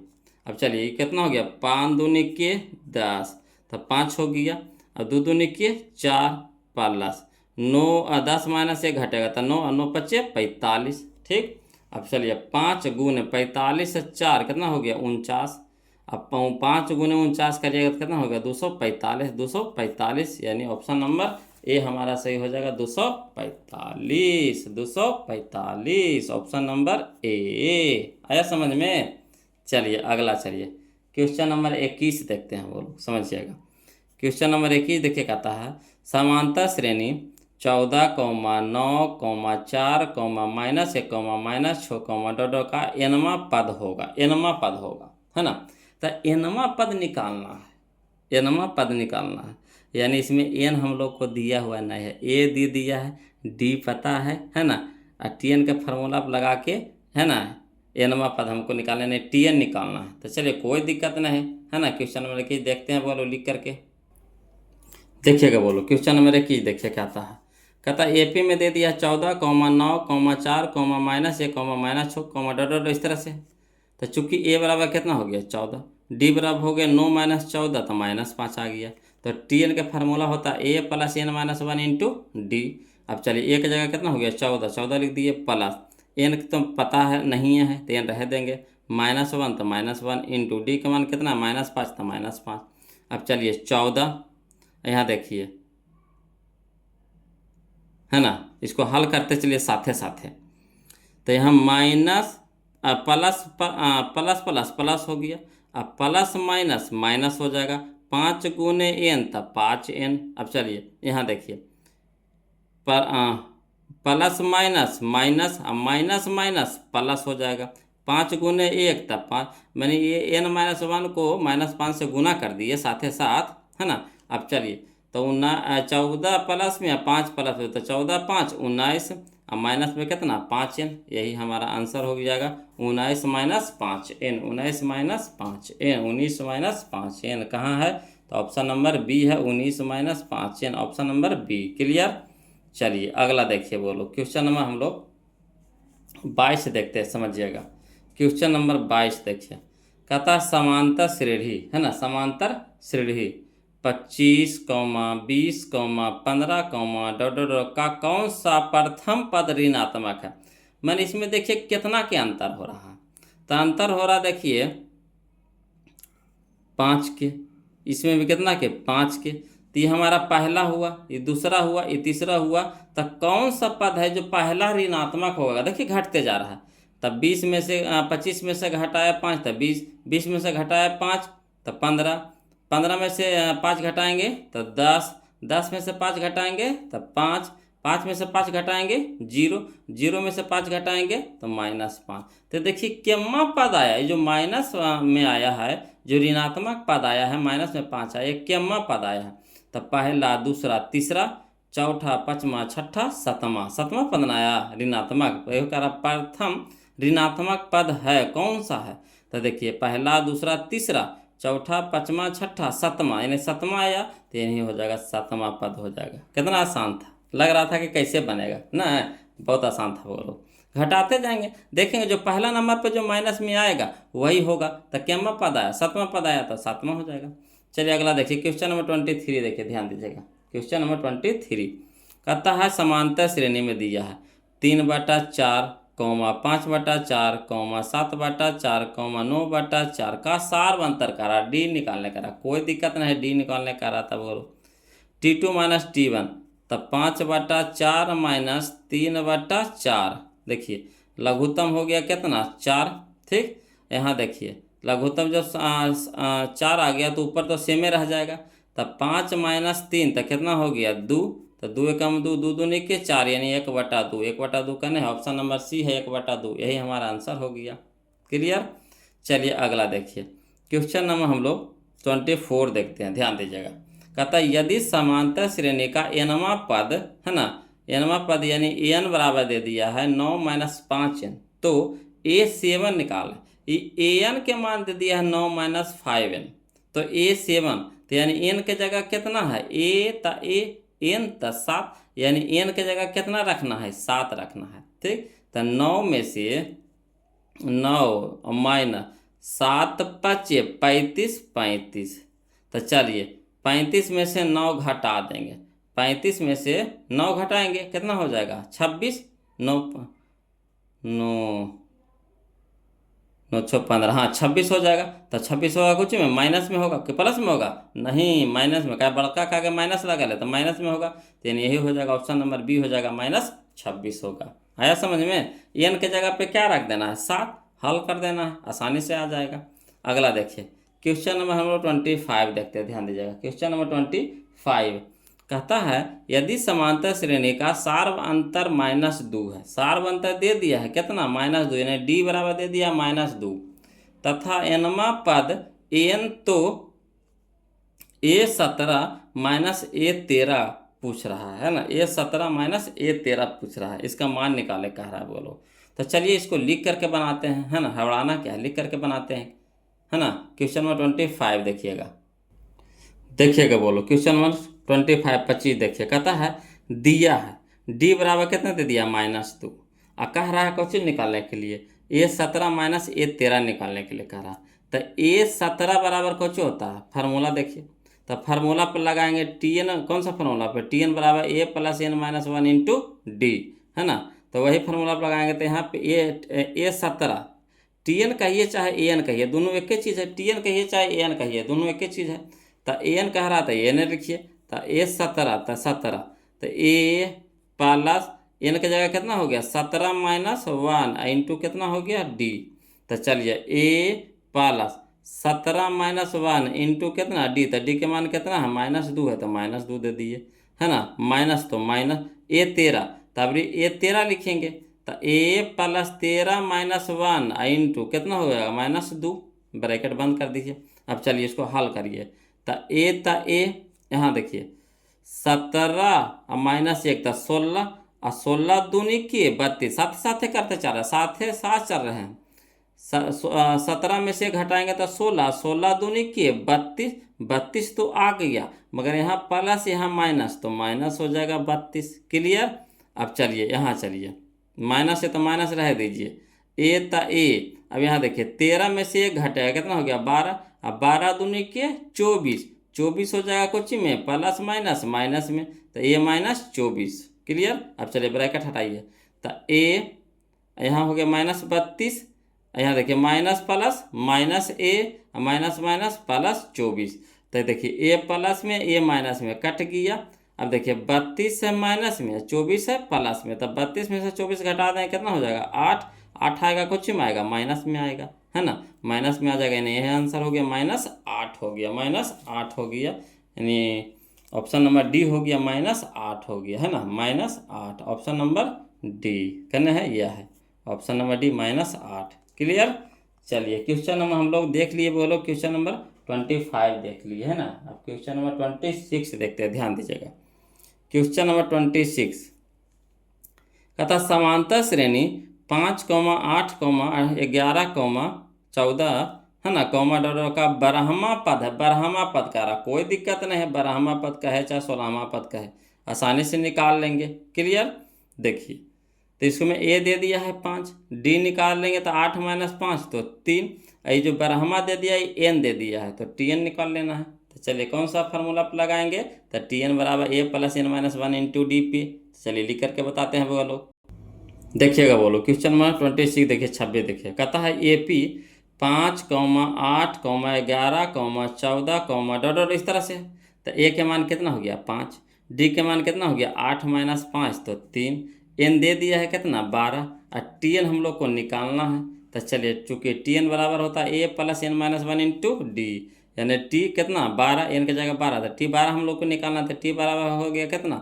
अब चलिए कितना हो गया 5 दूनी के 10, तो 5 हो गया, और 2 दूनी के 4 प्लस 9, 10 माइनस 1 घटेगा तो 9 और 9 पचे 45, ठीक। अब चलिए 5 गुने 45 से 4 कितना हो गया 49। अब 5 गुने 49 करिएगा तो कितना हो गया 245, 245, यानी ऑप्शन नंबर ए हमारा सही हो जाएगा 245, 245 ऑप्शन नंबर ए। आया समझ में। चलिए अगला, चलिए क्वेश्चन नंबर 21 देखते हैं, वो लोग समझिएगा। क्वेश्चन नंबर 21 देखिए कहता है समांतर श्रेणी 14, 9, 4, -1, -6, डॉट का एनवा पद होगा, एनवा पद होगा, है ना। तो एनवा पद निकालना है, एनवा पद निकालना है, यानी इसमें एन हम लोग को दिया हुआ नहीं है, ए दे दिया है, डी पता है ना, और टी एन का फार्मूला लगा के, है ना, एनवा पद हमको निकालना नहीं, टी एन निकालना है। तो चलिए कोई दिक्कत नहीं है ना। क्वेश्चन नंबर 21 देखते हैं, बोलो लिख करके देखिएगा, बोलो क्वेश्चन नंबर 21 देखिए क्या आता है। कहता है एपी में दे दिया 14, 9, 4, -1, -6, डॉट डॉट इस तरह से। तो चूंकि ए बराबर कितना हो गया 14, डी बराबर हो गया 9 माइनस 14, तो -5 आ गया। तो टी एन का फार्मूला होता है a plus n minus 1 into d. अब चलिए ए की जगह कितना हो गया 14, 14 लिख दिए, प्लस एन तो पता है नहीं है तो एन रह देंगे, -1 तो -1 इंटू डी का मान कितना -5 तो -5। अब चलिए 14, यहाँ देखिए, है ना, इसको हल करते चलिए साथे साथे। तो यहाँ minus plus plus plus plus हो गया, अब प्लस माइनस माइनस हो जाएगा, 5 गुने एन तब 5n। अब चलिए यहाँ देखिए प्लस माइनस माइनस, अब माइनस माइनस प्लस हो जाएगा, 5 गुने 1 तब 5, मैंने ये n माइनस 1 को -5 से गुना कर दिए साथे साथ, है ना। अब चलिए तो 14 प्लस में 5 प्लस में तो 14 5 19, अब माइनस में कितना 5n, यही हमारा आंसर हो जाएगा 19 minus 5n, 19 minus 5n, 19 minus 5n कहाँ है, तो ऑप्शन नंबर बी है, 19 minus 5n option number B. Clear. चलिए अगला देखिए, बोलो क्वेश्चन नंबर हम लोग 22 देखते हैं, समझिएगा। क्वेश्चन नंबर 22 देखिए, कहता समांतर श्रेणी, है ना, समांतर श्रेणी 25, 20, 15, डॉट डॉट का कौन सा प्रथम पद ऋणात्मक है। मैंने इसमें देखिए कितना के अंतर हो रहा है, तो अंतर हो रहा देखिए 5 के, इसमें भी कितना के 5 के। तो ये हमारा पहला हुआ, ये दूसरा हुआ, ये तीसरा हुआ, तो कौन सा पद है जो पहला ऋणात्मक होगा, देखिए घटते जा रहा है। तब 20 में से 25 में से घटाया 5 तब 20, 20 में से घटाया 5 तब 15, 15 में से 5 घटाएंगे तो 10, 10 में से 5 घटाएंगे तब 5, 5 में से 5 घटाएंगे 0, 0 में से 5 घटाएंगे तो -5। तो देखिए केम्मा पद आया, ये जो माइनस में आया है, जो ऋणात्मक पद आया है माइनस में 5 आया, ये केम्मा पद आया है। तो पहला, दूसरा, तीसरा, चौथा, पाँचवा, छठा, सातवां, सातवां पद ना आया ऋणात्मक। तो कह रहा प्रथम ऋणात्मक पद है, कौन सा है? तो देखिए पहला, दूसरा, तीसरा, चौथा, पाँचवा, छठा, सातवां, यानी सातवां आया तो यही हो जाएगा, सातवां पद हो जाएगा। कितना आसान था, लग रहा था कि कैसे बनेगा ना, बहुत आसान था। बोलो घटाते जाएंगे, देखेंगे जो पहला नंबर पे जो माइनस में आएगा वही होगा। तो केम्मा पद आया, सातवां पद आया तो सातवां हो जाएगा। चलिए अगला देखिए, क्वेश्चन नंबर 23 देखिए, ध्यान दीजिएगा। क्वेश्चन नंबर 23 कहता है समांतर श्रेणी में दिया है 3/4, 5/4, 7/4, 9/4 का सार अंतर करा, डी निकालने करा। कोई दिक्कत नहीं है, डी निकालने का रहा था। बोलो T2 - T1, तब 5/4 माइनस 3/4। देखिए लघुत्तम हो गया कितना, 4। ठीक, यहाँ देखिए लघुत्तम जब 4 आ गया तो ऊपर तो सेमे रह जाएगा। तब 5 - 3 तो कितना हो गया, 2। तो 2 एकम 2, 2 दूनी के 4, यानी 1/2। 1/2 का नहीं, ऑप्शन नंबर सी है 1/2, यही हमारा आंसर हो गया। क्लियर। चलिए अगला देखिए, क्वेश्चन नंबर हम लोग 24 देखते हैं, ध्यान दीजिएगा। कहता है यदि समांतर श्रेणी का nवां पद है ना, nवां पद यानी n बराबर दे दिया है 9 - 5n, तो A7 निकाल। ये an के मान दे दिया है 9 - 5n, तो A7 तो यानी n के जगह कितना है, n तो 7, यानी n के जगह कितना रखना है, 7 रखना है। ठीक, तो 9 में से 9 माइनस 7 5 35, 35। तो चलिए 35 में से 9 घटा देंगे, 35 में से 9 घटाएंगे कितना हो जाएगा, 26। 9 9 9 6 15, हाँ 26 हो जाएगा। तो 26 होगा कुछ में, माइनस में होगा कि प्लस में होगा, नहीं माइनस में। क्या बड़का का आगे माइनस लगा ले तो माइनस में होगा, तो यही हो जाएगा, ऑप्शन नंबर बी हो जाएगा, -26 होगा। आया समझ में। एन के जगह पे क्या रख देना है, 7, हल कर देना है, आसानी से आ जाएगा। अगला देखिए, क्वेश्चन नंबर हम लोग 25 देखते हैं, ध्यान दीजिएगा। क्वेश्चन नंबर 25 कहता है यदि समांतर श्रेणी का सार्व अंतर -2 है, सार्व अंतर दे दिया है कितना, -2, यानी डी बराबर दे दिया -2, तथा nवां पद an तो A17 - A13 पूछ रहा है ना, A17 - A13 पूछ रहा है, इसका मान निकाले कह रहा है। बोलो तो चलिए इसको लिख करके बनाते हैं, है ना, हड़ाना क्या है, लिख करके बनाते हैं, है ना। क्वेश्चन नंबर 25 देखिएगा, देखिएगा। बोलो क्वेश्चन नंबर 25 देखिए, कहता है दिया है डी बराबर कितना दे दिया, -2, और कह रहा है कुछ निकालने के लिए A17 - A13 निकालने के लिए कह रहा है। तो A17 बराबर कुछ होता है, फार्मूला देखिए। तो फार्मूला पर लगाएंगे Tn, कौन सा फार्मूला पर, Tn बराबर A + n - 1 इंटू डी, है ना। तो वही फार्मूला पर लगाएंगे, तो यहाँ पे A17 Tn कहिए चाहे An कहिए, दोनों एक ही चीज़ है, Tn कहिए चाहे An कहिए, दोनों एक ही चीज़ है। तो An कह रहा था An लिखिए, तो A17 तो 17, तो A प्लस n के जगह कितना हो गया, 17 - 1 इंटू कितना हो गया, डी। तो चलिए A प्लस 17 - 1 इंटू कितना, डी। तो डी के मान कितना है, -2 है, तो -2 दे दिए, है ना। माइनस तो माइनस A13, तब A13 लिखेंगे, तो A + 13 - 1 इंटू कितना हो जाएगा, -2, ब्रैकेट बंद कर दीजिए। अब चलिए इसको हल करिए। तो A यहाँ देखिए 17 और -1 तो 16, और 16 दूनी के 32, साथ साथ करते चल रहे हैं, साथ साथ चल रहे हैं। 17 में से घटाएंगे तो 16, 16 दूनी के 32, 32 तो आ गया, मगर यहाँ प्लस यहाँ माइनस, तो माइनस हो जाएगा 32। क्लियर। अब चलिए यहाँ चलिए, माइनस है तो माइनस रह दीजिए, ए। अब यहाँ देखिए 13 में से 1 घटेगा कितना हो गया, 12, अब 12 दूनी के 24, 24 हो जाएगा कुछ में, प्लस माइनस माइनस में, तो A - 24। क्लियर। अब चलिए ब्रैकेट हटाइए, तो A यहाँ हो गया -32, यहाँ देखिए minus plus -A, minus minus plus 24। तो देखिए A प्लस में A माइनस में कट गया। अब देखिए 32 है माइनस में, 24 है प्लस में, तब 32 में से 24 घटा दें कितना हो जाएगा, 8। 8 आएगा कुछ में आएगा, माइनस में आएगा, है ना, माइनस में आ जाएगा, यानी यह आंसर हो गया -8 हो गया, -8 हो गया, यानी ऑप्शन नंबर डी हो गया -8 हो गया, है ना, -8 ऑप्शन नंबर डी करना है, यह है ऑप्शन नंबर डी -8। क्लियर। चलिए क्वेश्चन नंबर हम लोग देख लिए, बोलो क्वेश्चन नंबर 25 देख लिए, है ना। अब क्वेश्चन नंबर 26 देखते हैं, ध्यान दीजिएगा। क्वेश्चन नंबर 26 कहता समांतर श्रेणी 5, 8, 11, 14, है ना, कॉमा डॉलर का बारहवां पद है, बारहवां पद का रहा, कोई दिक्कत नहीं है, बारहवां पद का है चाहे 16वां पद का है, आसानी से निकाल लेंगे। क्लियर। देखिए तो इसको मैं ए दे दिया है 5, डी निकाल लेंगे तो 8 - 5 तो 3, ये जो बारहवां दे दिया है एन दे दिया है तो टी एन निकाल लेना है। तो चलिए कौन सा फार्मूला लगाएंगे, तो टी एन बराबर a plus n minus 1 into d p. चलिए लिख करके बताते हैं बोलो, देखिएगा बोलो क्वेश्चन नंबर 26 देखिए 26 देखिए, कहता है ए पी 5, 8, 11, 14, डॉट इस तरह से। तो ए के मान कितना हो गया 5, डी के मान कितना हो गया 8 - 5 तो 3, एन दे दिया है कितना 12, और टी एन हम लोग को निकालना है। तो चलिए चूँकि टी एन बराबर होता है a plus n minus 1 into d, यानी टी कितना 12, एन की जगह 12 था, टी 12 हम लोग को निकालना था, टी बराबर हो गया कितना,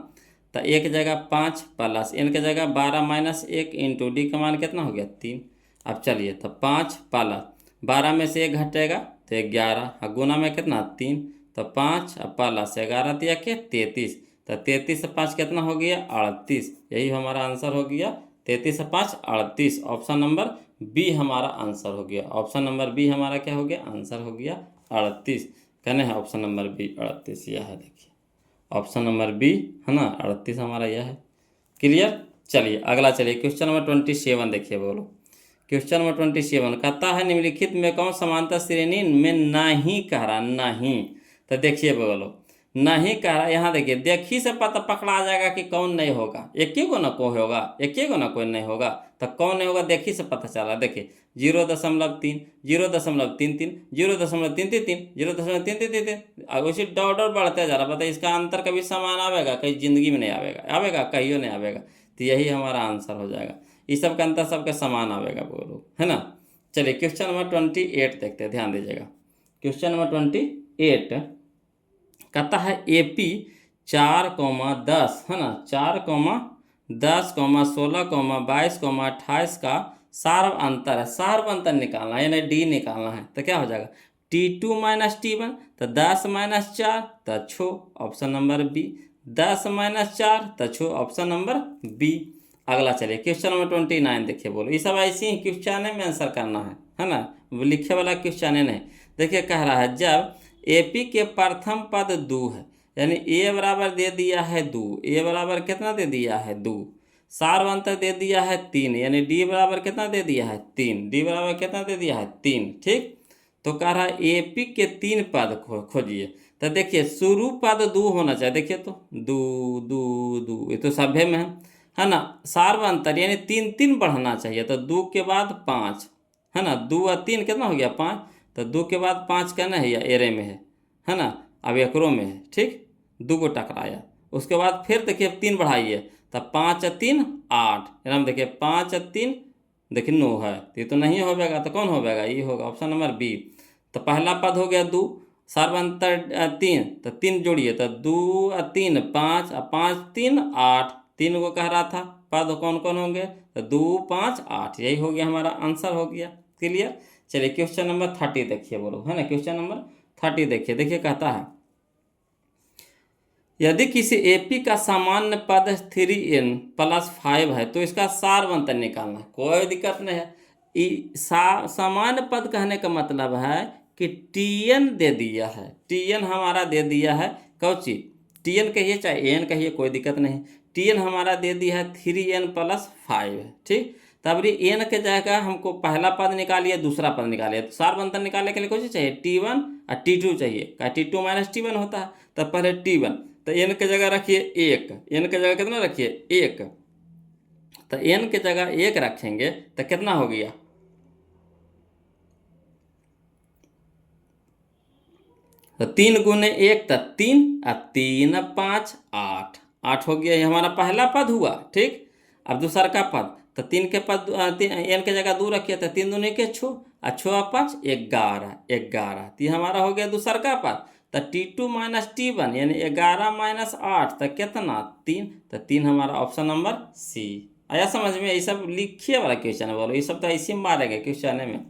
तो ए की जगह 5 प्लस एन की जगह 12 - 1 इंटू डी का मान कितना हो गया 3। अब चलिए तो 5 प्लस 12 में से 1 घटेगा तो 11, और गुना में कितना 3, तो 5 प्लस 11 दिया के 33, तो 33 से 5 कितना हो गया 38, यही हमारा आंसर हो गया 33 से 5 38। ऑप्शन नंबर बी हमारा आंसर हो गया, ऑप्शन नंबर बी हमारा क्या हो गया आंसर हो गया 38। कहने हैं ऑप्शन नंबर बी 38 यह है, देखिए ऑप्शन नंबर बी है ना 38 हमारा यह है। क्लियर। चलिए अगला चलिए क्वेश्चन नंबर 27 देखिए बोलो, क्वेश्चन नंबर 27 कहता है निम्नलिखित में कौन समांतर श्रेणी में नहीं कह रहा, नहीं। तो देखिए बोलो नहीं कह रहा, यहाँ देखिए देखी से पता पकड़ा आ जाएगा कि कौन नहीं होगा, एक ही को ना कोई होगा, एक ही को ना कोई नहीं होगा, तो कौन नहीं होगा देखी से पता चला। देखिए 0.3, 0.33, 0.333, 0.333, अब उसी डॉट बढ़ते जा रहा, बताइए इसका अंतर कभी समान आवेगा, कहीं जिंदगी में नहीं आवेगा, आवेगा कहीं नहीं आवेगा, तो यही हमारा आंसर हो जाएगा, इस सब का अंतर सबके समान आवेगा बोलो, है ना। चलिए क्वेश्चन नंबर 28 देखते हैं, ध्यान दीजिएगा। क्वेश्चन नंबर 28 कहता है ए पी 4, 10, है ना, 4, 10, 16, 22, 28 का सार्व अंतर है, सार्व अंतर निकालना है यानी डी निकालना है। तो क्या हो जाएगा T2 - T1, तो 10 - 4 तो 6 ऑप्शन नंबर बी, 10 - 4 तो 6 ऑप्शन नंबर बी। अगला चलिए क्वेश्चन नंबर 29 देखिए बोलो, ये सब ऐसे ही क्वेश्चन में आंसर करना है ना, लिखे वाला क्वेश्चन नहीं। देखिए कह रहा है जब एपी के प्रथम पद 2 है, यानी ए बराबर दे दिया है 2, ए बराबर कितना दे दिया है 2, सार्व अंतर दे दिया है 3, यानी डी बराबर कितना दे दिया है 3, डी बराबर कितना दे दिया है 3। ठीक, तो कह रहा है एपी के 3 पद खोजिए। तो देखिए शुरू पद 2 होना चाहिए, देखिए तो 2 2 2 ये तो सभ्य में है ना, सार्व अंतर यानी 3 3 बढ़ना चाहिए, तो 2 के बाद 5, है ना, 2 और 3 कितना हो गया 5, तो 2 के बाद 5 का नहीं है एरे में है ना, अब एकरो में है। ठीक, 2 को टकराया, उसके बाद फिर देखिए 3 बढ़ाइए, तो 5 और 3 8, यानी देखिए 5 और 3 देखिए 9 है, तो ये तो नहीं हो पाएगा, तो कौन हो पाएगा ये होगा ऑप्शन नंबर बी। तो पहला पद हो गया 2, सार्व अंतर 3, तो 3 जोड़िए, तो 2 और 3 5, और 5 3 8, 3 को कह रहा था पद कौन कौन होंगे, तो 2 5 8, यही हो गया हमारा आंसर हो गया। क्लियर। चलिए क्वेश्चन नंबर 30 देखिए बोलो, है ना, क्वेश्चन नंबर 30 देखिए, देखिए कहता है यदि किसी एपी का सामान्य पद 3n + 5 है तो इसका सार्व अंतर निकालना है, कोई दिक्कत नहीं है। सामान्य पद कहने का मतलब है कि tn दे दिया है, tn हमारा दे दिया है, कौची tn कहिए चाहे n कहिए कोई दिक्कत नहीं, tn हमारा दे दिया है 3n + 5 है। ठीक, तब एन के जगह हमको पहला पद निकालिए, दूसरा पद निकालिए, तो सार्व अंतर निकालने के लिए कुछ चाहिए T1 और T2 चाहिए, क्या T2 - T1 होता है, तब पहले T1, तो एन के जगह रखिए 1, एन के जगह कितना रखिए 1, तो एन के जगह 1 रखेंगे तो कितना हो गया, तो 3 × 1 तो 3, और 3 5 8, 8 हो गया, ये हमारा पहला पद हुआ। ठीक, अब दूसरा का पद, तो 3 के पद एन के जगह 2 रखिए, तो 3 दूनी के 6, और 6 5 11, 11, तो ये हमारा हो गया दूसरा का पद। तो T2 माइनस T1 यानी 11 माइनस 8 तो कितना 3, तो 3 हमारा ऑप्शन नंबर सी। आया समझ में? ये सब लिखिए वाला क्वेश्चन है, बोलो ये सब तो ऐसे मारेंगे क्वेश्चन में,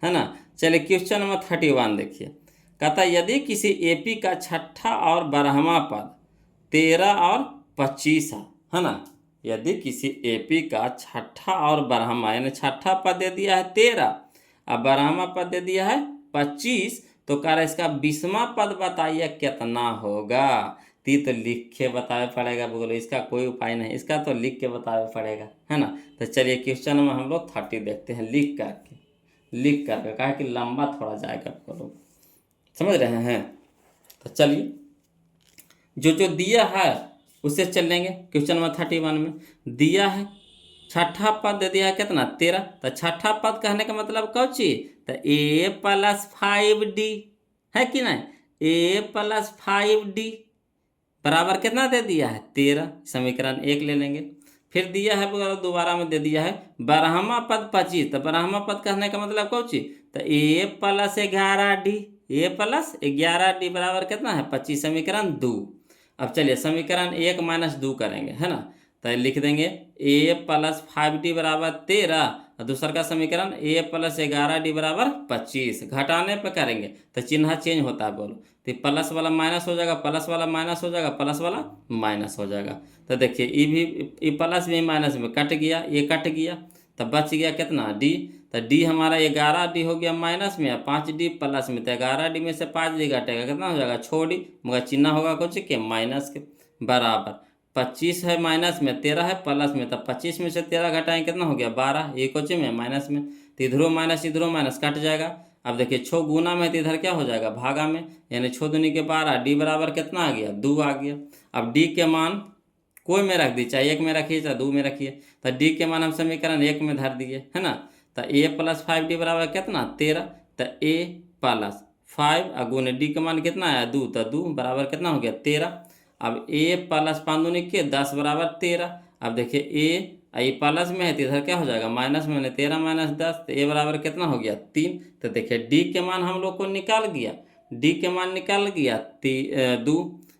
है ना। चलिए क्वेश्चन नंबर 31 देखिए। कहता यदि किसी एपी का छठा और 12वां पद 13 और 25 है ना, यदि किसी एपी का छठा और 12वां यानी छठा पद दे दिया है 13 और 12वां पद दे दिया है 25, तो कह रहा है इसका 20वां पद बताइए कितना होगा। तो लिख के बतावे पड़ेगा, बोलो इसका कोई उपाय नहीं, इसका तो लिख के बतावे पड़ेगा, है ना। तो चलिए क्वेश्चन में हम लोग 30 देखते हैं लिख करके कहा कि लंबा थोड़ा जाएगा, बोलो समझ रहे हैं। तो चलिए जो दिया है उससे चलेंगे। क्वेश्चन नंबर 31 में दिया है छठा पद दे दिया है कितना 13, तो छठा पद कहने का मतलब कौन चीज, तो a + 5d है कि नहीं, a + 5d बराबर कितना दे दिया है 13, समीकरण 1 ले लेंगे। फिर दिया है दोबारा में दे दिया है 12वां पद 25, तो 12वां पद कहने का मतलब कौन चीज, तो a + 11d, a + 11d बराबर कितना है 25, समीकरण 2। अब चलिए समीकरण 1 माइनस 2 करेंगे, है ना। तो लिख देंगे a + 5d बराबर 13 और दूसरा का समीकरण a + 11d बराबर 25। घटाने पे करेंगे तो चिन्ह चेंज होता है, बोलो तो प्लस वाला माइनस हो जाएगा, प्लस वाला माइनस हो जाएगा, प्लस वाला माइनस हो जाएगा। तो देखिए ये प्लस भी माइनस में कट गया, ये कट गया, तो बच गया कितना d, तो d हमारा 11d हो गया माइनस में, 5d प्लस में, तो 11d में से 5d घटेगा कितना हो जाएगा छोड़ी, मगर चिन्ह होगा कुछ के माइनस के बराबर 25 है माइनस में, 13 है प्लस में, तो 25 में से 13 घटाएं कितना हो गया 12, ये कुछ में माइनस में, तो इधरों माइनस कट जाएगा। अब देखिए 6 गुना में तो इधर क्या हो जाएगा भागा में, यानी 6 दूनी के 12, डी बराबर कितना आ गया 2 आ गया। अब डी के मान कोई में रख दी, चाहे 1 में रखिए चाहे 2 में रखिए, तो डी के मान हम समीकरण 1 में धर दिए, है ना। तो a + 5d बराबर कितना 13, तो a + 5 और गुने डी का मान कितना आया 2, तो 2 बराबर कितना हो गया 13। अब a + 5 दूनी के 10 बराबर 13। अब देखिए ये प्लस में है तो इधर क्या हो जाएगा माइनस में, 13 माइनस 10, तो a बराबर कितना हो गया 3। तो देखिए d के मान हम लोग को निकाल गया, d के मान निकाल गया 2,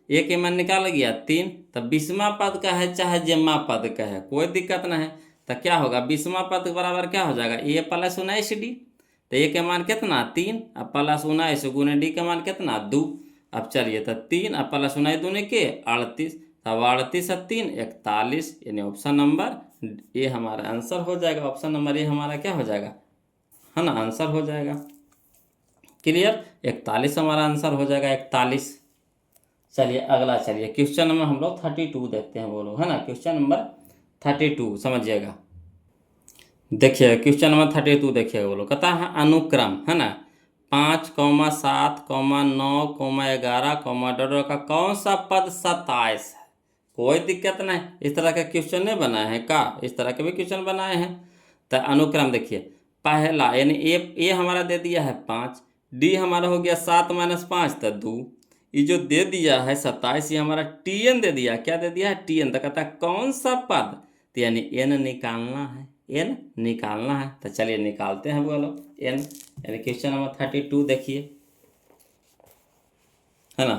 a के मान निकाल गया 3। तो 20वां पद का है चाहे जम्मा पद का है कोई दिक्कत ना है, तो क्या होगा 20वां पद बराबर क्या हो जाएगा a + 19d, तो a के मान कितना 3 और प्लस 19 गुने d के मान कितना 2। अब चलिए तो 3 और प्लस 19 दूने के 38, तब 38 और 3 41, यानी ऑप्शन नंबर ये हमारा आंसर हो जाएगा। ऑप्शन नंबर ये हमारा क्या हो जाएगा, है ना, आंसर हो जाएगा। क्लियर, 41 हमारा आंसर हो जाएगा 41। चलिए अगला, चलिए क्वेश्चन नंबर हम लोग 32 देखते हैं, बोलो, है ना। क्वेश्चन नंबर 32 समझिएगा। देखिए क्वेश्चन नंबर 32 देखिएगा, बोलो कहता है अनुक्रम, है ना 5, 7, 9, 11, डॉट का कौन सा पद 27 है। कोई दिक्कत नहीं, इस तरह का क्वेश्चन नहीं बनाए हैं का, इस तरह के भी क्वेश्चन बनाए हैं। तो अनुक्रम देखिए पहला यानी ए हमारा दे दिया है 5, डी हमारा हो गया 7 - 5 तो 2, ये जो दे दिया है 27 ये हमारा टीएन दे दिया, क्या दे दिया है टीएन। तो कहता है कौन सा पद, तो यानी एन निकालना है, एन निकालना है। तो चलिए निकालते हैं, बोलो एन, यानी क्वेश्चन नंबर 32 देखिए, है ना।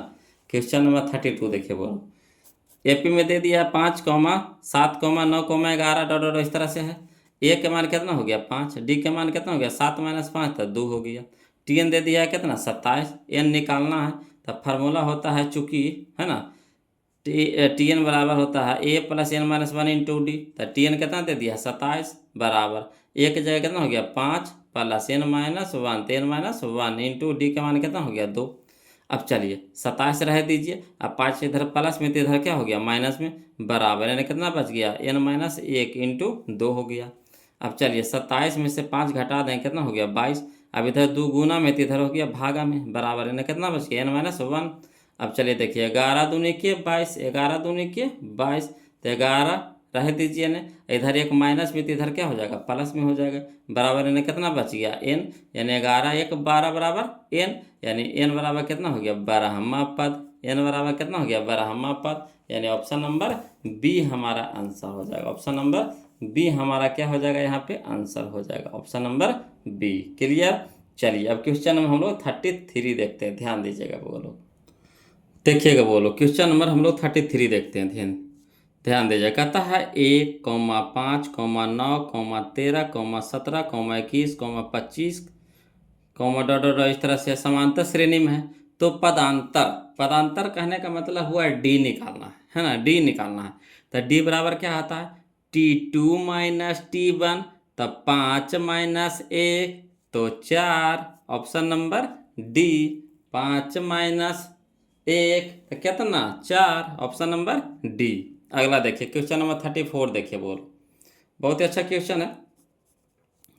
क्वेश्चन नंबर 32 देखिए, बोलो एपी में दे दिया 5, 7, 9, 11 डॉट इस तरह से है। ए के मान कितना हो गया 5, डी के मान कितना हो गया 7 - 5 तो 2 हो गया, टीएन दे दिया है कितना 27, एन निकालना है। तो फार्मूला होता है चूँकि, है ना, टीएन बराबर होता है a + n - 1 × डी। तो टीएन कितना दे दिया 27 बराबर ए की जगह कितना हो गया 5 + n - 1, तो n - 1 इंटू डी का मान कितना हो गया 2। अब चलिए 27 रह दीजिए, अब 5 इधर प्लस में तो इधर क्या हो गया माइनस में बराबर, यानी कितना बच गया n - 1 इंटू 2 हो गया। अब चलिए 27 में से 5 घटा दें कितना हो गया 22, अब इधर 2 गुना में तो इधर हो गया भागा में बराबर, यानी कितना बच गया n - 1। अब चलिए देखिए 11 दूनी के 22, 11 दूनी के 22, तो 11 रह दीजिए ने, इधर एक माइनस में तो इधर क्या हो जाएगा प्लस में हो जाएगा बराबर, यानी कितना बच गया n, यानी 11 1 12 बराबर n, यानी n बराबर कितना हो गया 12वां पद, n बराबर कितना हो गया 12वां पद, यानी ऑप्शन नंबर बी हमारा आंसर हो जाएगा। ऑप्शन नंबर बी हमारा क्या हो जाएगा यहाँ पे आंसर हो जाएगा, ऑप्शन नंबर बी। क्लियर। चलिए अब क्वेश्चन में हम लोग 33 देखते हैं, ध्यान दीजिएगा, बोलो देखिएगा बोलो, क्वेश्चन नंबर हम लोग 33 देखते हैं। ध्यान ध्यान दीजिए। कहता है 1,5,9,13,17,21,25 डॉट डॉट इस तरह से समांतर श्रेणी में है। तो पदांतर, पदांतर कहने का मतलब हुआ डी निकालना है ना, डी निकालना है। तो डी बराबर क्या आता है, T2 माइनस T1, तब 5 माइनस 1 तो 4। ऑप्शन नंबर डी, 5 माइनस 1 तो कितना 4, ऑप्शन नंबर डी। अगला देखिए क्वेश्चन नंबर 34 देखिए बोल, बहुत ही अच्छा क्वेश्चन है।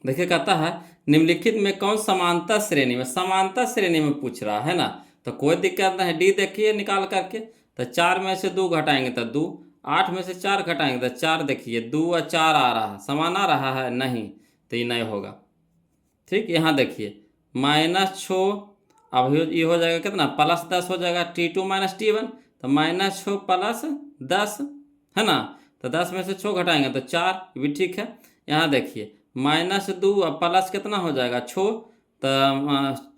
देखिए कहता है निम्नलिखित में कौन समांतर श्रेणी में, समांतर श्रेणी में पूछ रहा है ना, तो कोई दिक्कत नहीं। डी देखिए निकाल करके, तो 4 में से 2 घटाएंगे तो 2, 8 में से 4 घटाएंगे तो 4। देखिए 2 और 4 आ रहा है, समान आ रहा है नहीं, तो ये नहीं होगा। ठीक, यहाँ देखिए -6, अब ये हो जाएगा कितना, +10 हो जाएगा। T2 माइनस T1, तो -6 प्लस 10 है ना, तो 10 में से 6 घटाएंगे तो 4, ये भी ठीक है। यहाँ देखिए -2 और प्लस कितना हो जाएगा 6, तो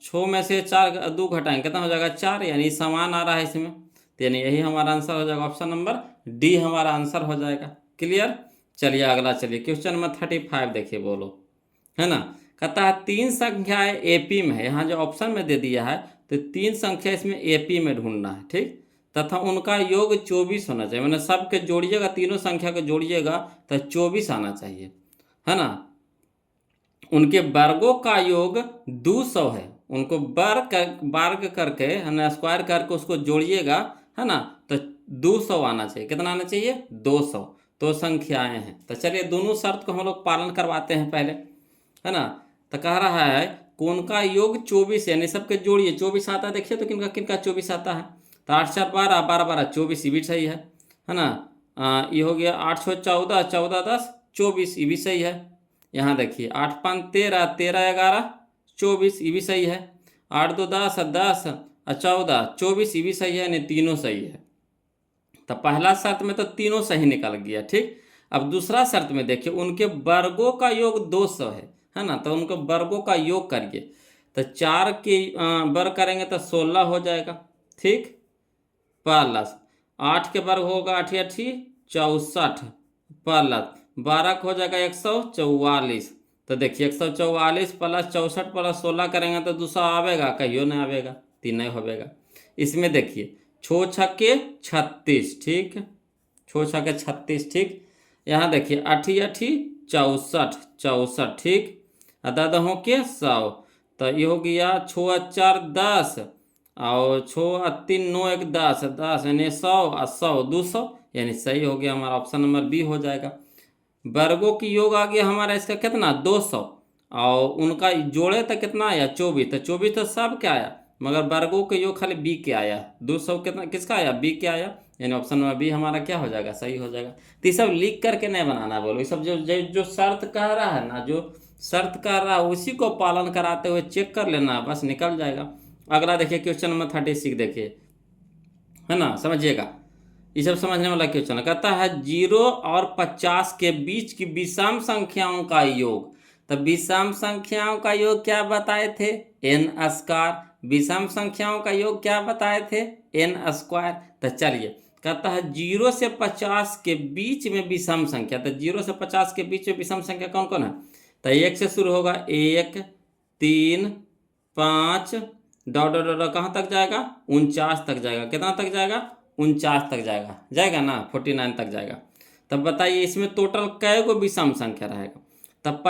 6 में से 4 2 घटाएंगे कितना हो जाएगा 4, यानी समान आ रहा है इसमें, तो यानी यही हमारा आंसर हो जाएगा, ऑप्शन नंबर डी हमारा आंसर हो जाएगा। क्लियर। चलिए अगला, चलिए क्वेश्चन नंबर 35 देखिए बोलो, है ना। कहता है 3 संख्याएं एपी में है, यहाँ जो ऑप्शन में दे दिया है तो 3 संख्या इसमें एपी में ढूंढना है। ठीक, तथा उनका योग 24 होना चाहिए, मतलब सबके जोड़िएगा, तीनों संख्या को जोड़िएगा तो 24 आना चाहिए, है ना। उनके वर्गों का योग 200 है, उनको वर्ग करके है ना, स्क्वायर करके उसको जोड़िएगा, है ना, तो 200 आना चाहिए। कितना आना चाहिए 200। तो संख्याएं हैं, तो चलिए दोनों शर्त को हम लोग पालन करवाते हैं पहले, है ना। तो कह रहा है कौन का योग 24, यानी सबके जोड़िए 24 आता है। देखिए तो किनका किनका 24 आता है, तो 8 4 12, 12 12 24, ये भी सही है ना। ये हो गया 8 6 14, 14 10 24, ये भी सही है। यहाँ देखिए 8 5 13, 13 11 24, ये भी सही है। 8 2 10, 10 14 24, ये भी सही है, यानी तीनों सही है। तो पहला शर्त में तो तीनों सही निकल गया। ठीक, अब दूसरा शर्त में देखिए उनके वर्गों का योग 200 है ना, तो उनके वर्गों का योग करिए, तो 4 के वर्ग करेंगे तो 16 हो जाएगा। ठीक, प्लस 8 के वर्ग होगा 8 8 64, प्लस 12 का हो जाएगा 144। तो देखिए 144 प्लस 64 प्लस 16 करेंगे तो 200 आवेगा, कहियो नहीं आवेगा, 3 नहीं होगा। इसमें देखिए 6 छक्के 36, ठीक, 6 छक्के 36। ठीक, यहाँ देखिए 8 8 64 64, ठीक, दहों के 100, तो ये हो गया 6 4 10 और 6 3 9 1 10 10, यानी 100 और 100 200, यानी सही हो गया हमारा, ऑप्शन नंबर बी हो जाएगा। वर्गों की योग आ गया हमारा इसका कितना 200, और उनका जोड़े तो कितना आया 24, तो 24 तो सब क्या आया, मगर वर्गों के योग खाली बी के आया, 200 कितना किसका आया बी के आया, यानी ऑप्शन नंबर बी हमारा क्या हो जाएगा, सही हो जाएगा। तो ये सब लिख करके नहीं बनाना बोलो, ये सब जो जो जो शर्त कह रहा है ना, जो शर्त कह रहा है उसी को पालन कराते हुए चेक कर लेना, बस निकल जाएगा। अगला देखिए क्वेश्चन नंबर 36 देखिए, है ना, समझिएगा, ये सब समझने वाला क्वेश्चन है। कहता है 0 और 50 के बीच की विषम संख्याओं का योग, तो विषम संख्याओं का योग क्या बताए थे, एन स्क्वायर। विषम संख्याओं का योग क्या बताए थे, एन स्क्वायर। तो चलिए कहता है 0 से 50 के बीच में विषम संख्या, तो 0 से 50 के बीच में विषम संख्या कौन कौन है, तो 1 से शुरू होगा, 1 3 5 डॉट डॉट डॉट कहाँ तक जाएगा 49 तक जाएगा, कितना तक जाएगा 49 तक जाएगा, जाएगा ना 49 तक जाएगा। तब बताइए इसमें टोटल कै गो विषम संख्या रहेगा, तब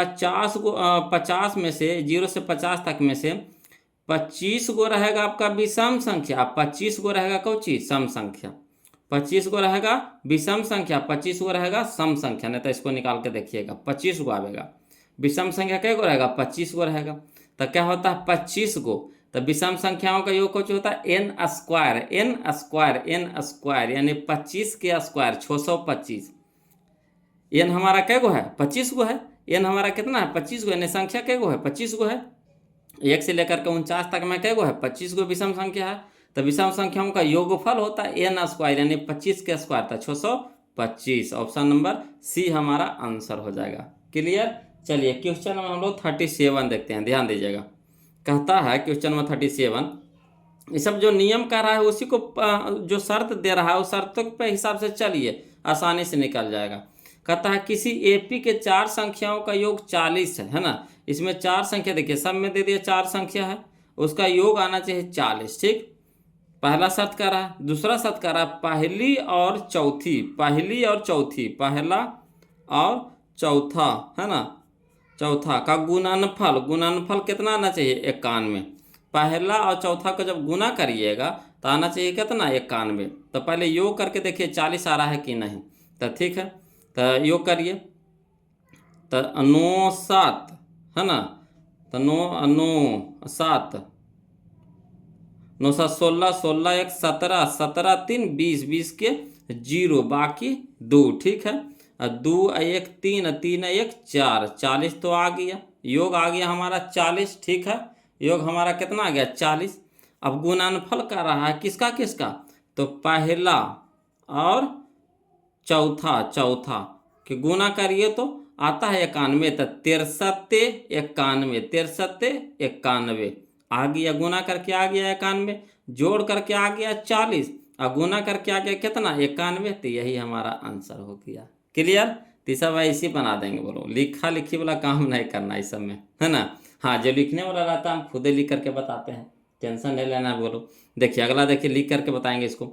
50 में से 0 से 50 तक में से 25 गो रहेगा आपका विषम संख्या, 25 गो रहेगा कौन चीज सम संख्या, 25 गो रहेगा विषम संख्या, 25 गो रहेगा सम संख्या। नहीं तो इसको निकाल के देखिएगा 25 गो आएगा, विषम संख्या कै गो रहेगा 25 गो रहेगा। तो क्या होता है 25 गो, तो विषम संख्याओं का योग कुछ होता है n square, n square n square, यानी 25 के स्क्वायर 625। एन हमारा कै गो है 25 गो है, एन हमारा कितना है 25 गो, यानी संख्या कै गो है 25 गो है। 1 से लेकर के 49 तक में कै गो है 25 गो विषम संख्या है, तो विषम संख्याओं का योगफल होता है एन स्क्वायर, यानी 25 के स्क्वायर था 625। ऑप्शन नंबर सी हमारा आंसर हो जाएगा। क्लियर। चलिए क्वेश्चन नंबर हम लोग 37 देखते हैं, ध्यान दीजिएगा। कहता है क्वेश्चन नंबर 37, ये सब जो नियम कह रहा है उसी को जो शर्त दे रहा है उस शर्तों के हिसाब से चलिए, आसानी से निकल जाएगा। कहता है किसी एपी के 4 संख्याओं का योग 40 है ना। इसमें 4 संख्या देखिए, सब में दे दिया 4 संख्या है, उसका योग आना चाहिए 40। ठीक, पहला शर्त कर रहा है। दूसरा शर्त कर रहा है पहली और चौथी, पहली और चौथी, पहला और चौथा है ना, चौथा का गुणनफल, गुणनफल कितना आना चाहिए 91। पहला और चौथा को जब गुना करिएगा तो आना चाहिए कितना 91। तो पहले योग करके देखिए 40 आ रहा है कि नहीं। तो ठीक है, तो योग करिए। तो 9 7 है ना, तो 9 9 7, 9 7 16, 16 1 17, 17 3 20, 20 के 0 बाकी 2। ठीक है, 2 1 3, 3 1 4, 40 तो आ गया, योग आ गया हमारा 40। ठीक है, योग हमारा कितना आ गया 40। अब गुणनफल कर रहा है किसका किसका, तो पहला और चौथा, चौथा कि गुना करिए तो आता है 91। तो 63 91, 63 91 आ गया, गुना करके आ गया 91, जोड़ करके आ गया 40 और गुना करके आ गया कितना 91। तो यही हमारा आंसर हो गया। क्लियर। तो सब ऐसे बना देंगे, बोलो लिखा लिखी वाला काम नहीं करना इस सब में, है ना। हाँ, जो लिखने वाला रहता है हम खुद ही लिख करके बताते हैं, टेंशन नहीं लेना। बोलो देखिए अगला, देखिए लिख करके बताएंगे इसको।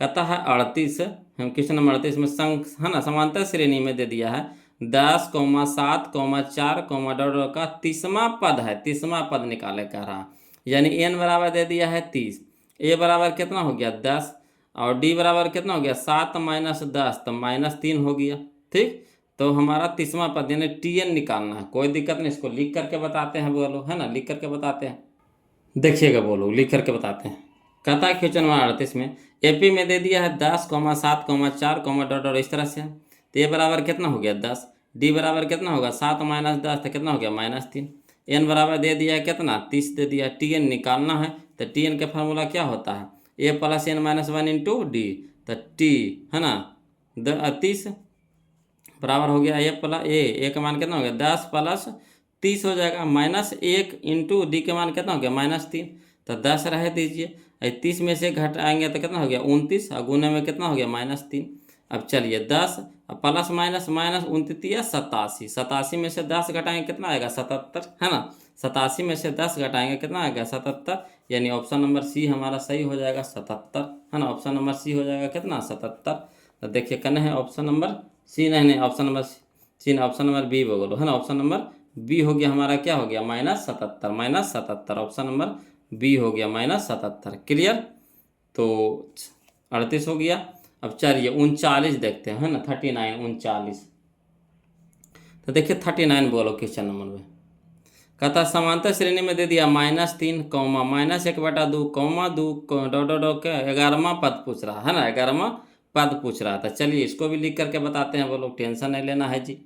कहता है 38, हम क्वेश्चन नंबर 38 में संख है ना समांतर श्रेणी में दे दिया है 10, 7, 4, डॉट का 30वां पद है, 30वां पद निकाले कह रहा, यानी n बराबर दे दिया है 30, a बराबर कितना हो गया 10 और d बराबर कितना हो गया 7 माइनस 10, तो -3 हो गया। ठीक, तो हमारा 30वां पद यानी tn निकालना है। कोई दिक्कत नहीं, इसको लिख करके बताते हैं बोलो, है ना, लिख करके बताते हैं। देखिएगा बोलो, लिख करके बताते हैं। कहता है क्वेश्चन नंबर 38 में एपी में दे दिया है 10, 7, 4, डॉट और इस तरह से। तो ए बराबर कितना हो गया 10, डी बराबर कितना होगा 7 माइनस 10, तो कितना हो गया -3, एन बराबर दे दिया है कितना 30 दे दिया, टी एन निकालना है। तो टी एन का फार्मूला क्या होता है a plus n minus 1 into d. तो टी है ना 30 बराबर हो गया ए प्लस ए का मान कितना हो गया 10 प्लस 30 हो जाएगा, -1 इंटू डी के मान कितना हो गया -3। तो 10 रह दीजिए, 30 में से घटाएंगे तो कितना हो गया 29 और गुने में कितना हो गया -3। अब चलिए 10 प्लस माइनस माइनस 29 87, 87 में से 10 घटाएंगे कितना आएगा 77, है ना। 87 में से 10 घटाएंगे कितना आएगा 77, यानी ऑप्शन नंबर सी हमारा सही हो जाएगा 77, है ना। ऑप्शन नंबर सी हो जाएगा कितना 77। तो देखिए कन्ने है ऑप्शन नंबर सी, नहीं option number C, option number B बोलो, है ना। ऑप्शन नंबर बी हो गया हमारा, क्या हो गया -77, ऑप्शन नंबर बी हो गया -77। क्लियर। तो 38 हो गया। अब चलिए 39 देखते हैं, है ना, 39 39। तो देखिए 39 बोलो क्वेश्चन नंबर में। कहता समांतर श्रेणी में दे दिया -3, -1/2, -2 के 11वां पद पूछ रहा है ना, 11वां पद पूछ रहा था। चलिए इसको भी लिख करके बताते हैं, बोलो टेंशन नहीं लेना है जी।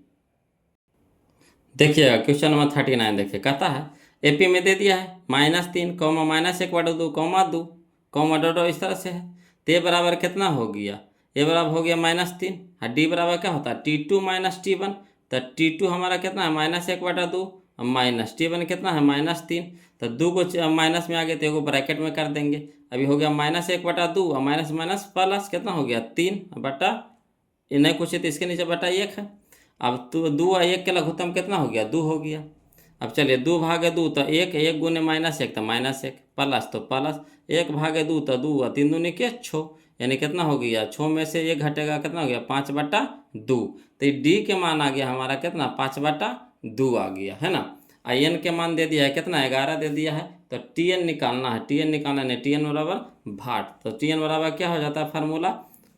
देखिएगा क्वेश्चन नंबर 39 देखिए, कहता है एपी में दे दिया है -3, -1/2, 2, डॉट इस तरह से है। तो ए बराबर कितना हो गया, ए बराबर हो गया -3 और डी बराबर क्या होता है T2 - T1। तो T2 हमारा कितना है -1/2 और माइनस T1 कितना है -3। तो 2 को माइनस में आ गए तो एगो ब्रैकेट में कर देंगे। अभी हो गया -1/2 और माइनस माइनस प्लस कितना हो गया 3 बटा, नहीं कुछ है तो इसके नीचे बटा 1 है। अब तो 2 और 1 के लघुत्तम कितना हो गया 2 हो गया। अब चलिए 2 भागे 2 तो 1, 1 गुने -1 तो -1 प्लस तो प्लस 1 भागे 2 तो 2 और 3 दूनी के 6, यानी कितना हो गया 6 में से 1 घटेगा कितना हो गया 5/2। तो डी के मान आ गया हमारा कितना 5/2 आ गया, है ना। आई एन के मान दे दिया है कितना 11 दे दिया है। तो टी एन निकालना है, टी एन निकालना है, टी एन बराबर भाट। तो टी एन बराबर क्या हो जाता है फार्मूला,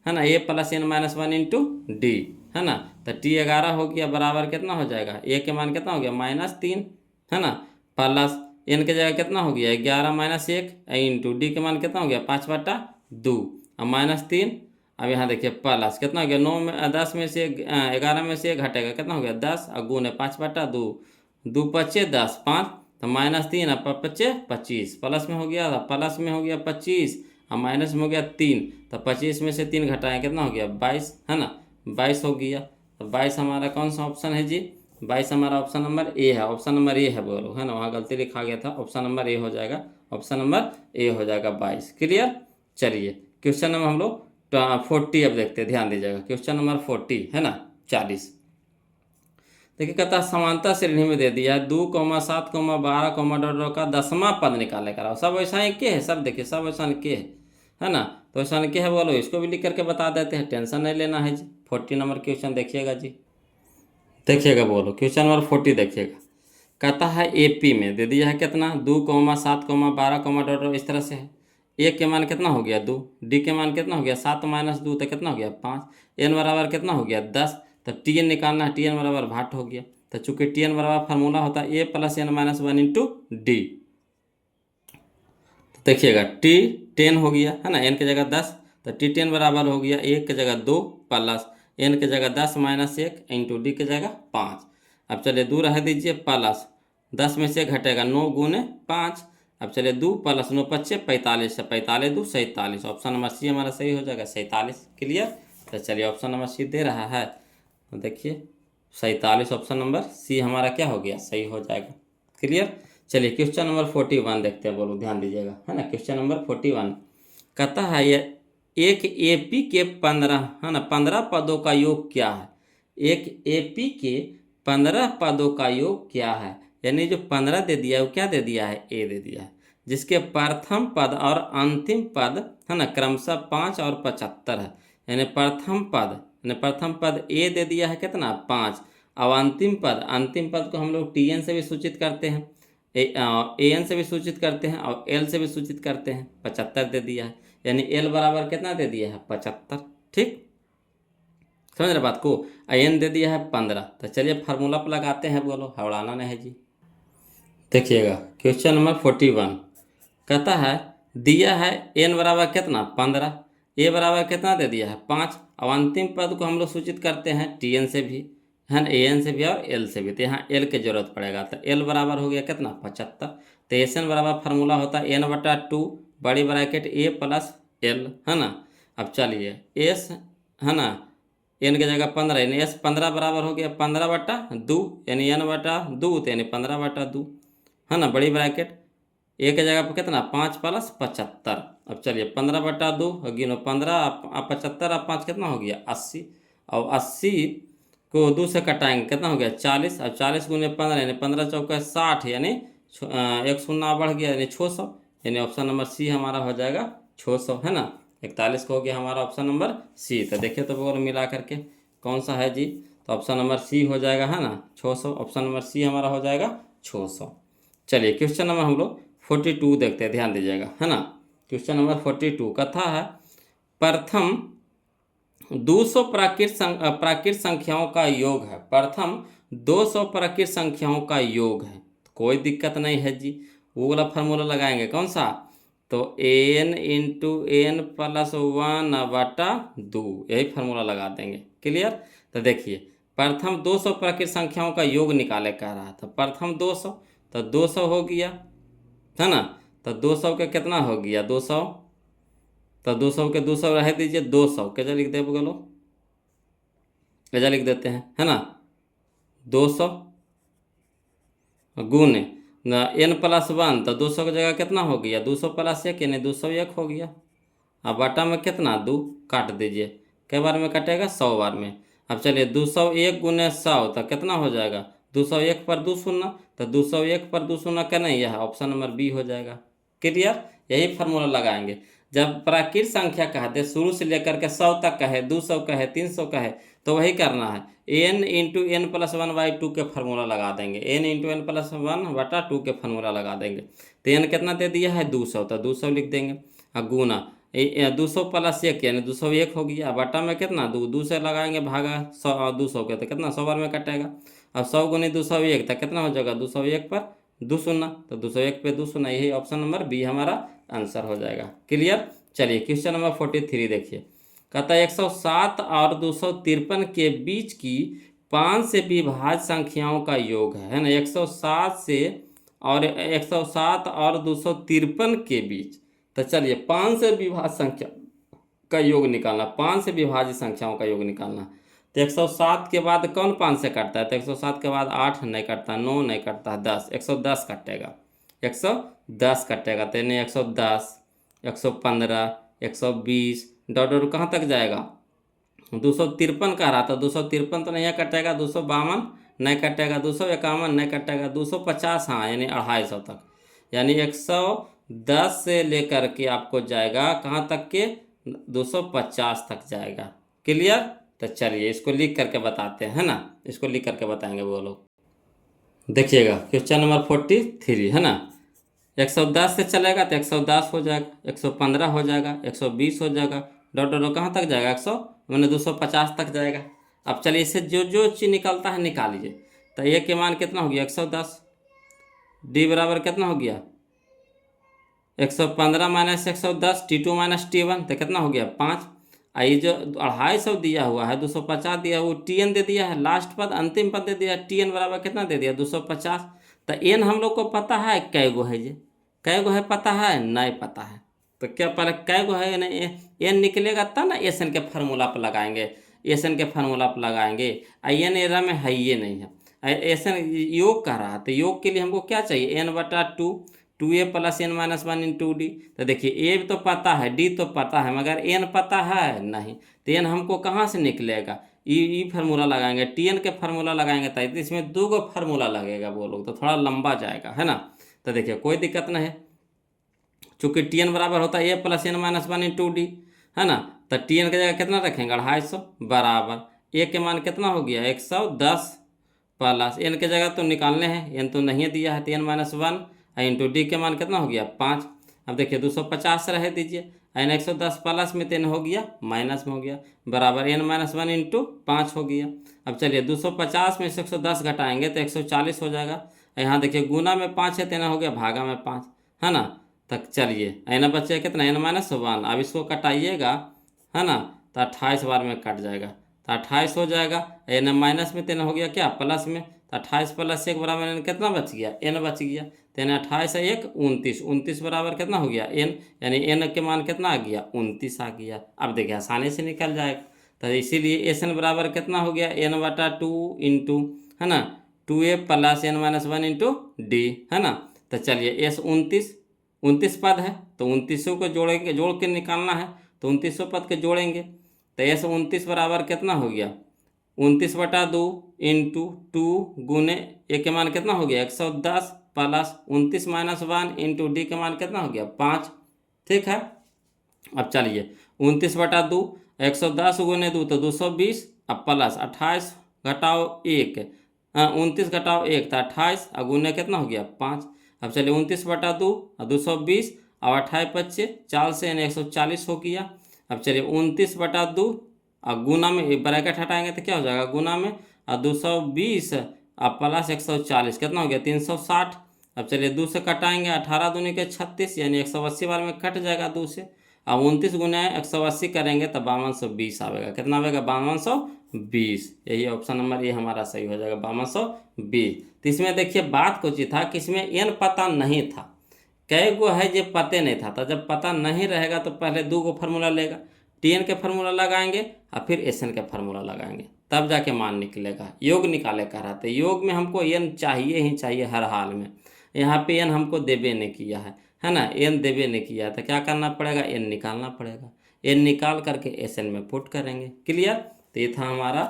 है ना, a plus n minus 1 into d, है ना। तो टी 11 हो गया बराबर कितना हो जाएगा, ए के मान कितना हो गया -3, है ना, प्लस एन के जगह कितना हो गया 11 - 1 इंटू डी के मान कितना हो गया 5/2 और -3। अब यहाँ देखिए प्लस कितना हो गया 9 में 10 में से 11 में से घटेगा कितना हो गया 10 और गुने 5/2, 2 5 10 5, तो -3 और 5 25, प्लस में हो गया, प्लस में हो गया 25 और माइनस में हो गया 3। तो 25 में से 3 घटाएं कितना हो गया 22, है ना, 22 हो गया। तो 22 हमारा कौन सा ऑप्शन है जी, 22 हमारा ऑप्शन नंबर ए है, ऑप्शन नंबर ए है बोलो, है ना, वहाँ गलती लिखा गया था, ऑप्शन नंबर ए हो जाएगा ऑप्शन नंबर ए हो जाएगा 22। क्लियर। चलिए क्वेश्चन नंबर हम लोग 40 अब देखते हैं, ध्यान दीजिएगा। क्वेश्चन नंबर 40 है ना 40। देखिए कहता है समांतर श्रेणी में दे दिया है 2, 7, 12, डॉट डॉट का 10वां पद निकाले कराओ। सब ऐसा ही के है, सब देखिए सब ऐसा के है ना। तो ऐसा के है बोलो, इसको भी लिख करके बता देते हैं, टेंशन नहीं लेना है जी। 40 नंबर क्वेश्चन देखिएगा जी, देखिएगा बोलो क्वेश्चन नंबर 40 देखिएगा। कहता है एपी में दे दिया है कितना 2, 7, 12, डॉट डॉट इस तरह से है। ए के मान कितना हो गया 2, डी के मान कितना हो गया 7 - 2 तो कितना हो गया 5, एन बराबर कितना हो गया 10। तो टी एन निकालना है, टी एन बराबर भाट हो गया। तो चूंकि टी एन बराबर फार्मूला होता है a plus n minus 1 into d. तो देखिएगा टी 10 हो गया है ना, एन की जगह 10, तो टी 10 बराबर हो गया 1 की जगह 2 प्लस एन की जगह 10 - 1 इंटू डी की जगह 5। अब चलिए 2 रह दीजिए प्लस 10 में से घटेगा 9 गुने 5। अब चलिए 2 प्लस 9 × 5 = 45 से 45 2 47। ऑप्शन नंबर सी हमारा सही हो जाएगा 47। क्लियर। तो चलिए ऑप्शन नंबर सी दे रहा है, तो देखिए 47 ऑप्शन नंबर सी हमारा क्या हो गया सही हो जाएगा। क्लियर। चलिए क्वेश्चन नंबर 41 देखते हैं, बोलो ध्यान दीजिएगा है ना। क्वेश्चन नंबर 41 कहता है ये एक एपी के 15 है ना 15 पदों का योग क्या है। एक एपी के 15 पदों का योग क्या है, यानी जो 15 दे दिया है वो क्या दे दिया है ए दे दिया है, जिसके प्रथम पद और अंतिम पद है ना क्रमशः 5 और 75 है। यानी प्रथम पद ए दे दिया है कितना 5, और अंतिम पद को हम लोग टी एन से भी सूचित करते हैं, ए एन से भी सूचित करते हैं और एल से भी सूचित करते हैं। 75 दे दिया है, यानी एल बराबर कितना दे दिया है 75। ठीक समझ रहे बात को। एन दे दिया है 15। तो चलिए फार्मूला पर लगाते हैं, बोलो हवड़ाना नहीं है जी। देखिएगा क्वेश्चन नंबर 41 कहता है दिया है एन बराबर कितना 15, ए बराबर कितना दे दिया है 5, और अंतिम पद को हम लोग सूचित करते हैं टी एन से भी है ना, ए एन से भी और एल से भी। तो यहाँ एल की जरूरत पड़ेगा, तो एल बराबर हो गया कितना 75। तो एस एन बराबर फार्मूला होता है n/2 बड़ी ब्रैकेट ए प्लस एल है ना। अब चलिए एस है ना एन की जगह 15, यानी एस 15 बराबर हो गया 15/2 यानी n/2 तो यानी 15/2 है ना, बड़ी ब्रैकेट ए के जगह पर कितना 5 + 75। अब चलिए 15/2 गिनो 15 अब 75 अब 5 कितना हो गया 80, और 80 को 2 से कटाएंगे कितना हो गया 40। अब 40 × 15 यानी 15 × 4 = 60, यानी एक शून्य बढ़ गया यानी 600, यानी ऑप्शन नंबर सी हमारा हो जाएगा 600 है ना। 41 को हो गया हमारा ऑप्शन नंबर सी। तो देखिए तो बोल मिला करके कौन सा है जी, तो ऑप्शन नंबर सी हो जाएगा है ना 600। ऑप्शन नंबर सी हमारा हो जाएगा 600। चलिए क्वेश्चन नंबर हम लोग 42 देखते हैं, ध्यान दीजिएगा है ना। क्वेश्चन नंबर 42 कथा है प्रथम 200 प्राकृत संख्याओं का योग है। प्रथम 200 प्राकृत संख्याओं का योग है, कोई दिक्कत नहीं है जी। वो वाला फार्मूला लगाएंगे कौन सा, तो एन इंटू एन प्लस 1/2 यही फार्मूला लगा देंगे। क्लियर। तो देखिए प्रथम 200 प्राकृत संख्याओं का योग निकाले कह रहा था। प्रथम 200 तो 200 हो गया है ना, तो 200 के कितना हो गया 200, तो 200 के 200 रह दीजिए 200 कैसे लिख दे बोलो, कैसे लिख देते हैं है ना 200 गुने n + 1 तो 200 की जगह कितना हो गया 200 + 1 यानी 201 हो गया। अब बटा में कितना 2 काट दीजिए, कई बार में कटेगा 100 बार में। अब चलिए 201 × 100 तो कितना हो जाएगा 201 पर 2 शून्य, तो 201 पर 2 शून्य का नहीं, यह ऑप्शन नंबर बी हो जाएगा। क्लियर। यही फार्मूला लगाएंगे जब प्राकृत संख्या कहते शुरू से लेकर के 100 तक का है, 200 का है, 300 का है, तो वही करना है n × n + 1/2 के फार्मूला लगा देंगे, n × n + 1/2 के फार्मूला लगा देंगे। तो n कितना दे दिया है 200, तो 200 लिख देंगे, और गुना 200 + 1 यानी 201 हो गया। बटा में कितना 2 से लगाएंगे भागा 100 200 के, तो कितना 100 बार में कटेगा। अब 100 × 201 तो कितना हो जाएगा 201 पर 2 शून्य, तो 201 पे 2 शून्य, यही ऑप्शन नंबर बी हमारा आंसर हो जाएगा। क्लियर। चलिए क्वेश्चन नंबर 43 देखिए कहता है 107 और 253 के बीच की 5 से विभाज्य संख्याओं का योग है ना। 107 से और 107 और 253 के बीच, तो चलिए 5 से विभाज्य संख्या का योग निकालना, 5 से विभाज्य संख्याओं का योग निकालना। तो 107 के बाद कौन 5 से कटता है, तो 107 के बाद 8 नहीं कटता, 9 नहीं कटता, 10, 110 कटेगा। 110 कटेगा, तो यानी 110, 115, 120 डॉट डॉट कहाँ तक जाएगा, 253 कह रहा था, 253 तो नहीं कटेगा, 252 नहीं कटेगा, 251 नहीं कटेगा, 250 हाँ, यानी 250 तक, यानी 110 से लेकर के आपको जाएगा कहाँ तक के, 250 तक जाएगा। क्लियर? तो चलिए इसको लिख करके बताते हैं, है ना, इसको लिख करके बताएंगे वो लोग। देखिएगा क्वेश्चन नंबर 43 है ना, 110 से चलेगा तो 110 हो जाएगा, 115 हो जाएगा, 120 हो जाएगा, डॉट डॉट कहाँ तक जाएगा, 250 तक जाएगा। अब चलिए इससे जो जो चीज़ निकलता है निकालिए। तो ए के मान कितना हो गया, 110, डी बराबर कितना हो गया, 115 माइनस 110, T2 माइनस T1, तो कितना हो गया 5। ये जो 250 दिया हुआ है, 250 दिया हुआ, TN दे दिया है, लास्ट पद अंतिम पद दे दिया, TN बराबर कितना दे दिया, 250। तो एन हम लोग को पता है कै गो है, ये कै गो है पता है, नहीं पता है। तो क्या पहले कै गो है, एन निकलेगा तब ना एस एन के फार्मूला पर लगाएंगे, एस एन के फार्मूला पर लगाएंगे। एन एरा में है ये नहीं है, एस एन योग कर रहा है, तो योग के लिए हमको क्या चाहिए, n/2, 2a plus n minus 1 into d. तो देखिए ए तो पता है, डी तो पता है, मगर एन पता है नहीं, तो एन हमको कहाँ से निकलेगा, ई फार्मूला लगाएंगे, टीएन के फार्मूला लगाएंगे, तो इसमें 2 गो फार्मूला लगेगा वो लोग, तो थोड़ा लंबा जाएगा, है ना। तो देखिए कोई दिक्कत नहीं है, चूँकि टीएन बराबर होता है a plus n minus 1 into d, है ना। तो टीएन की जगह कितना रखेंगे, 250 बराबर ए के मान कितना हो गया, 110 प्लस एन के जगह तो निकालने हैं, एन तो नहीं दिया है, तो n माइनस 1 इंटू डी के मान कितना हो गया 5। अब देखिए 250 रह दीजिए, एन 110 प्लस में तो एन हो गया माइनस में हो गया, बराबर n माइनस 1 इंटू 5 हो गया। अब चलिए 250 में से 110 घटाएंगे तो 140 हो जाएगा। यहाँ देखिए गुना में 5 है तो एन हो गया भागा में 5, है ना। तक चलिए एन बचे कितना, n माइनस 1, अब इसको कटाइएगा, है ना, तो 28 बार में कट जाएगा, तो 28 हो जाएगा। एन माइनस में तो हो गया क्या, प्लस में, तो 28 प्लस 1 बराबर एन कितना बच गया, एन बच गया, तो एन 28 है 1 29, 29 बराबर कितना हो गया एन, यानी एन के मान कितना आ गया 29 आ गया। अब देखिए आसानी से निकल जाएगा, तो इसीलिए एस एन बराबर कितना हो गया, n/2 इंटू, है ना, 2a plus n minus 1 into d, है ना। तो चलिए एस 29 पद है, तो 29 को जोड़ेंगे, जोड़ के निकालना है, तो 29 पद के जोड़ेंगे, तो एस 29 बराबर कितना हो गया, 29/2 इंटू 2 गुने ए के मान कितना हो गया 110 प्लस 29 माइनस 1 इंटू डी के मान कितना हो गया 5। ठीक है। अब चलिए 29/2, 110 गुने 2 तो 220, अब प्लस 28 घटाओ 1, 29 घटाओ 1 तो 28, और गुने कितना हो गया 5। अब चलिए 29/2 और 220 और 28 बच्चे 4 से यानी 140 हो गया। अब चलिए 29/2 और गुना में ब्रैकेट हटाएंगे तो क्या हो जाएगा, गुना में, और 220 और प्लस 140 कितना हो गया 360। अब चलिए 2 से कटाएंगे, 18 दूनी के 36, यानी 180 बार में कट जाएगा 2 से, और 29 गुना 180 करेंगे तो 5220 आएगा, कितना आएगा 5220। यही ऑप्शन नंबर ये हमारा सही हो जाएगा 5220। तो इसमें देखिए बात कुछ ही था कि इसमें एन पता नहीं था, कई गो है जो पते नहीं था, तो जब पता नहीं रहेगा तो पहले 2 गो फार्मूला लेगा, टीएन के फार्मूला लगाएंगे और फिर एसएन के फार्मूला लगाएंगे, तब जाके मान निकलेगा। योग निकाले कह रहा था, योग में हमको एन चाहिए ही चाहिए हर हाल में, यहाँ पे एन हमको देबे नहीं किया है ना, एन देबे नहीं किया है, तो क्या करना पड़ेगा, एन निकालना पड़ेगा, एन निकाल करके एसएन में पुट करेंगे। क्लियर। तो ये था हमारा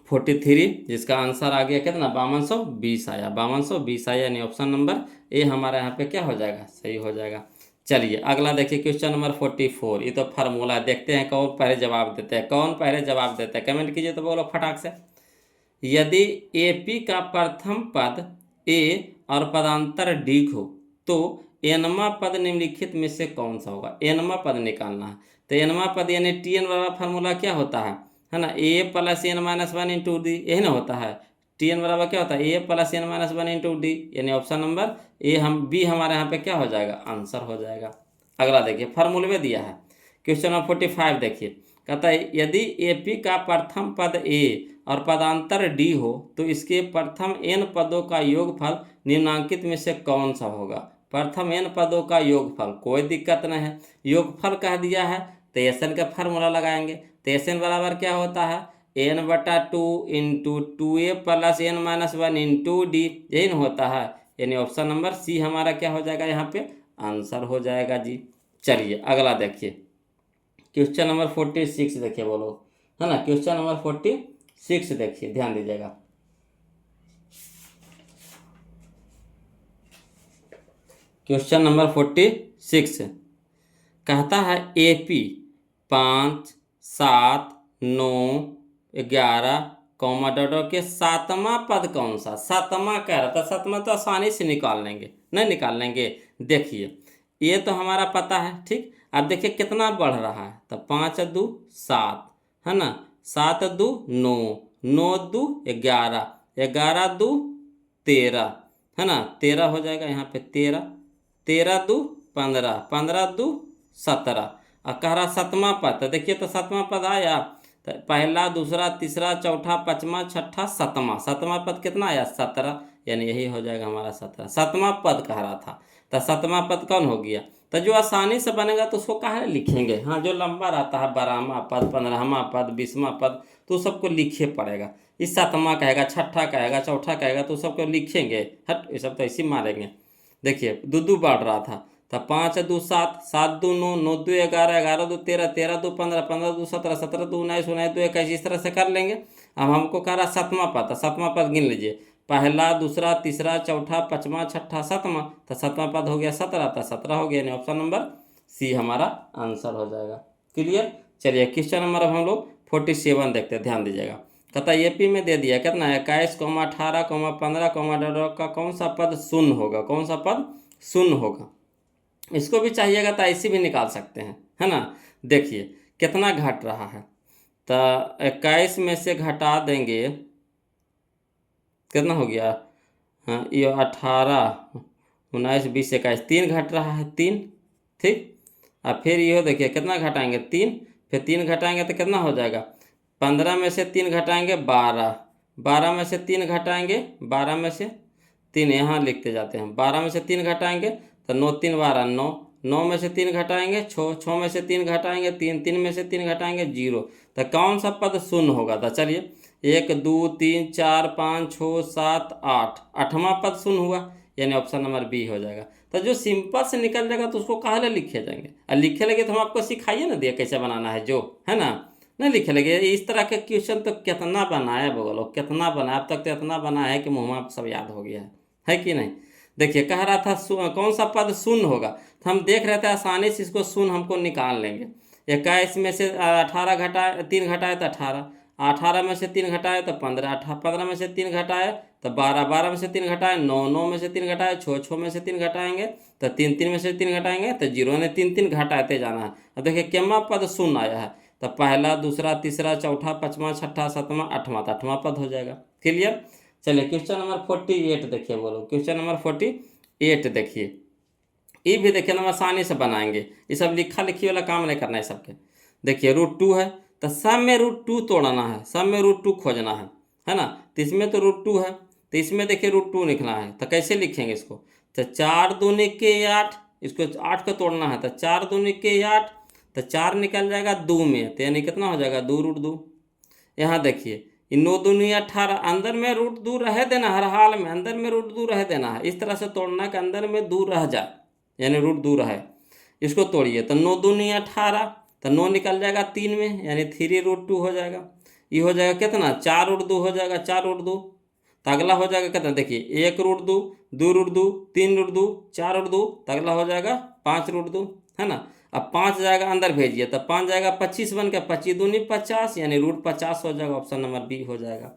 43, जिसका आंसर आ गया कितना 5220 आया, 5220 आया, यानी ऑप्शन नंबर ए हमारा यहाँ पे क्या हो जाएगा, सही हो जाएगा। चलिए अगला देखिए क्वेश्चन नंबर 44, ये तो फार्मूला देखते हैं कौन पहले जवाब देते हैं, कौन पहले जवाब देते हैं, कमेंट कीजिए तो बोलो फटाक से। यदि एपी का प्रथम पद ए और पदांतर डी हो तो एनवा पद निम्नलिखित में से कौन सा होगा, एनवा पद निकालना है। तो एनवा पद यानी टीएन बराबर फार्मूला क्या होता है ना, a plus n minus 1 into d, यही ना होता है। टीएन बराबर क्या होता है, a plus n minus 1 into d, यानी ऑप्शन नंबर ए हम बी हमारे यहाँ पे क्या हो जाएगा, आंसर हो जाएगा। अगला देखिए फार्मूले में दिया है क्वेश्चन नंबर 45, देखिए कहता है यदि एपी का प्रथम पद ए और पदांतर डी हो तो इसके प्रथम एन पदों का योगफल निम्नांकित में से कौन सा होगा। प्रथम एन पदों का योगफल, कोई दिक्कत नहीं है, योगफल कह दिया है तो एसएन का फार्मूला लगाएंगे। तो एसएन बराबर क्या होता है, n/2 into 2a plus n minus 1 into d, यही ना होता है, यानी ऑप्शन नंबर सी हमारा क्या हो जाएगा यहाँ पे आंसर हो जाएगा जी। चलिए अगला देखिए, क्वेश्चन नंबर 46 देखिए बोलो, है ना। क्वेश्चन नंबर 46 देखिए, ध्यान दीजिएगा। क्वेश्चन नंबर 46 कहता है AP 5, 7, 9, 11 कॉमा डॉट के सातवां पद कौन सा। सातवां कह रहा था, सातवां तो आसानी से निकाल लेंगे, नहीं निकाल लेंगे। देखिए ये तो हमारा पता है, ठीक। अब देखिए कितना बढ़ रहा है, तो 5 2 7, है ना, 7 2 9, 9 2 11, 11 2 13, है ना, 13 हो जाएगा यहाँ पे 13, 13 2 15, 15 2 17, और कह रहा सातवां पद। तो देखिए तो सातवां पद आया, तो पहला, दूसरा, तीसरा, चौथा, पांचवा, छठा, सातवां, सातवां पद कितना आया 17, यानी यही हो जाएगा हमारा 17। सातवां पद कह रहा था, तो सातवां पद कौन हो गया। तो जो आसानी से बनेगा तो उसको कहाँ लिखेंगे, हाँ जो लंबा रहता है 12वां पद, 15वां पद, 20वां पद, तो सबको लिखे पड़ेगा। इस सातवां कहेगा, छठा कहेगा, चौथा कहेगा, तो सबको लिखेंगे। हट, ये सब तो ऐसे ही मारेंगे। देखिए दो बढ़ रहा था, तो 5 2 7, 7 2 9, 9 2 11, 11 2 13, 13 2 15, 15 2 17, 17 2 19, 19 2 21, इस तरह से कर लेंगे। अब हमको कह रहा सातवां पद, तो सातवां पद गिन लीजिए, पहला, दूसरा, तीसरा, चौथा, पांचवा, छठा, सातवां, तो सातवां पद हो गया 17, तो 17 हो गया, यानी ऑप्शन नंबर सी हमारा आंसर हो जाएगा। क्लियर। चलिए क्वेश्चन नंबर अब हम लोग 47 देखते हैं, ध्यान दीजिएगा। कहता AP में दे दिया कितना है 21, 18, 15, का कौन सा पद शून्य होगा, कौन सा पद शून्य होगा। इसको भी चाहिएगा तो ऐसे भी निकाल सकते हैं, है ना। देखिए कितना घट रहा है, तो 21 में से घटा देंगे, कितना हो गया, हाँ ये 18, 19, 20, 21, 3 घट रहा है 3, ठीक। और फिर ये देखिए कितना घटाएंगे 3, फिर 3 घटाएंगे तो कितना हो जाएगा, 15 में से 3 घटाएंगे 12, 12 में से 3 घटाएंगे, 12 में से 3 यहाँ लिखते जाते हैं, 12 में से 3 घटाएंगे तो 9 3 12, 9, 9 में से 3 घटाएंगे 6, 6 में से 3 घटाएंगे 3, 3 में से 3 घटाएंगे 0। तो कौन सा पद शून्य होगा, तो चलिए 1 2 3 4 5 6 7 8, 8वां पद शून्य हुआ, यानी ऑप्शन नंबर बी हो जाएगा। तो जो सिंपल से निकल जाएगा तो उसको कहाँ लिखे जाएंगे, और लिखे लगे तो हम आपको सिखाइए ना दिया कैसे बनाना है, जो है ना, नहीं लिखे लगे। इस तरह के क्वेश्चन तो कितना बनाया बोलो, कितना बनाया, अब तक तो इतना बना है कि मुँह में सब याद हो गया है कि नहीं। देखिए कह रहा था कौन सा पद शून्य होगा, तो हम देख रहे थे आसानी से इसको शून्य हमको निकाल लेंगे। 21 में से 18 घटाए, 3 घटाए तो 18, 18 में से 3 घटाए तो 15, 15 में से 3 घटाए तो 12, 12 में से 3 घटाए 9, 9 में से 3 घटाए 6, 6 में से 3 घटाएंगे तो 3, 3 में से 3 घटाएंगे तो 0, ने 3 3 घटाते जाना है। अब देखिए केमा पद शून्य आया है, तो पहला, दूसरा, तीसरा, चौथा, पांचवा, छठा, सातवां, आठवां, तो 8वां पद हो जाएगा। क्लियर। चलिए क्वेश्चन नंबर 48 देखिए बोलो, क्वेश्चन नंबर 48 देखिए, ये भी देखिए हम आसानी से बनाएंगे, ये सब लिखा लिखी वाला काम नहीं करना है सबके। देखिए √2 है, तो सब में √2 तोड़ना है, सब में √2 खोजना है ना। तो इसमें तो √2 है, तो इसमें देखिए √2 लिखना है, तो कैसे लिखेंगे इसको, तो 4 दूनी के 8, इसको 8 को तोड़ना है, तो 4 दूनी के 8, तो 4 निकल जाएगा 2 में, तो यानी कितना हो जाएगा 2 √2। यहाँ देखिए 9 दूनी 18, अंदर में √2 रह देना, हर हाल में अंदर में √2 रह देना है, इस तरह से तोड़ना कि अंदर में 2 रह जाए, यानी √2 रहे। इसको तोड़िए तो 9 दूनी 18, तो 9 निकल जाएगा 3 में, यानी 3 √2 हो जाएगा। ये हो जाएगा कितना 4 √2 हो जाएगा, 4 √2। तो अगला हो जाएगा कितना, देखिए 1 √2, 2 √2, 3 √2, 4 √2, तो अगला हो जाएगा 5 √2, है ना। अब 5 जाएगा अंदर भेजिए, तो 5 जाएगा 25 बन के, 25 दूनी 50, यानी √50 हो जाएगा, ऑप्शन नंबर बी हो जाएगा।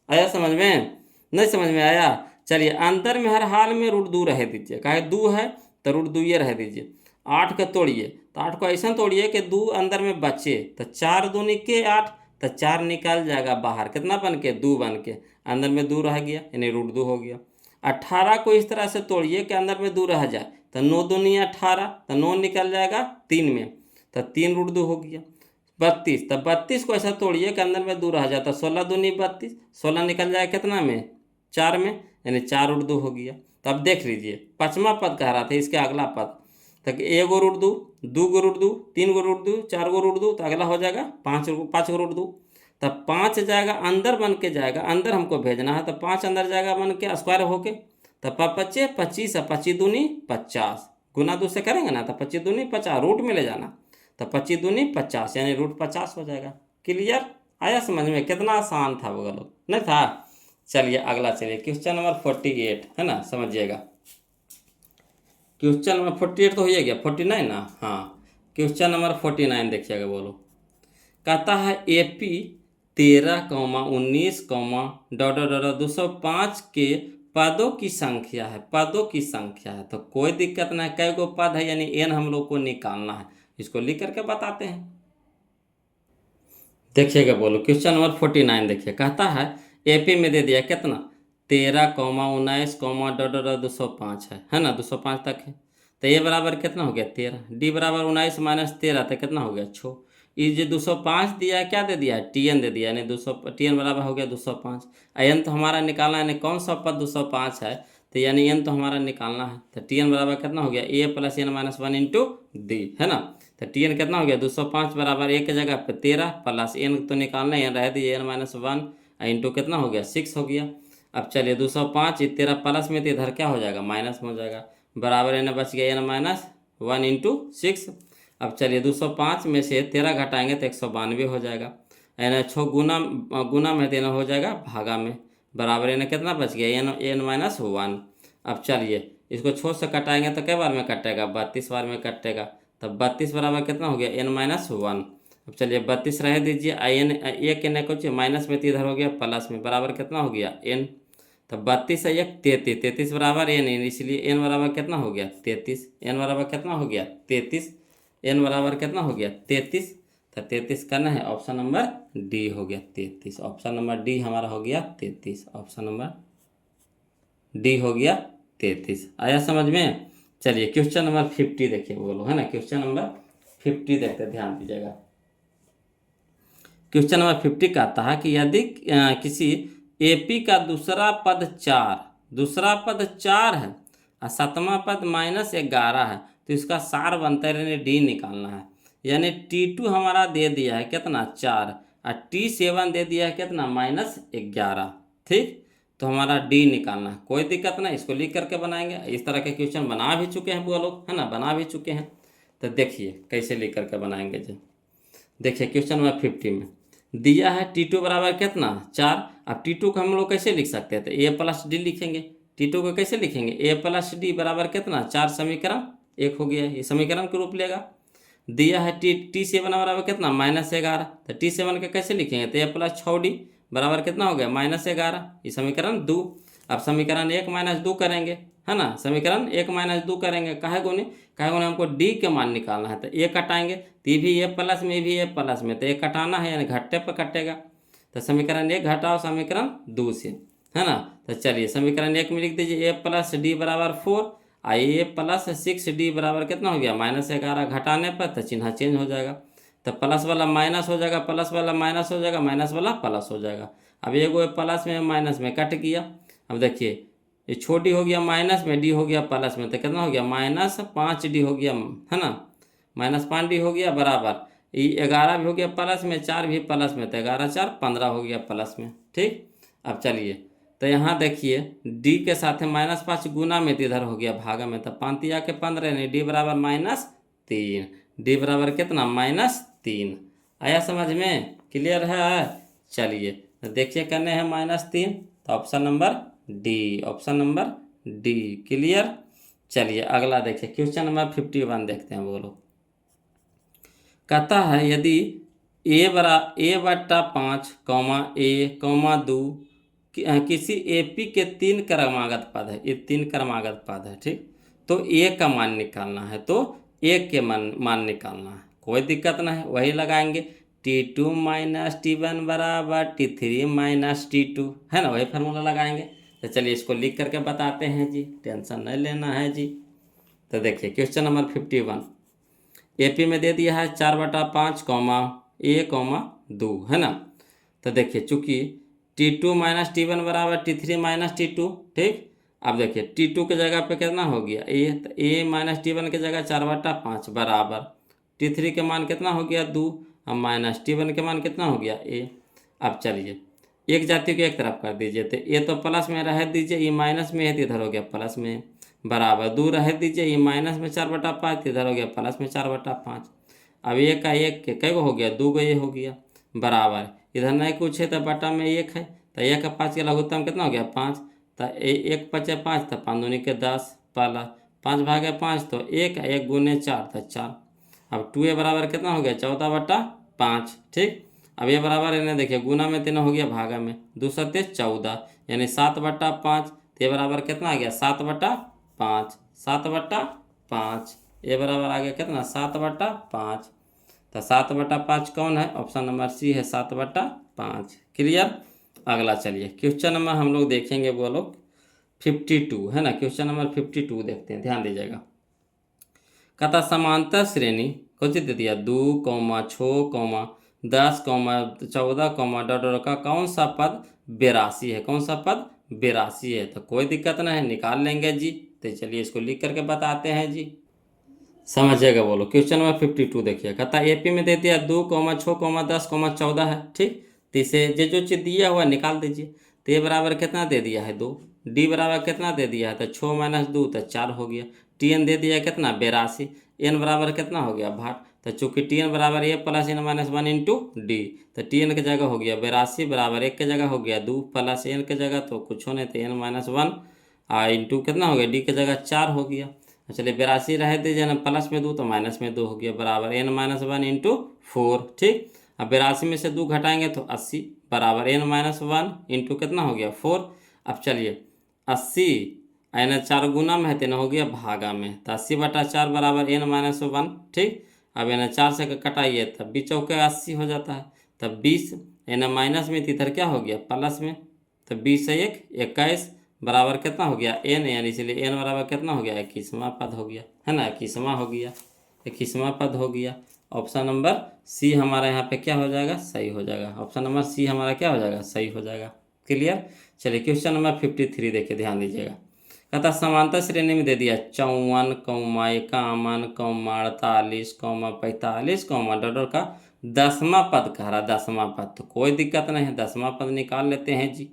आया समझ में, नहीं समझ में आया। चलिए अंदर में हर हाल में √2 रह दीजिए, काहे 2 है तो √2 ये रह दीजिए। 8 का तोड़िए, तो 8 को ऐसा तोड़िए कि 2 अंदर में बचे, तो 4 दूनी के 8, तो 4 निकल जाएगा बाहर, कितना बन के 2 बन के, अंदर में 2 रह गया, यानी √2 हो गया। 18 को इस तरह से तोड़िए कि अंदर में 2 रह जाए, तो 9 दूनी 18, तो 9 निकल जाएगा 3 में, तो 3 √2 हो गया। 32, तो 32 को ऐसा तोड़िए कि अंदर में 2 रह जाए, तो 16 दूनी 32, 16 निकल जाएगा कितना में 4 में, यानी 4 √2 हो गया। तो अब देख लीजिए 5वां पद कह रहा था, इसके अगला पद, तो 1 √2, 2 √2, 3 √2, 4 √2, तो अगला हो जाएगा 5 √2। तब 5 जाएगा अंदर बन के जाएगा, अंदर हमको भेजना है, तो 5 अंदर जाएगा बन के स्क्वायर होके, तो 25 25 और 25 दूनी 50, गुना 2 से करेंगे ना तो 25 दूनी 50, रूट में ले जाना तो 25 दूनी 50 यानी रूट 50 हो जाएगा। क्लियर? आया समझ में? कितना आसान था वो लोग, नहीं था? चलिए अगला, चलिए क्वेश्चन नंबर 48 है ना, समझिएगा। क्वेश्चन नंबर 48 तो हो गया, 49 ना, हाँ। क्वेश्चन नंबर 49 देखिएगा, बोलो। कहता है AP 13, 19, 205 के पदों की संख्या है, पदों की संख्या है। तो कोई दिक्कत नहीं, कई गो पद है यानी n हम लोग को निकालना है, इसको लिख करके बताते हैं। देखिएगा, बोलो क्वेश्चन नंबर 49 देखिए। कहता है AP में दे दिया कितना, 13, 19, 205 है ना, 205 तक है। तो ये बराबर कितना हो गया 13, डी बराबर 19 माइनस 13 तो कितना हो गया 6। ये जो 205 दिया है क्या दे दिया है, TN दे दिया, यानी 200 TN बराबर हो गया 205। n तो हमारा निकालना है, यानी कौन सा पद 205 है, तो यानी n तो हमारा निकालना है। तो TN बराबर कितना हो गया, A plus n minus 1 into d, है ना। तो TN कितना हो गया 205 बराबर एक के जगह पे 13 प्लस n तो निकालना है, रह दिए n माइनस 1 इंटू कितना हो गया 6 हो गया। अब चलिए 205 13 प्लस में तो इधर क्या हो जाएगा माइनस में हो जाएगा, बराबर n बच गया n माइनस 1 इंटू 6। अब चलिए 205 में से 13 घटाएंगे तो 192 हो जाएगा, यानी 6 गुना में देना हो जाएगा भागा में, बराबर n कितना बच गया n माइनस 1। अब चलिए इसको 6 से कटाएंगे तो कई बार में कटेगा, 32 बार में कटेगा। तब 32 बराबर कितना हो गया n माइनस 1। अब चलिए 32 रह दीजिए, n एक न कुछ माइनस में तो इधर हो गया प्लस में, बराबर कितना हो गया n। तब 32 है 1 33, 33 बराबर n, इसलिए n बराबर कितना हो गया 33, n बराबर कितना हो गया 33, n बराबर कितना हो गया 33। तो 33 करना है, ऑप्शन नंबर डी हो गया 33, ऑप्शन नंबर डी हमारा हो गया 33, ऑप्शन नंबर डी हो गया 33। आया समझ में? चलिए क्वेश्चन नंबर 50 देखिए, बोलो, है ना। क्वेश्चन नंबर 50 देखते, ध्यान दीजिएगा। क्वेश्चन नंबर 50 कहता है कि यदि किसी AP का दूसरा पद 4 है और 7वां पद -11 है, तो इसका सार बनता है, यानी डी निकालना है। यानी T2 हमारा दे दिया है कितना 4 और T7 दे दिया है कितना -11, ठीक। तो हमारा डी निकालना है, कोई दिक्कत नहीं, इसको लिख करके बनाएंगे। इस तरह के क्वेश्चन बना भी चुके हैं वो लोग, है ना, बना भी चुके हैं। तो देखिए कैसे लिख करके बनाएंगे जी। देखिए क्वेश्चन नंबर 50 में दिया है T2 बराबर कितना 4। अब T2 को हम लोग कैसे लिख सकते हैं, तो A प्लस डी लिखेंगे। T2 को कैसे लिखेंगे, A प्लस डी बराबर कितना 4, समीकरण 1 हो गया, ये समीकरण के रूप लेगा। दिया है T7 बराबर कितना -11, तो T7 के कैसे लिखेंगे, तो A प्लस 6D बराबर कितना हो गया -11, ये समीकरण 2। अब समीकरण 1 माइनस 2 करेंगे, है ना, समीकरण 1 माइनस 2 करेंगे, काहे गुने हमको डी के मान निकालना है। तो ए कटाएंगे तो ये भी ए प्लस में, भी ए प्लस में, तो ए कटाना है यानी घट्टे पर कटेगा। तो समीकरण 1 घटाओ समीकरण 2 से, है ना। तो चलिए समीकरण 1 में लिख दीजिए A प्लस डी बराबर 4, और A प्लस 6D बराबर कितना हो गया -11, घटाने पर तो चिन्ह चेंज हो जाएगा, तो प्लस वाला माइनस हो जाएगा, प्लस वाला माइनस हो जाएगा, माइनस वाला प्लस हो जाएगा। अब एगो प्लस में माइनस में कट गया। अब देखिए ये छोटी हो गया माइनस में, डी हो गया प्लस में, तो कितना हो गया -5D हो गया, है ना, -5D हो गया, बराबर ये 11 भी हो गया प्लस में, 4 भी प्लस में, तो 11 4 15 हो गया प्लस में, ठीक। अब चलिए तो यहाँ देखिए डी के साथ -5 गुना में तो इधर हो गया भागा में, तो 5 के 15 यानी डी बराबर -3, डी बराबर कितना -3। आया समझ में? क्लियर है? चलिए तो देखिए करने हैं -3, तो option number D, option number D, clear. चलिए अगला देखिए क्वेश्चन नंबर 51 देखते हैं, बोलो। कहता है यदि A/5, A, 2 किसी AP के 3 क्रमागत पद है, ये 3 क्रमागत पद है, ठीक। तो A का मान निकालना है, तो A के मान निकालना है, कोई दिक्कत नहीं है, वही लगाएंगे T2 माइनस T1 बराबर T3 माइनस T2, है ना, वही फार्मूला लगाएंगे। तो चलिए इसको लिख करके बताते हैं जी, टेंशन नहीं लेना है जी। तो देखिए क्वेश्चन नंबर 51 AP में दे दिया है 4/5, A, 2, है ना। तो देखिए चूंकि T2 माइनस T1 बराबर T3 माइनस T2, ठीक। अब देखिए T2 के जगह पे कितना हो गया A, तो A माइनस T1 के जगह 4/5 बराबर T3 के मान कितना हो गया 2, अब माइनस T1 के मान कितना हो गया A। अब चलिए एक जाति को एक तरफ कर दीजिए, तो ये तो प्लस में रह दीजिए, ये माइनस में है तो इधर हो गया प्लस में, बराबर 2 रह दीजिए, ये माइनस में 4/5 इधर हो गया प्लस में 4/5। अब एक का एक के कई गो हो गया, 2 गो ये हो गया, बराबर इधर नहीं कुछ है तो बटा में 1 है, तो 1 का 5 के लघुत्तम कितना हो गया 5, तो 1 पचे 5, तो 5 दूनी के 10, पहला 5/5 तो 1 गुने 4 तो 4। अब 2a बराबर कितना हो गया 14/5, ठीक। अब ये बराबर है ना, देखिए गुना में 3 हो गया, भागा में 2 सत्ते 14, यानी 7/5, तो ये बराबर कितना आ गया 7/5, 7/5, ये बराबर आ गया कितना 7/5। तो 7/5 कौन है, ऑप्शन नंबर सी है 7/5। क्लियर। अगला चलिए क्वेश्चन नंबर हम लोग देखेंगे, वो लोग 52 है ना, क्वेश्चन नंबर 52 देखते हैं, ध्यान दीजिएगा। कहता समांतर श्रेणी कुछ दे दिया 2, 6, 10, 14, डॉट का कौन सा पद 82 है, कौन सा पद 82 है। तो कोई दिक्कत नहीं है, निकाल लेंगे जी। तो चलिए इसको लिख करके बताते हैं जी, समझिएगा। बोलो क्वेश्चन नंबर 52 देखिए, कहता एपी में दे दिया 2, 6, 10, 14 है, ठीक। तो इसे जो चीज दिया हुआ निकाल दीजिए। तो ये बराबर कितना दे दिया है 2, डी बराबर कितना दे दिया है, तो 6 - 2 तो 4 हो गया। टी एन दे दिया कितना 82, एन बराबर कितना हो गया भाट, तो चूंकि टी एन बराबर a plus n minus 1 into d, तो टी एन की जगह हो गया 82 बराबर 1 की जगह हो गया 2 प्लस एन की जगह तो कुछ होने, तो एन माइनस 1 इंटू कितना हो गया डी की जगह 4 हो गया। चलिए 82 रह दीजिए ना, प्लस में 2 तो माइनस में 2 हो गया, बराबर n - 1 इंटू 4, ठीक। अब 82 में से 2 घटाएंगे तो 80 बराबर n - 1 इंटू कितना हो गया 4। अब चलिए 80 n 4 गुना में है तो न हो गया भागा में, तो 80/4 बराबर n - 1, ठीक। अब n 4 से कटाइए तब 20 चौके 80 हो जाता है, तब 20 n माइनस में इधर क्या हो गया प्लस में, तो 20 से 1 21 बराबर कितना हो गया n, यानी इसलिए n बराबर कितना हो गया 21वां पद हो गया, है ना, 21वां हो गया, 21वां पद हो गया। ऑप्शन नंबर सी हमारा यहाँ पे क्या हो जाएगा, सही हो जाएगा। ऑप्शन नंबर सी हमारा क्या हो जाएगा, सही हो जाएगा। क्लियर। चलिए क्वेश्चन नंबर 53 देखिए, ध्यान दीजिएगा। कहता समांतर श्रेणी में दे दिया 54, 51, 48, 45, डॉट का 10वां पद कह रहा, 10वां पद। तो कोई दिक्कत नहीं है, 10वां पद निकाल लेते हैं जी,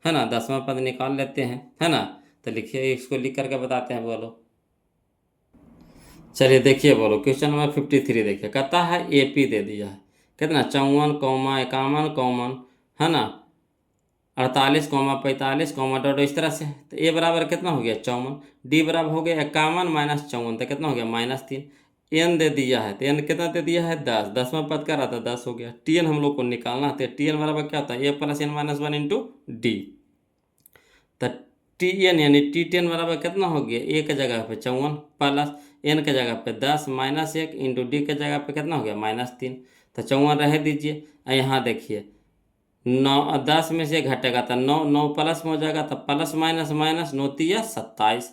है ना, 10वां पद निकाल लेते हैं, है ना। तो लिखिए, इसको लिख करके बताते हैं, बोलो। चलिए देखिए, बोलो क्वेश्चन नंबर 53 देखिए, कहता है एपी दे दिया है कितना 54, 51, है ना, 48, 45, डॉट इस तरह से। तो ए बराबर कितना हो गया 54, डी बराबर हो गया 51 माइनस 54, तो कितना हो गया -3। एन दे दिया है, तो एन कितना दे दिया है 10, 10वां पद का रहा था 10 हो गया। टी एन हम लोग को निकालना है, टी एन बराबर क्या होता है a plus n minus 1 into d. तो टी एन यानी टी टेन बराबर कितना हो गया, ए के जगह पे 54 प्लस एन के जगह पे 10 - 1 इंटू डी के जगह पे कितना हो गया -3। तो 54 रह दीजिए। यहाँ देखिए 9 10 में से घटेगा तो 9 9 प्लस में हो जाएगा, तो प्लस माइनस माइनस 9 तिया 27।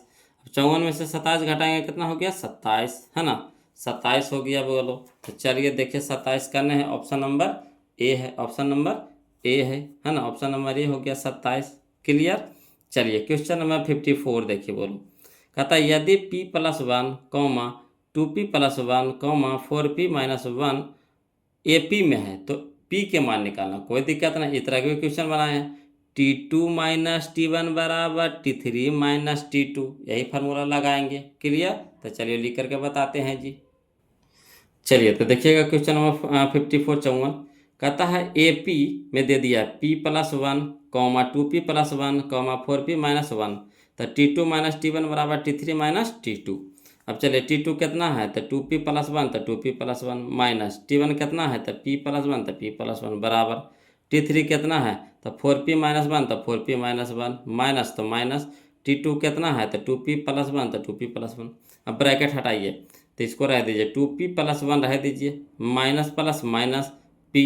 अब 54 में से 27 घटाएंगे कितना हो गया 27, है ना, 27 हो गया। बोलो तो चलिए देखिए 27 करने हैं, ऑप्शन नंबर ए है, ऑप्शन नंबर ए है ना, ऑप्शन नंबर ए हो गया 27। क्लियर। चलिए क्वेश्चन नंबर 54 देखिए, बोलो। कहता यदि p+1, 2p+1, 4p - 1 AP में है तो p के मान निकालना, कोई दिक्कत नहीं, इस तरह के क्वेश्चन बनाए हैं। T2 - T1 बराबर T3 - T2, यही फार्मूला लगाएंगे। क्लियर। तो चलिए लिख करके बताते हैं जी। चलिए तो देखिएगा क्वेश्चन नंबर 54 54, कहता है AP में दे दिया p+1, 2p+1, 4p - 1, तो T2 - T1 बराबर T3 - T2। अब चलिए T2 कितना है, तो 2p+1 तो 2p+1 माइनस T1 कितना है, तो p+1 तो p+1 बराबर T3 कितना है, तो 4p - 1 तो 4p - 1 माइनस तो माइनस T2 कितना है, तो 2p+1 तो 2p+1। अब ब्रैकेट हटाइए तो इसको रह दीजिए 2p+1 रह दीजिए, minus plus minus p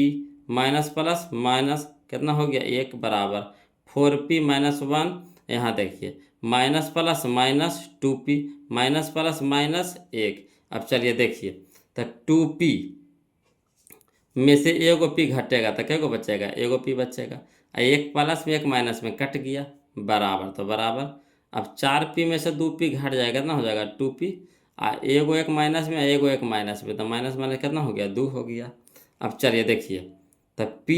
minus plus minus कितना हो गया 1 बराबर 4p - 1। यहाँ देखिए minus plus minus 2p minus plus minus 1। अब चलिए देखिए, तो 2p में से एगो p घटेगा तो क्या गो बचेगा, एगो p बचेगा, एक प्लस में एक माइनस में कट गया, बराबर तो बराबर। अब 4p में से 2p घट जाएगा, कितना हो जाएगा 2p, एगो एक माइनस में एगो एक माइनस में, तो माइनस माइनस कितना हो गया 2 हो गया। अब चलिए देखिए, तो p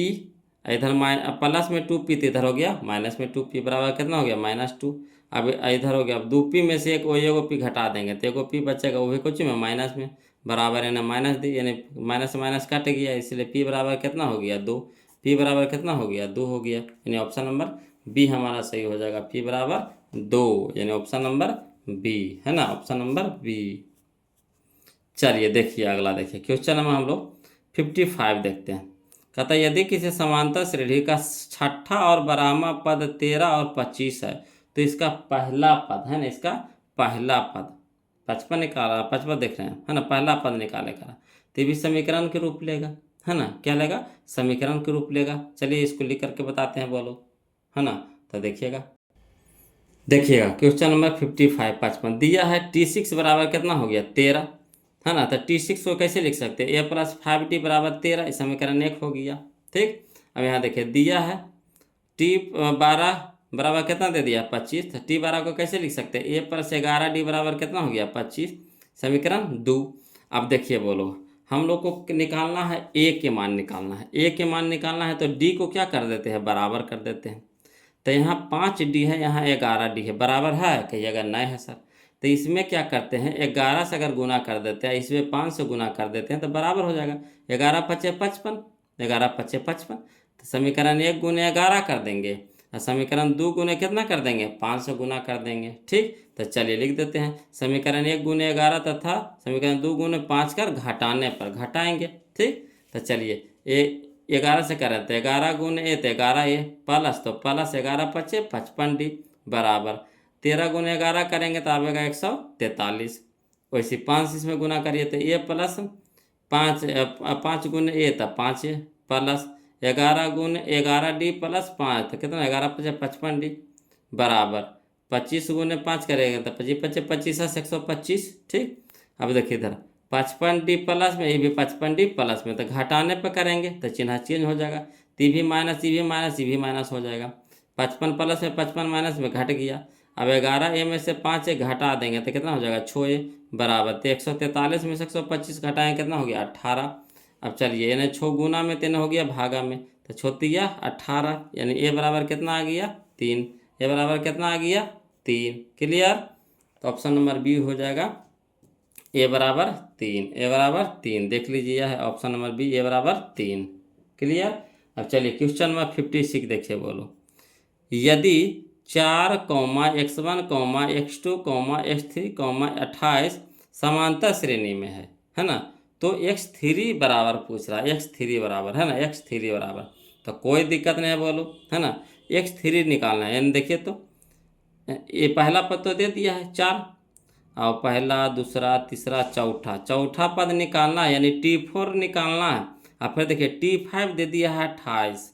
इधर प्लस में 2p तो इधर हो गया माइनस में 2p बराबर कितना हो गया -2। अब इधर हो गया, अब 2p में से एक वो एगो p घटा देंगे तो एगो p बचेगा, वो भी कुछ में माइनस में बराबर है ना माइनस दी, यानी माइनस से माइनस कट गया, इसलिए p बराबर कितना हो गया 2। p बराबर कितना हो गया 2 हो गया, यानी ऑप्शन नंबर बी हमारा सही हो जाएगा, p बराबर 2, यानी ऑप्शन नंबर बी है ना, ऑप्शन नंबर बी। चलिए देखिए अगला, देखिए क्वेश्चन नंबर हम लोग 55 देखते हैं। कहता है यदि किसी समांतर श्रेणी का छठा और बारहवां पद 13 और 25 है तो इसका पहला पद है ना, इसका पहला पद 55 निकाला, 55 देख रहे हैं है ना, पहला पद निकालेगा तो ये भी समीकरण के रूप लेगा है ना, क्या लेगा समीकरण के रूप लेगा। चलिए इसको लिख करके बताते हैं, बोलो है ना। तो देखिएगा क्वेश्चन नंबर 55 55 दिया है T6 बराबर कितना हो गया 13 है ना, तो T6 को कैसे लिख सकते हैं a+5t बराबर 13, इस समीकरण 1 हो गया। ठीक, अब यहाँ देखिए दिया है T12 बराबर कितना दे दिया 25, तो T12 को कैसे लिख सकते हैं a+11d बराबर कितना हो गया 25, समीकरण 2। अब देखिए बोलो हम लोग को निकालना है a के मान निकालना है, a के मान निकालना है तो d को क्या कर देते हैं बराबर कर देते हैं, तो यहाँ 5d है यहाँ 11d है, बराबर है कहिएगा नहीं है सर, तो इसमें क्या करते हैं 11 से अगर गुना कर देते हैं, इसमें 5 से गुना कर देते हैं तो बराबर हो जाएगा 11 पचे 55, 11 पचे 55, तो समीकरण 1 गुने 11 कर देंगे और समीकरण 2 गुने कितना कर देंगे 5 से गुना कर देंगे। ठीक, तो चलिए लिख देते हैं समीकरण 1 गुने 11 तथा समीकरण 2 गुने 5 कर घटाने पर घटाएंगे। ठीक, तो चलिए 11 से करें तो 11 गुने तो 11 ये प्लस, तो प्लस 11 पचे 55d बराबर 13 गुने 11 करेंगे तो आएगा 143, वैसे 5 इसमें गुना करिए तो ए प्लस 5 गुने ए तो 5 प्लस 11 गुने 11d प्लस 5 तो कितना 11 पचे 55d बराबर 25 गुने 5 करेंगे तो 25 पचे 25 125। ठीक, अब देखिए इधर 55d प्लस में, ये भी 55d प्लस में, तो घटाने पर करेंगे तो चिन्ह चेंज हो जाएगा, ती भी माइनस ये भी माइनस ये भी माइनस हो जाएगा, 55 प्लस में 55 माइनस में घट गया। अब 11a में से 5 घटा देंगे तो कितना हो जाएगा 6a बराबर, तो 143 में से 125 घटाएंगे कितना हो गया 18। अब चलिए यानी 6 गुना में 3 हो गया भागा में, तो 6 18, यानी a बराबर कितना आ गया 3, a बराबर कितना आ गया 3। क्लियर, तो ऑप्शन नंबर बी हो जाएगा a बराबर 3, a बराबर 3 देख लीजिए, यह है ऑप्शन नंबर बी a बराबर 3। क्लियर, अब चलिए क्वेश्चन नंबर 56 देखिए, बोलो यदि 4, x1, x2, x3, 28 समांतर श्रेणी में है ना, तो x3 बराबर पूछ रहा है, x3 बराबर है ना, x3 बराबर, तो कोई दिक्कत नहीं है बोलो है ना, x3 निकालना है, यानी देखिए तो ये पहला पद तो दे दिया है 4 और पहला दूसरा तीसरा चौथा पद निकालना है, यानी T4 निकालना है। और फिर देखिए T5 दे दिया है 28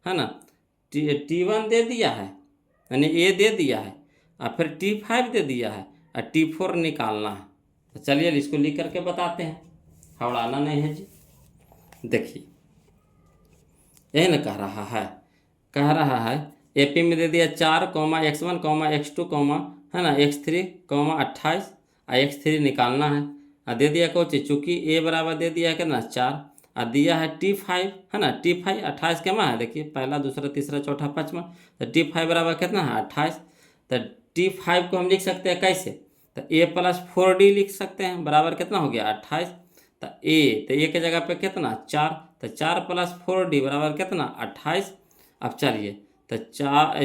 है ना, T1 दे दिया है यानी ए दे दिया है और फिर T5 दे दिया है और T4 निकालना है। तो चलिए इसको लिख करके बताते हैं, हवड़ाना नहीं है जी। देखिए यही ना कह रहा है एपी में दे दिया 4, x1, x2, है ना x3, 28 और x3 निकालना है, और दे दिया कोच चूँकि ए बराबर दे दिया है कितना 4 और दिया है T5 है ना, T5 28 के में है, देखिए पहला दूसरा तीसरा चौथा पाँचवा, तो T5 बराबर कितना है 28, तो T5 को हम लिख सकते हैं कैसे, तो a+4d लिख सकते हैं बराबर कितना हो गया 28, तो ए के जगह पे कितना 4, तो 4+4d बराबर कितना 28। अब चलिए तो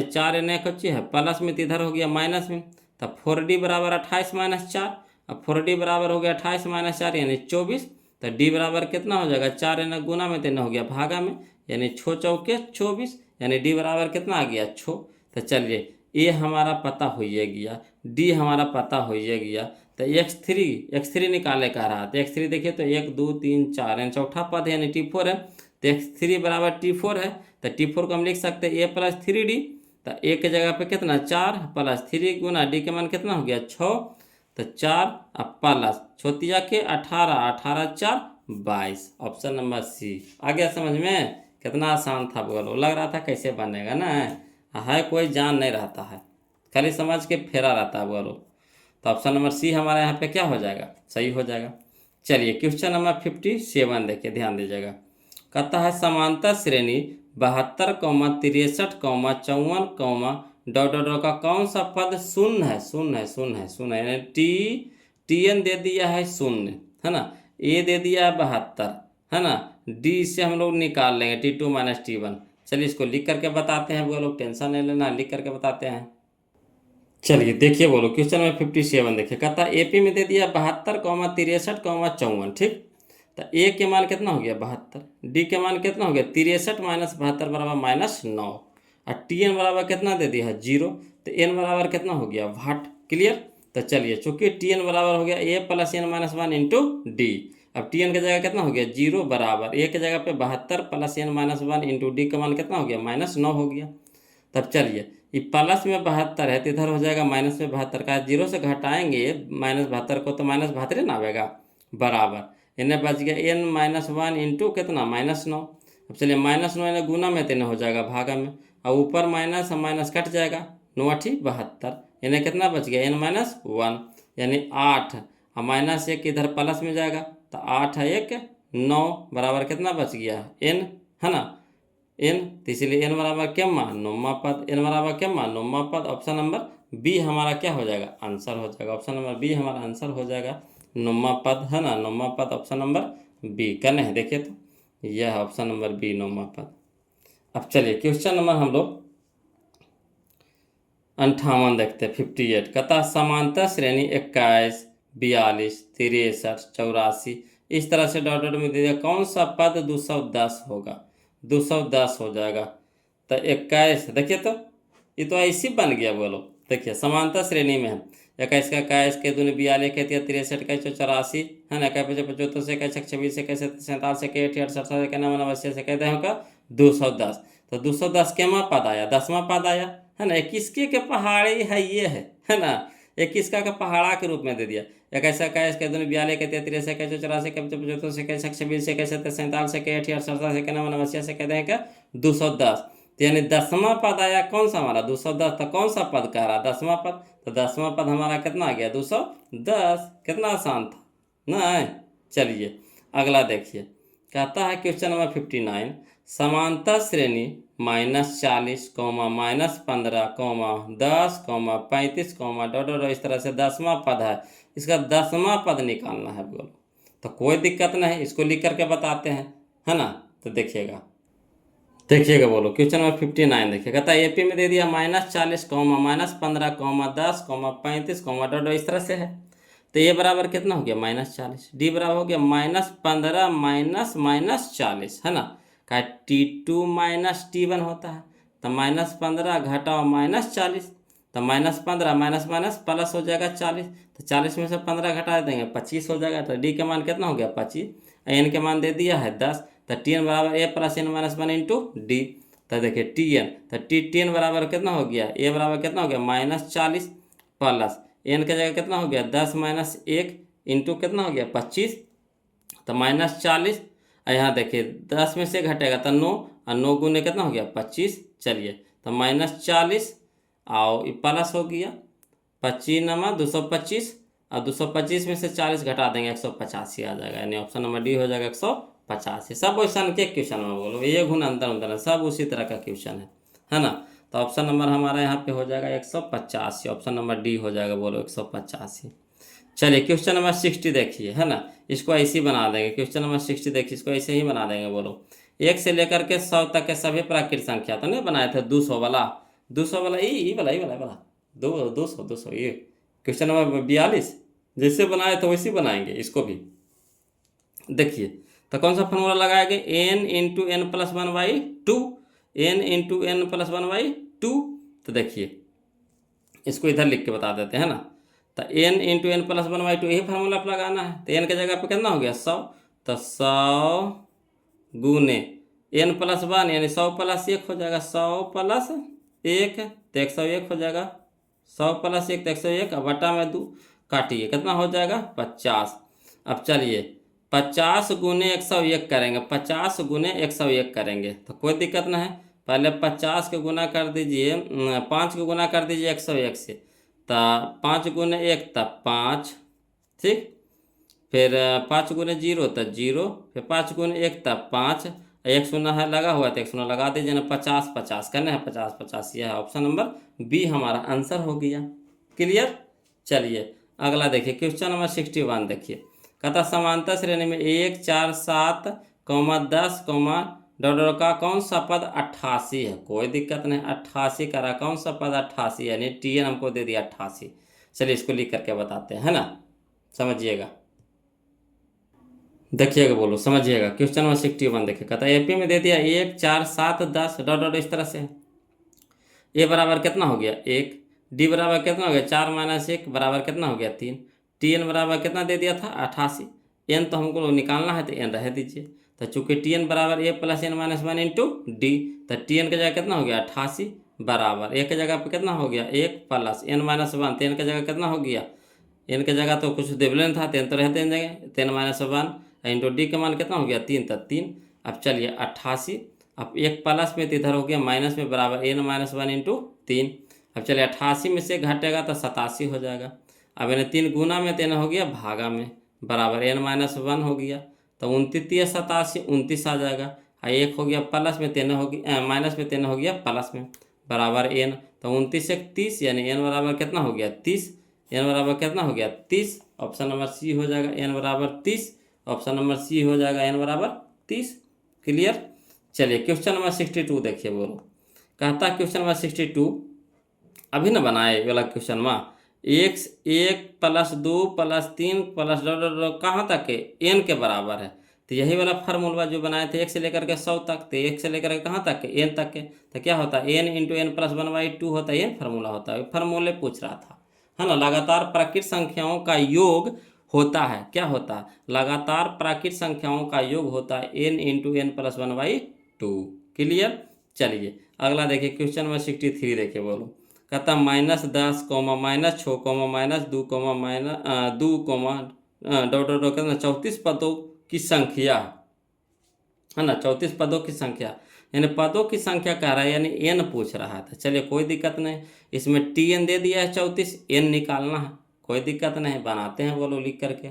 4 एने कच्ची है प्लस में तो इधर हो गया माइनस में, तो 4d बराबर 28 - 4, अब 4d बराबर हो गया 28 - 4 यानी 24, तो d बराबर कितना हो जाएगा 4 एने गुना में 3 हो गया भागा में, यानी 6 चौके 24, यानी d बराबर कितना आ गया 6। तो चलिए ए हमारा पता हो गया, डी हमारा पता हो गया, तो x3 निकाले कह रहा, तो x3 देखिए तो 1 2 3 4 यानी चौथा पद है यानी T4 है, तो x3 बराबर T4 है, तो T4 को हम लिख सकते हैं a+3d, तो a के जगह पे कितना 4 + 3 गुना d के मान कितना हो गया 6, तो 4 प्लस छोतिया के 18 18 4 22, ऑप्शन नंबर सी आ गया समझ में। कितना आसान था बोलो, लग रहा था कैसे बनेगा ना, है कोई जान नहीं रहता है, खाली समझ के फेरा रहता है बोलो, तो ऑप्शन नंबर सी हमारा यहाँ पे क्या हो जाएगा सही हो जाएगा। चलिए क्वेश्चन नंबर 57 देखिए ध्यान दीजिएगा, कहता है समांतर श्रेणी 72, 63, 54, डॉट डॉट डॉट का कौन सा पद शून्य है, शून्य है, शून्य है, शून्य है, यानी टी एन दे दिया है शून्य, है ना, ए दे दिया है 72, है ना, डी से हम लोग निकाल लेंगे T2 - T1। चलिए इसको लिख करके बताते हैं, वो लोग टेंशन नहीं लेना, लिख करके बताते हैं। चलिए देखिए बोलो क्वेश्चन में 57 देखिए, कहता है एपी में दे दिया 72, 63, 54, ठीक। तो ए के मान कितना हो गया 72, डी के मान कितना हो गया 63 - 72 बराबर -9, और टी एन बराबर कितना दे दिया है 0, तो एन बराबर कितना हो गया वाट, क्लियर। तो चलिए चूंकि टी एन बराबर हो गया a plus n minus 1 into d, अब टी एन की जगह कितना हो गया 0 बराबर ए की जगह पे 72 plus n minus 1 into d का मान कितना हो गया -9 हो गया। तब चलिए ये प्लस में 72 है तो इधर हो जाएगा माइनस में 72 का, जीरो से घटाएंगे -72 को तो -72 ना आएगा बराबर, इन्हें बच गया एन -1 इंटू कितना -9। अब चलिए -9 इन्हें गुना में तो हो जाएगा भागा में, और ऊपर माइनस माइनस कट जाएगा, 9 × 72, इन्हें कितना बच गया n-1 यानी 8, और -1 इधर प्लस में जाएगा तो 8 है 1 9 बराबर कितना बच गया n, है ना n, तो इसलिए n बराबर क्या मान 9वां पद, n बराबर क्या मान 9वां पद। ऑप्शन नंबर बी हमारा क्या हो जाएगा आंसर हो जाएगा, ऑप्शन नंबर बी हमारा आंसर हो जाएगा 9वां पद, है ना 9वां पद ऑप्शन नंबर बी करने हैं। देखिए तो यह है ऑप्शन नंबर बी 9वां पद। अब चलिए क्वेश्चन नंबर हम लोग 58 देखते हैं 58, कहता समांतर श्रेणी 21, 42, 63, 84 इस तरह से डॉट डॉट में दे दिया, कौन सा पद 210 होगा, 210 हो जाएगा। तो 21 देखिए तो ये तो ऐसी बन गया, बोलो देखिए समांतर श्रेणी में है 21 का 21 के दूनी 42 के 63 का 84, है ना, 75 से 26 से 47 से 68 के 89 से कहते हैं का 210। तो 210 के माँ पद आया 10वां पद आया, है ना, 21 के पहाड़ी है ये है ना, 21 का पहाड़ा के रूप में दे दिया, 21 के दूनी 42 के 33 से 84 के 75 से 26 से 47 से 68 से 89 से कहते हैं क्या 210। यानी 10वां पद आया कौन सा हमारा 210, तो कौन सा पद कह रहा 10वां पद, तो 10वां पद हमारा कितना आ गया 210, कितना आसान था ना। चलिए अगला देखिए, कहता है क्वेश्चन नंबर 59, समांतर श्रेणी -40, -15, 10, 35, डॉट डॉट इस तरह से 10वां पद है, इसका 10वां पद निकालना है बोलो। तो कोई दिक्कत नहीं, इसको लिख करके बताते हैं, है ना। तो देखिएगा बोलो क्वेश्चन नंबर 59 देखिए, कहता है एपी में दे दिया -40, -15, 10, 35, डॉट डॉट इस तरह से है। तो ए बराबर कितना हो गया -40, डी बराबर हो गया -15 -40, है ना, का T2 - T1 होता है। तो -15 घटाओ -40, तो -15 माइनस प्लस हो जाएगा 40, तो 40 में से 15 घटा देंगे 25 हो जाएगा। तो डी के मान कितना हो गया 25, एन के मान दे दिया है 10, तो टी एन बराबर a plus n minus 1 into d. तो देखिए टी एन, तो टी एन बराबर कितना हो गया, ए बराबर कितना हो गया -40 प्लस एन के जगह कितना हो गया 10 - 1 इंटू कितना हो गया 25, तो -40, और यहाँ देखिए 10 में से घटेगा तो 9, और 9 गुने कितना हो गया 25। चलिए तो -40 और प्लस हो गया 25 नमा 225, और 225 में से 40 घटा देंगे 185 आ जाएगा, यानी ऑप्शन नंबर डी हो जाएगा 185। सब क्वेश्चन के क्वेश्चन में बोलो ये गुण अंतर अंतर है, सब उसी तरह का क्वेश्चन है ना। तो ऑप्शन नंबर हमारा यहाँ पे हो जाएगा 185, ऑप्शन नंबर डी हो जाएगा बोलो 185। चलिए क्वेश्चन नंबर 60 देखिए, है ना, इसको ऐसे ही बना देंगे। क्वेश्चन नंबर 60 देखिए, इसको ऐसे ही बना देंगे बोलो, 1 से लेकर के 100 तक के सभी प्राकृत संख्या तो नहीं बनाए थे 200 वाला, 200 वाला ये वाला 200 ये क्वेश्चन नंबर 42 जैसे बनाए थे वैसे बनाएंगे इसको भी। देखिए तो कौन सा फॉर्मूला लगाएंगे, n into n plus 1/2, n into n plus 1/2। तो देखिए इसको इधर लिख के बता देते हैं ना, तो n इंटू एन प्लस 1/2 यही फार्मूला पर लगाना है। तो n के जगह पे कितना हो गया 100, तो 100 गुने n प्लस 1 यानी 100 प्लस 1 हो जाएगा, 100 प्लस 1 तो 101 हो जाएगा, 100 प्लस 1 तो 101, अब बटा में 2 काटिए कितना हो जाएगा 50। अब चलिए 50 गुने 101 करेंगे, 50 गुने 101 करेंगे तो कोई दिक्कत नहीं है, पहले 50 के गुना कर दीजिए, 5 के गुना कर दीजिए 101 से, तो 5 गुने 1 तब 5, ठीक, फिर 5 गुने 0 तब 0, फिर 5 गुने 1 तब 5, एक शून्य है लगा हुआ, तो एक शून्य लगा दीजिए ना। 50 50 करना है, 50 50, यह है ऑप्शन नंबर बी हमारा आंसर हो गया। क्लियर। चलिए अगला देखिए क्वेश्चन नंबर 61 देखिए। कहता समांतर श्रेणी में 1 4 7 10 का कौन सा पद 88 है। कोई दिक्कत नहीं, 88 करा, कौन सा पद 88 यानी टीएन हमको दे दिया 88। चलिए इसको लिख करके बताते हैं, है ना, समझिएगा, देखिएगा, बोलो समझिएगा। क्वेश्चन नंबर 61 देखिए, कहता है एपी में दे दिया 1 4 7 10 डॉट डॉट इस तरह से। ए बराबर कितना हो गया 1, डी बराबर कितना हो गया 4 - 1 बराबर कितना हो गया 3, टी एन बराबर कितना दे दिया था 88। एन तो हमको निकालना है तो एन रह दीजिए। तो चूंकि टी एन बराबर a plus n minus one into d, तो टी एन की जगह कितना हो गया 88 बराबर ए की जगह पे कितना हो गया 1 प्लस एन माइनस वन, तो एन की जगह कितना हो गया, एन की जगह तो कुछ देवलन था, तेन तो रहते एन जगह, तेन माइनस वन इंटू डी का मान कितना हो गया 3, तो 3। अब चलिए 88, अब एक प्लस में तो इधर हो गया माइनस में बराबर एन माइनस वन इंटू 3। अब चलिए 88 में से घटेगा तो 87 हो जाएगा। अब इन्हें 3 गुना में तेना हो गया भागा में बराबर एन माइनस वन हो गया, तो 29 87 29 आ जाएगा। और एक हो गया प्लस में तेना हो गया माइनस में तेना हो गया प्लस में बराबर एन, तो 29 1 30 यानी एन बराबर कितना हो गया 30। एन बराबर कितना हो गया 30, ऑप्शन नंबर सी हो जाएगा एन बराबर 30, ऑप्शन नंबर सी हो जाएगा एन बराबर 30। क्लियर। चलिए क्वेश्चन नंबर 62 देखिए, बोलो कहता क्वेश्चन नंबर 62 अभी ना बनाए वाला क्वेश्चन में, 1 1 प्लस 2 प्लस 3 प्लस कहाँ तक के एन के बराबर है। तो यही वाला फार्मूला जो बनाए थे 1 से लेकर के 100 तक, तो 1 से लेकर के कहाँ तक के एन तक के, तो क्या होता है एन इंटू एन प्लस 1/2 होता है, एन फार्मूला होता है, फार्मूले पूछ रहा था, है ना। लगातार प्राकृत संख्याओं का योग होता है, क्या होता है, लगातार प्राकृत संख्याओं का योग होता है n into n plus 1/2। Clear. चलिए अगला देखिए क्वेश्चन नंबर 63 देखिए, बोलो कहता -10 -6 -2 -2 डॉट डॉट कहता 34 पदों की संख्या, है ना, 34 पदों की संख्या, यानी पदों की संख्या कह रहा है, यानी एन पूछ रहा था। चलिए कोई दिक्कत नहीं, इसमें टी एन दे दिया है 34, एन निकालना है, कोई दिक्कत नहीं, बनाते हैं, बोलो लिख करके।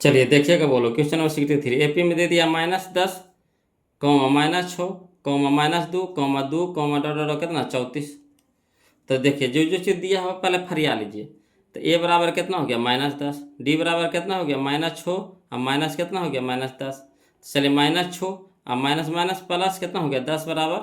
चलिए देखिएगा, बोलो क्वेश्चन नंबर 63 एपी में दे दिया -10 -6 -2 2 डॉट डॉट कितना 34। तो देखिए जो जो चीज़ दिया हो पहले फरिया लीजिए। तो ए बराबर कितना हो गया -10, डी बराबर कितना हो गया -6, और माइनस कितना हो गया -10। चलिए -6 और माइनस माइनस प्लस कितना हो गया 10 बराबर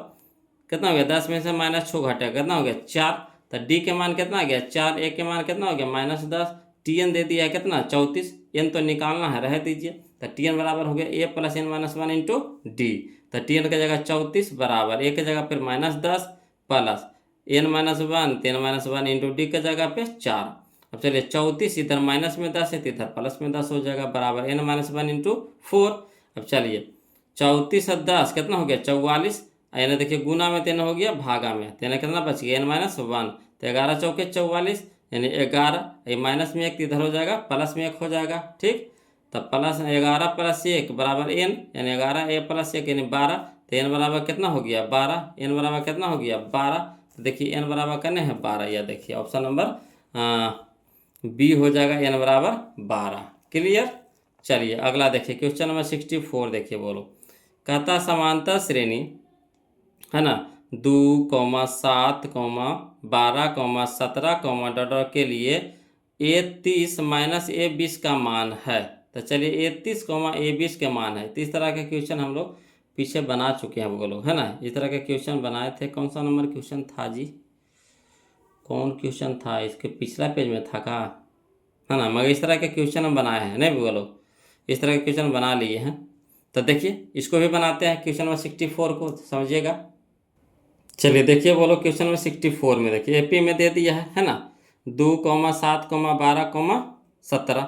कितना हो गया 10 में से -6 घटेगा कितना हो गया 4। तो डी के मान कितना आ गया 4, ए के मान कितना हो गया -10, टी एन दे दिया है कितना 34, एन तो निकालना है, रह दीजिए। तो टी एन बराबर हो गया a plus n minus one into d. तो टी एन की जगह 34 बराबर ए की जगह फिर -10 प्लस एन -1 तो एन -1 इंटू डी की जगह पे 4। अब चलिए 34 इधर माइनस में 10 है तो इधर प्लस में 10 हो जाएगा बराबर एन -1 इंटू 4। अब चलिए 34 और 10 कितना हो गया 44, यानी देखिए गुना में तेना हो गया भागा में, तेना कितना बच गया n-1, तो 11 चौके 44 यानी 11, ये माइनस में 1 इधर हो जाएगा प्लस में 1 हो जाएगा, ठीक। तब प्लस 11 प्लस 1 बराबर n, यानी 11 a प्लस 1 यानी 12, तो n बराबर कितना हो गया 12, n बराबर कितना हो गया 12। तो देखिए n बराबर करने हैं 12, या देखिए ऑप्शन नंबर बी हो जाएगा n बराबर 12। क्लियर। चलिए अगला देखिए क्वेश्चन नंबर 64 देखिए, बोलो कहता समांतर श्रेणी, है ना, 2, 7, 12, 17, डॉट के लिए A30 माइनस A20 का मान है। तो चलिए A30, A20 के मान है। तो इस तरह के क्वेश्चन हम लोग पीछे बना चुके हैं वो लोग, है ना। इस तरह के क्वेश्चन बनाए थे। कौन सा नंबर क्वेश्चन था जी, कौन क्वेश्चन था, इसके पिछला पेज में था का, है ना। मगर इस तरह के क्वेश्चन हम बनाए हैं, नहीं वो लोग इस तरह के क्वेश्चन बना लिए हैं। तो देखिए इसको भी बनाते हैं, क्वेश्चन नंबर 64 को समझिएगा। चलिए देखिए बोलो क्वेश्चन नंबर 64 में देखिए एपी में दे दिया है ना, 2, 7, 12, 17।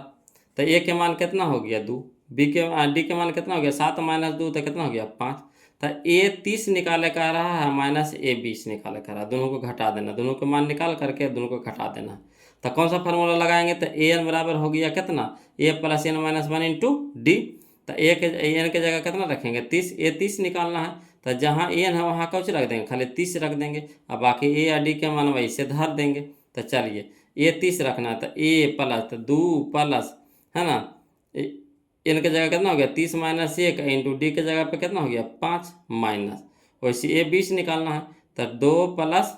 तो ए के मान कितना हो गया 2, बी के डी के मान कितना हो गया 7 - 2 तो कितना हो गया 5। तो A30 निकाले कह रहा है माइनस A20 निकाले कह रहा है, दोनों को घटा देना, दोनों को मान निकाल करके दोनों को घटा देना। तो कौन सा फार्मूला लगाएंगे, तो an बराबर हो गया कितना a plus n minus 1 into d. तो ए के एन के जगह कितना रखेंगे 30, A30 निकालना है। तो जहाँ एन है वहाँ कुछ रख देंगे, खाली 30 रख देंगे, अब बाकी ए या डी के मान वैसे धर देंगे। तो चलिए A30 रखना है, तो ए प्लस तो 2 प्लस, है ना, एन के जगह कितना हो गया 30 माइनस 1 इंटू डी के जगह पे कितना हो गया 5 माइनस, वैसे ए 20 निकालना है तो 2 प्लस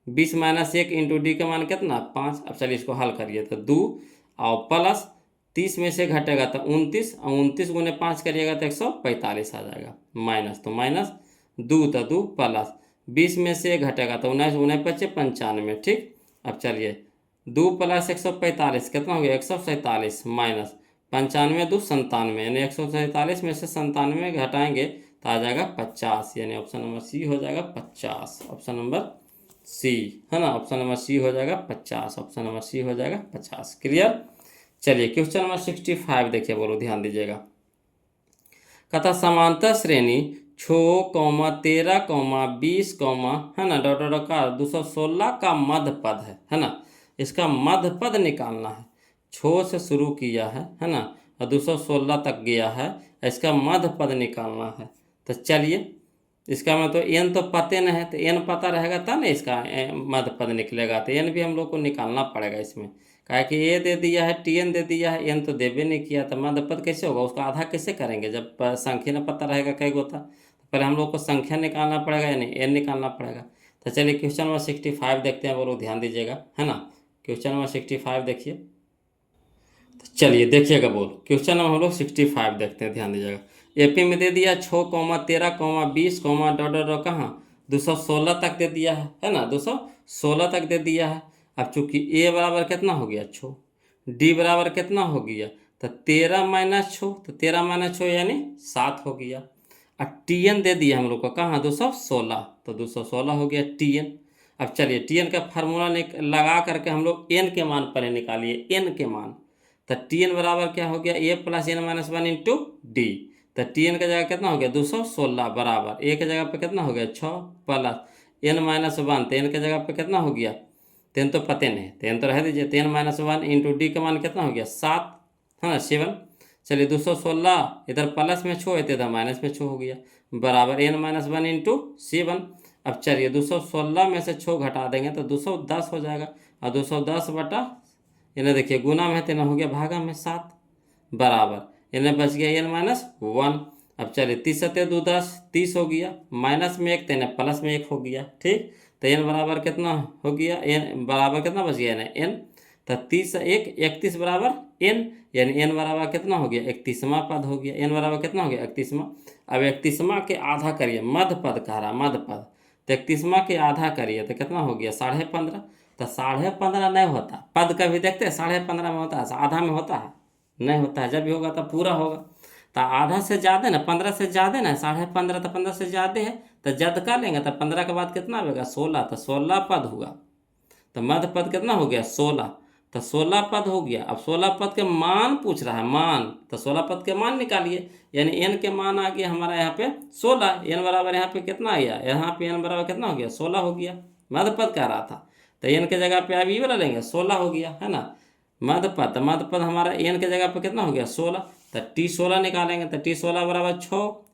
20 माइनस 1 इंटू डी का मान कितना 5। अब चलिए इसको हल करिए तो 2 और प्लस 30 में से घटेगा तो 29 और 29 गुने 5 करिएगा तो 145 आ जाएगा, माइनस तो माइनस 2 तो 2 प्लस 20 में से घटेगा तो 19 19 बचे 95। ठीक, अब चलिए 2 प्लस 145 कितना हो गया 147 माइनस 95 2 97, यानी 147 में से 97 घटाएंगे तो आ जाएगा 50, यानी ऑप्शन नंबर सी हो जाएगा 50। ऑप्शन नंबर सी है ना, ऑप्शन नंबर सी हो जाएगा 50, ऑप्शन नंबर सी हो जाएगा 50। क्लियर। चलिए क्वेश्चन नंबर 65 देखिए, बोलो ध्यान दीजिएगा। कथा समांतर श्रेणी 6, 13, 20, है ना डॉट डॉट का 216 का मध्य पद है ना, इसका मध्य पद निकालना है। 6 से शुरू किया है ना, और 216 तक गया है, इसका मध्य पद निकालना है। तो चलिए इसका मतलब एन तो पते नहीं है, तो एन पता रहेगा तब ना इसका मध्य पद निकलेगा, तो एन भी हम लोग को निकालना पड़ेगा इसमें। काहे कि ए दे दिया है, टी एन दे दिया है, एन तो देवे नहीं किया, तो मध्य पद कैसे होगा, उसका आधा कैसे करेंगे जब संख्या न पता रहेगा कई गोता। तो पहले हम लोग को संख्या निकालना पड़ेगा, यानी एन निकालना पड़ेगा। तो चलिए क्वेश्चन नंबर 65 देखते हैं, बोलो ध्यान दीजिएगा है ना। क्वेश्चन नंबर 65 देखिए, तो चलिए देखिएगा बोल, क्वेश्चन नंबर हम लोग 65 देखते हैं, ध्यान दीजिएगा। एपी में दे दिया 6, 13, 20, डॉट डॉट कहाँ 216 तक दे दिया है ना, 216 तक दे दिया है। अब चूंकि ए बराबर कितना हो गया 6, डी बराबर कितना हो गया तो 13 माइनस 6, तो 13 माइनस 6 यानी 7 हो गया। अब टी एन दे दिया हम लोग को कहाँ 216, तो 216 हो गया टी एन। अब चलिए टी एन का फार्मूला लगा करके हम लोग एन के मान पहले निकालिए, एन के मान। तो टी एन बराबर क्या हो गया a plus n minus 1 into d. तो टी एन का जगह कितना हो गया 216 बराबर ए के जगह पे कितना हो गया 6 प्लस एन माइनस 1, तो एन के जगह पे कितना हो गया, तेन तो पते नहीं, तेन तो रह दीजिए, 10 माइनस 1 इंटू डी का मान कितना हो गया 7 है ना 7। चलिए 216 इधर प्लस में 6 है तो इधर माइनस में 6 हो गया, बराबर एन माइनस 1 इंटू 7। अब चलिए 216 में से 6 घटा देंगे तो 210 हो जाएगा, और 210 बटा इन्हें देखिए गुना में है तो इन्हें हो गया भागा में 7, बराबर इन्हें बच गया एन माइनस 1। अब चलिए 30 सत्ते 2 10 30 हो गया, माइनस में 1 तो इन्हें प्लस में 1 हो गया। ठीक, तो एन बराबर कितना हो गया, एन बराबर कितना बच गया एन, तो 30 1 31 बराबर एन, यानी एन बराबर कितना हो गया 31वां पद हो गया, एन बराबर कितना हो गया 31वां। अब 31वां के आधा करिए, मध्य पद कह रहा मध्य पद, तो 31वां के आधा करिए तो कितना हो गया 15.5। तो 15.5 नहीं होता, पद का भी देखते हैं 15.5 में होता है, आधा में होता है नहीं होता है, जब भी होगा तब पूरा होगा। तो आधा से ज़्यादा ना 15 से ज़्यादा ना 15.5, तो 15 से ज़्यादा है तो जद का लेंगे, तो 15 के बाद कितना आएगा 16, तो 16 पद हुआ। तो मध्य पद कितना हो गया 16, तो 16 पद हो गया। अब 16 पद के मान पूछ रहा है, मान, तो 16 पद के मान निकालिए, यानी एन के मान आ गया हमारा यहाँ पे 16, एन बराबर यहाँ पे कितना आ गया, यहाँ पे एन बराबर कितना हो गया 16 हो गया, मध्य पद कह रहा था। तो एन के जगह पे अब ये वाला लेंगे 16 हो गया है ना, मध्य पद, तो मध्य पद हमारा एन के जगह पे कितना हो गया 16, तो टी 16 निकालेंगे, तो टी 16 बराबर 6,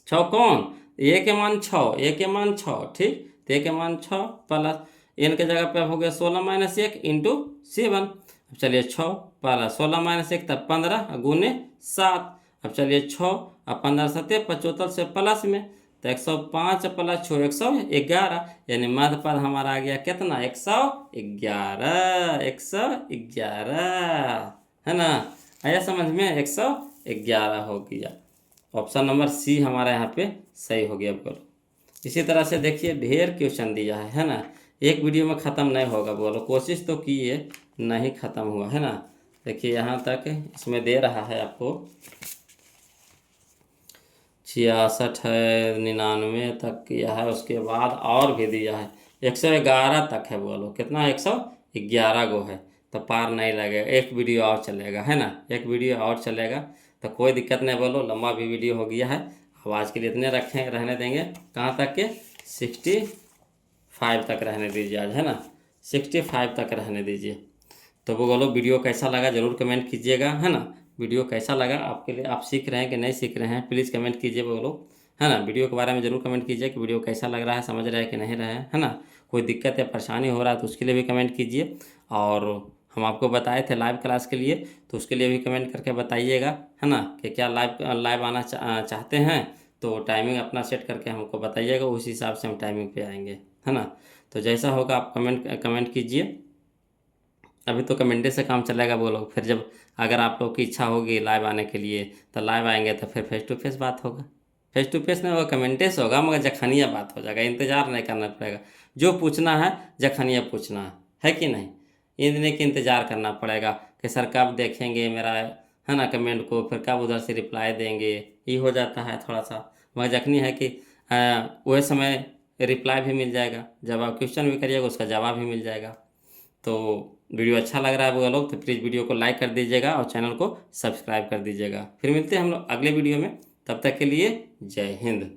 6 कौन ए के मान 6, ए के मान 6, ठीक, तो ए के मान 6 प्लस एन के जगह पे हो गया 16 माइनस 1 इंटू 7। अब चलिए 6 प्लस 16 माइनस 1 तब 15 गुने 7। अब चलिए 6 और 15 सत्ते 75 से प्लस में, तो 105 प्लस 6 111, यानी मध्य पद हमारा आ गया कितना 111, 111 है ना, आया समझ में 111 हो गया। ऑप्शन नंबर सी हमारा यहाँ पे सही हो गया बोलो। इसी तरह से देखिए ढेर क्वेश्चन दिया है ना, एक वीडियो में ख़त्म नहीं होगा बोलो, कोशिश तो किए नहीं ख़त्म हुआ है ना। देखिए यहाँ तक इसमें दे रहा है आपको 66 है, 99 तक किया है, उसके बाद और भी दिया है 111 तक है बोलो, कितना 111 गो है, तो पार नहीं लगेगा, एक वीडियो और चलेगा है ना, एक वीडियो और चलेगा, तो कोई दिक्कत नहीं बोलो, लंबा भी वीडियो हो गया है। अब आज के लिए इतने रखें रहने देंगे, कहाँ तक के 65 तक रहने दीजिए आज है ना, 65 तक रहने दीजिए। तो वो बोलो वीडियो कैसा लगा ज़रूर कमेंट कीजिएगा है ना, वीडियो कैसा लगा आपके लिए, आप सीख रहे हैं कि नहीं सीख रहे हैं प्लीज़ कमेंट कीजिए बोलो है ना, वीडियो के बारे में ज़रूर कमेंट कीजिए कि वीडियो कैसा लग रहा है, समझ रहे हैं कि नहीं रहे हैं है ना, कोई दिक्कत या परेशानी हो रहा है तो उसके लिए भी कमेंट कीजिए। और हम आपको बताए थे लाइव क्लास के लिए, तो उसके लिए भी कमेंट करके बताइएगा, है ना, कि क्या लाइव आना चाहते हैं, तो टाइमिंग अपना सेट करके हमको बताइएगा, उस हिसाब से हम टाइमिंग पे आएंगे, है ना। तो जैसा होगा आप कमेंट कीजिए। अभी तो कमेंटे से काम चलेगा वो लोग, फिर जब अगर आप लोग की इच्छा होगी लाइव आने के लिए तो लाइव आएंगे, तो फिर फेस टू फेस बात होगा। फेस टू फेस नहीं होगा, कमेंटे से होगा, मगर जखनिया बात हो जाएगा, इंतजार नहीं करना पड़ेगा। जो पूछना है जखनिया पूछना है कि नहीं, इतने के इंतजार करना पड़ेगा कि सर कब देखेंगे मेरा, है ना, कमेंट को, फिर कब उधर से रिप्लाई देंगे, ये हो जाता है थोड़ा सा। मगर जखनी है कि वह समय रिप्लाई भी मिल जाएगा, जब आप क्वेश्चन भी करिएगा उसका जवाब भी मिल जाएगा। तो वीडियो अच्छा लग रहा है वो लोग तो प्लीज़ वीडियो को लाइक कर दीजिएगा और चैनल को सब्सक्राइब कर दीजिएगा। फिर मिलते हैं हम लोग अगले वीडियो में, तब तक के लिए जय हिंद।